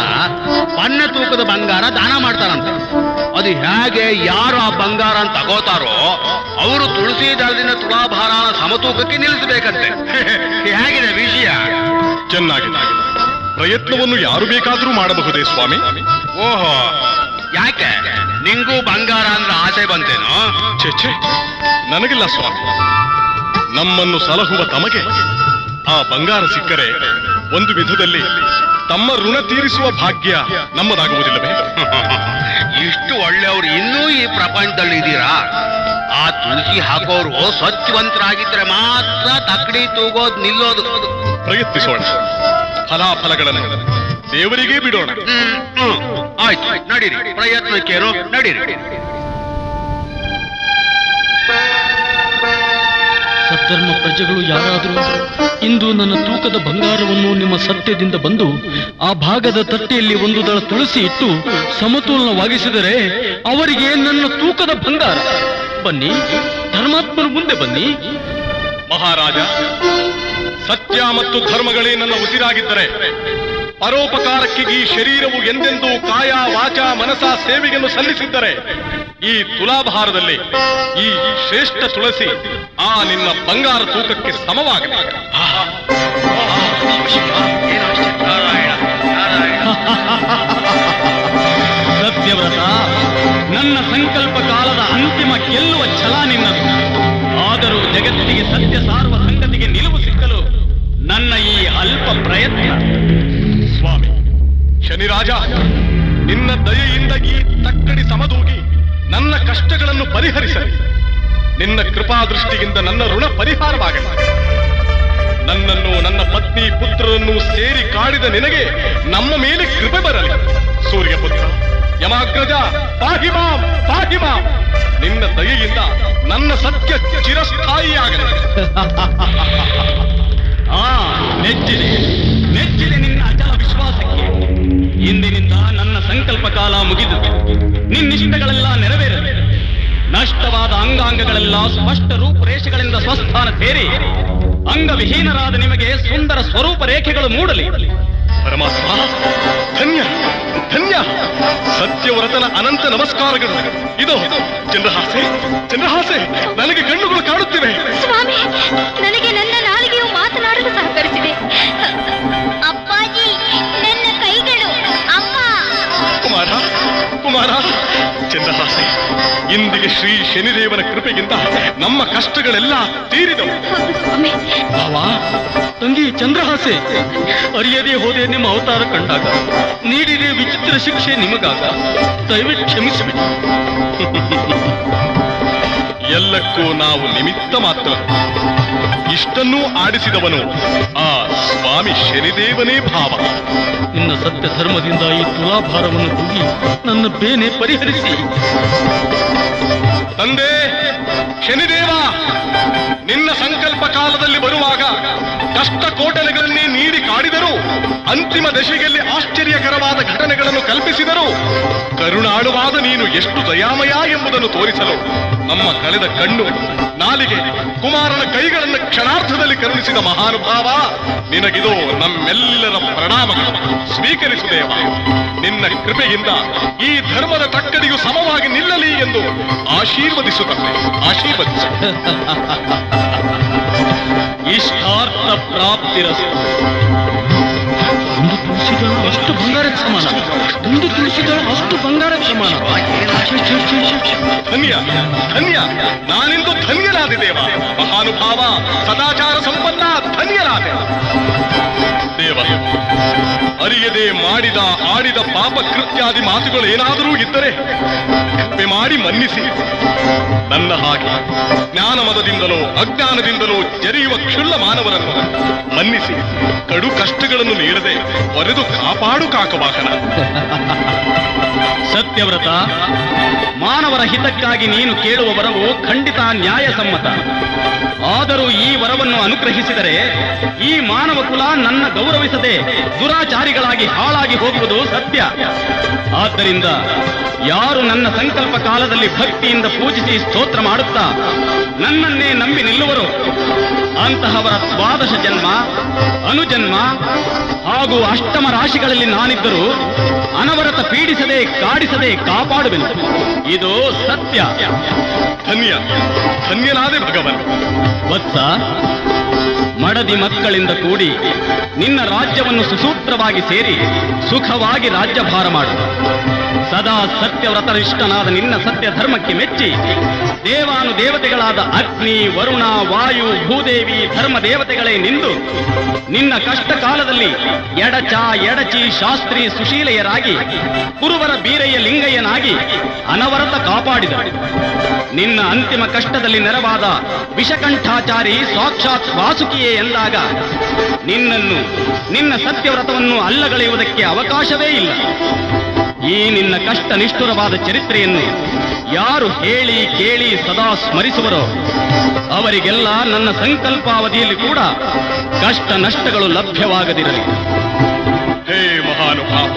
ಪನ್ನ ತೂಕದ ಬಂಗಾರ ದಾನ ಮಾಡ್ತಾರಂತೆ. ಅದು ಹೇಗೆ ಯಾರು ಆ ಬಂಗಾರ ತಗೋತಾರೋ ಅವರು ತುಳಸಿ ದಳದಿಂದ ತುಲಾಭಾರನ ಸಮತೂಕಕ್ಕೆ ನಿಲ್ಲಿಸಬೇಕಂತೆ. ಹೇಗಿದೆ ವಿಷಯ? ಚೆನ್ನಾಗಿದೆ. ಪ್ರಯತ್ನವನ್ನು ಯಾರು ಬೇಕಾದರೂ ಮಾಡಬಹುದೇ ಸ್ವಾಮಿ? ಓಹೋ, ಯಾಕೆ ನಿಂಗೂ ಬಂಗಾರ ಅಂದ್ರೆ ಆಸೆ ಬಂತೇನೋ? ಛೇ, ನನಗಿಲ್ಲ ಸ್ವಾಮಿ. ನಮ್ಮನ್ನು ಸಲಹುವ ತಮಗೆ ಆ ಬಂಗಾರ ಸಿಕ್ಕರೆ ಒಂದು ವಿಧದಲ್ಲಿ ತಮ್ಮ ಋಣ ತೀರಿಸುವ ಭಾಗ್ಯ ನಮ್ಮದಾಗುವುದಿಲ್ಲವೇ? ಇಷ್ಟು ಒಳ್ಳೆಯವರು ಇನ್ನೂ ಈ ಪ್ರಪಂಚದಲ್ಲಿ ಇದ್ದೀರಾ? ಆ ತುಳಸಿ ಹಾಕೋರು ಸ್ವಚ್ಛವಂತರಾಗಿದ್ರೆ ಮಾತ್ರ ತಕ್ಕಡಿ ತೂಗೋದು ನಿಲ್ಲೋದು. ಪ್ರಯತ್ನಿಸೋಣ, ಫಲಾಫಲಗಳನ್ನು ದೇವರಿಗೇ ಬಿಡೋಣ. ಆಯ್ತು, ನಡೀರಿ, ಪ್ರಯತ್ನಕ್ಕೇನು, ನಡೀರಿ. ಸದ್ಧರ್ಮ ಪ್ರಜೆಗಳು ಯಾರಾದರೂ ಇಂದು ನನ್ನ ತೂಕದ ಬಂಗಾರವನ್ನು ನಿಮ್ಮ ಸತ್ಯದಿಂದ ಬಂದು ಆ ಭಾಗದ ತಟ್ಟೆಯಲ್ಲಿ ಒಂದು ದಳ ತುಳಸಿ ಇಟ್ಟು ಸಮತೋಲನವಾಗಿಸಿದರೆ ಅವರಿಗೆ ನನ್ನ ತೂಕದ ಬಂಗಾರ. ಬನ್ನಿ, ಧರ್ಮಾತ್ಮರು ಮುಂದೆ ಬನ್ನಿ. ಮಹಾರಾಜ, ಸತ್ಯ ಮತ್ತು ಧರ್ಮಗಳೇ ನನ್ನ ಉಸಿರಾಗಿದ್ದರೆ ಪರೋಪಕಾರಕ್ಕೆ ಈ ಶರೀರವು ಎಂದೆಂದೂ ಕಾಯ ವಾಚ ಮನಸ ಸೇವೆಯನ್ನು ಸಲ್ಲಿಸಿದ್ದರೆ ಈ ತುಲಾಭಾರದಲ್ಲಿ ಈ ಶ್ರೇಷ್ಠ ತುಳಸಿ ಆ ನಿನ್ನ ಬಂಗಾರ ತೂಕಕ್ಕೆ ಸಮವಾಗಬೇಕು. ಸತ್ಯವ್ರತ, ನನ್ನ ಸಂಕಲ್ಪ ಕಾಲದ ಅಂತಿಮ ಗೆಲ್ಲುವ ಛಲ ನಿನ್ನದು. ಆದರೂ ಜಗತ್ತಿಗೆ ಸತ್ಯ ಸಾರುವ ಸಂಗತಿಗೆ ನಿಲುವು ಸಿಕ್ಕಲು ನನ್ನ ಈ ಅಲ್ಪ ಪ್ರಯತ್ನ. ಸ್ವಾಮಿ ಶನಿರಾಜ, ನಿನ್ನ ದಯೆಯಿಂದ ಈ ತಕ್ಕಡಿ ಸಮದೂಗಿ ನನ್ನ ಕಷ್ಟಗಳನ್ನು ಪರಿಹರಿಸಲಿ. ನಿನ್ನ ಕೃಪಾದೃಷ್ಟಿಯಿಂದ ನನ್ನ ಋಣ ಪರಿಹಾರವಾಗಲಿ. ನನ್ನನ್ನು ನನ್ನ ಪತ್ನಿ ಪುತ್ರರನ್ನು ಸೇರಿ ಕಾಡಿದ ನಿನಗೆ ನಮ್ಮ ಮೇಲೆ ಕೃಪೆ ಬರಲಿ. ಸೂರ್ಯಪುತ್ರ ಯಮಾಗ್ರಜ, ಪಾಹಿಮಾಂ ಪಾಹಿಮಾಂ. ನಿನ್ನ ದಯೆಯಿಂದ ನನ್ನ ಸತ್ಯ ಚಿರಸ್ಥಾಯಿಯಾಗಲಿ. ನೆಚ್ಚಿದೆ ನಿನ್ನ ಅಚಲ ವಿಶ್ವಾಸಕ್ಕೆ. ಇಂದಿನಿಂದ ನನ್ನ ಸಂಕಲ್ಪ ಕಾಲ ಮುಗಿದು ನಿನ್ನಿಷ್ಟಗಳೆಲ್ಲ ನೆರವೇರಲಿ. ನಷ್ಟವಾದ ಅಂಗಾಂಗಗಳೆಲ್ಲ ಸ್ಪಷ್ಟ ರೂಪರೇಷೆಗಳಿಂದ ಸ್ವಸ್ಥಾನ ಸೇರಿ ಅಂಗವಿಹೀನರಾದ ನಿಮಗೆ ಸುಂದರ ಸ್ವರೂಪ ರೇಖೆಗಳು ಮೂಡಲಿ. ಪರಮಾತ್ಮ, ಧನ್ಯ ಧನ್ಯ. ಸತ್ಯವ್ರತನ ಅನಂತ ನಮಸ್ಕಾರಗಳು. ಇದು ಚಂದ್ರಹಾಸೆ, ಚಂದ್ರಹಾಸೆ, ನನಗೆ ಕಣ್ಣುಗಳು ಕಾಣುತ್ತಿವೆ. ಸ್ವಾಮಿ, ನನಗೆ ನನ್ನ ನಾಲಿಗೆಯು ಮಾತನಾಡಲು ಸಹಕರಿಸಿದೆ. ಅಪ್ಪಾಜಿ, ನನ್ನ ಕೈಗಳು. ಅಮ್ಮ. ಕುಮಾರ, ಕುಮಾರ. ಚಂದ್ರಹಾಸೆ, ಇಂದಿಗೆ ಶ್ರೀ ಶನಿದೇವನ ಕೃಪೆಗಿಂತ ನಮ್ಮ ಕಷ್ಟಗಳೆಲ್ಲ ತೀರಿದವು. ಭಾವ, ತಂಗಿ ಚಂದ್ರಹಾಸೆ, ಅರಿಯದೇ ಹೋದೆ ನಿಮ್ಮ ಅವತಾರ ಕಂಡಾಗ ನೀಡಿದೆ ವಿಚಿತ್ರ ಶಿಕ್ಷೆ ನಿಮಗಾಗ. ದಯವಿಟ್ಟು ಕ್ಷಮಿಸಿಬಿಡಿ. ಎಲ್ಲಕ್ಕೂ ನಾವು ನಿಮಿತ್ತ ಮಾತ್ರ. ಇಷ್ಟನ್ನೂ ಆಡಿಸಿದವನು ಆ ಸ್ವಾಮಿ ಶನಿದೇವನೇ ಭಾವ. ನಿನ್ನ ಸತ್ಯ ಧರ್ಮದಿಂದ ಈ ತುಲಾಭಾರವನ್ನು ತೂಗಿ ನನ್ನ ಬೇನೆ ಪರಿಹರಿಸಿ. ತಂದೆ ಶನಿದೇವ, ನಿನ್ನ ಸಂಕಲ್ಪ ಕಾಲದಲ್ಲಿ ಬರುವಾಗ ಕಷ್ಟ ಕೋಟಲೆಗಳನ್ನೇ ನೀಡಿ ಕಾಡಿದರು. ಅಂತಿಮ ದಶೆಯಲ್ಲಿ ಆಶ್ಚರ್ಯಕರವಾದ ಘಟನೆಗಳನ್ನು ಕಲ್ಪಿಸಿದರು. ಕರುಣಾಳುವಾದ ನೀನು ಎಷ್ಟು ದಯಾಮಯ ಎಂಬುದನ್ನು ತೋರಿಸಲು ನಮ್ಮ ಕಳೆದ ಕಣ್ಣು, ನಾಲಿಗೆ, ಕುಮಾರನ ಕೈಗಳನ್ನು ಕ್ಷಣಾರ್ಧದಲ್ಲಿ ಕರುಣಿಸಿದ ಮಹಾನುಭಾವ, ನಿನಗಿದು ನಮ್ಮೆಲ್ಲರ ಪ್ರಣಾಮಗಳು. ಸ್ವೀಕರಿಸುದೇವ. ನಿನ್ನ ಕೃಪೆಯಿಂದ ಈ ಧರ್ಮದ ತಕ್ಕಡಿಯು ಸಮವಾಗಿ ನಿಲ್ಲಲಿ ಎಂದು ಆಶೀರ್ವದಿಸುತ್ತವೆ. ಆಶೀರ್ವದಿಸು. ಇಷ್ಟಾರ್ಥ ಪ್ರಾಪ್ತಿರಸ್ತು. ಒಂದು ತುಳಸಿದಳು ಅಷ್ಟು ಬಂಗಾರಕ್ಕೆ ಸಮಾನ. ಒಂದು ತುಳಸಿದಳು ಅಷ್ಟು ಬಂಗಾರಕ್ಕೆ ಸಮಾನ. ಧನ್ಯ ಧನ್ಯ, ನಾನೆಂದು ಧನ್ಯನಾದಿದೇವ. ಮಹಾನುಭಾವ, ಸದಾಚಾರ ಸಂಪನ್ನ, ಧನ್ಯರಾದೆ. ದೇವ, ಅರಿಯದೆ ಮಾಡಿದ ಆಡಿದ ಪಾಪ ಕೃತ್ಯಾದಿ ಮಾತುಗಳು ಏನಾದರೂ ಇದ್ದರೆ ಕೃಪೆ ಮಾಡಿ ಮನ್ನಿಸಿ. ನನ್ನ ಹಾಗೆ ಜ್ಞಾನಮದದಿಂದಲೋ ಅಜ್ಞಾನದಿಂದಲೋ ಜರಿಯುವ ಕ್ಷುಲ್ಲ ಮಾನವರನ್ನು ಮನ್ನಿಸಿ ಕಡು ಕಷ್ಟಗಳನ್ನು ನೀಡದೆ ಹೊರೆದು ಕಾಪಾಡು ಕಾಕವಾಹನ. ಸತ್ಯವ್ರತ, ಮಾನವರ ಹಿತಕ್ಕಾಗಿ ನೀನು ಕೇಳುವ ವರವು ಖಂಡಿತ ನ್ಯಾಯಸಮ್ಮತ. ಆದರೂ ಈ ವರವನ್ನು ಅನುಗ್ರಹಿಸಿದರೆ ಈ ಮಾನವ ಕುಲ ನನ್ನ ಗೌರವಿಸದೆ ದುರಾಚಾರಿಗಳಾಗಿ ಹಾಳಾಗಿ ಹೋಗುವುದು ಸತ್ಯ. ಆದ್ದರಿಂದ ಯಾರು ನನ್ನ ಸಂಕಲ್ಪ ಕಾಲದಲ್ಲಿ ಭಕ್ತಿಯಿಂದ ಪೂಜಿಸಿ ಸ್ತೋತ್ರ ಮಾಡುತ್ತಾ ನನ್ನನ್ನೇ ನಂಬಿ ನಿಲ್ಲುವರು ಅಂತಹವರ ದ್ವಾದಶ ಜನ್ಮ, ಅನುಜನ್ಮ ಹಾಗೂ ಅಷ್ಟಮ ರಾಶಿಗಳಲ್ಲಿ ನಾನಿದ್ದರೂ ಅನವರತ ಪೀಡಿಸದೆ ಕಾಡಿಸದೆ ಕಾಪಾಡುವೆನು. ಇದು ಸತ್ಯ. ಧನ್ಯನಾದೆ ಭಗವನ್. ವತ್ಸ, ಮಡದಿ ಮಕ್ಕಳಿಂದ ಕೂಡಿ ನಿನ್ನ ರಾಜ್ಯವನ್ನು ಸುಸೂತ್ರವಾಗಿ ಸೇರಿ ಸುಖವಾಗಿ ರಾಜ್ಯಭಾರ ಮಾಡು. ಸದಾ ಸತ್ಯವ್ರತನಿಷ್ಠನಾದ ನಿನ್ನ ಸತ್ಯ ಧರ್ಮಕ್ಕೆ ಮೆಚ್ಚಿ ದೇವಾನು ದೇವತೆಗಳಾದ ಅಗ್ನಿ, ವರುಣ, ವಾಯು, ಭೂದೇವಿ, ಧರ್ಮ ದೇವತೆಗಳೇ ನಿಂದು ನಿನ್ನ ಕಷ್ಟ ಕಾಲದಲ್ಲಿ ಎಡಚಿ ಶಾಸ್ತ್ರಿ ಸುಶೀಲೆಯರಾಗಿ ಕುರುವರ ಬೀರಯ್ಯ ಲಿಂಗಯ್ಯನಾಗಿ ಅನವರತ ಕಾಪಾಡಿದ. ನಿನ್ನ ಅಂತಿಮ ಕಷ್ಟದಲ್ಲಿ ನೆರವಾದ ವಿಷಕಂಠಾಚಾರಿ ಸಾಕ್ಷಾತ್ ವಾಸುಕಿಯೇ ಎಂದಾಗ ನಿನ್ನನ್ನು, ನಿನ್ನ ಸತ್ಯವ್ರತವನ್ನು ಅಲ್ಲಗಳೆಯುವುದಕ್ಕೆ ಅವಕಾಶವೇ ಇಲ್ಲ. ಈ ನಿನ್ನ ಕಷ್ಟ ನಿಷ್ಠುರವಾದ ಚರಿತ್ರೆಯನ್ನು ಯಾರು ಹೇಳಿ ಕೇಳಿ ಸದಾ ಸ್ಮರಿಸುವರೋ ಅವರಿಗೆಲ್ಲ ನನ್ನ ಸಂಕಲ್ಪಾವಧಿಯಲ್ಲಿ ಕೂಡ ಕಷ್ಟ ನಷ್ಟಗಳು ಲಭ್ಯವಾಗದಿರಲಿ. ಹೇ ಮಹಾನುಭಾವ,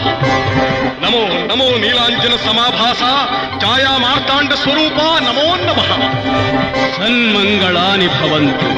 ನಮೋ ನಮೋ ನೀಲಾಂಜನ ಸಮಾಭಾಸ ಛಾಯಾ ಮಾರ್ತಾಂಡ ಸ್ವರೂಪ, ನಮೋ ನಮಃ. ಸನ್ಮಂಗಳಾನಿ ಭವಂತು.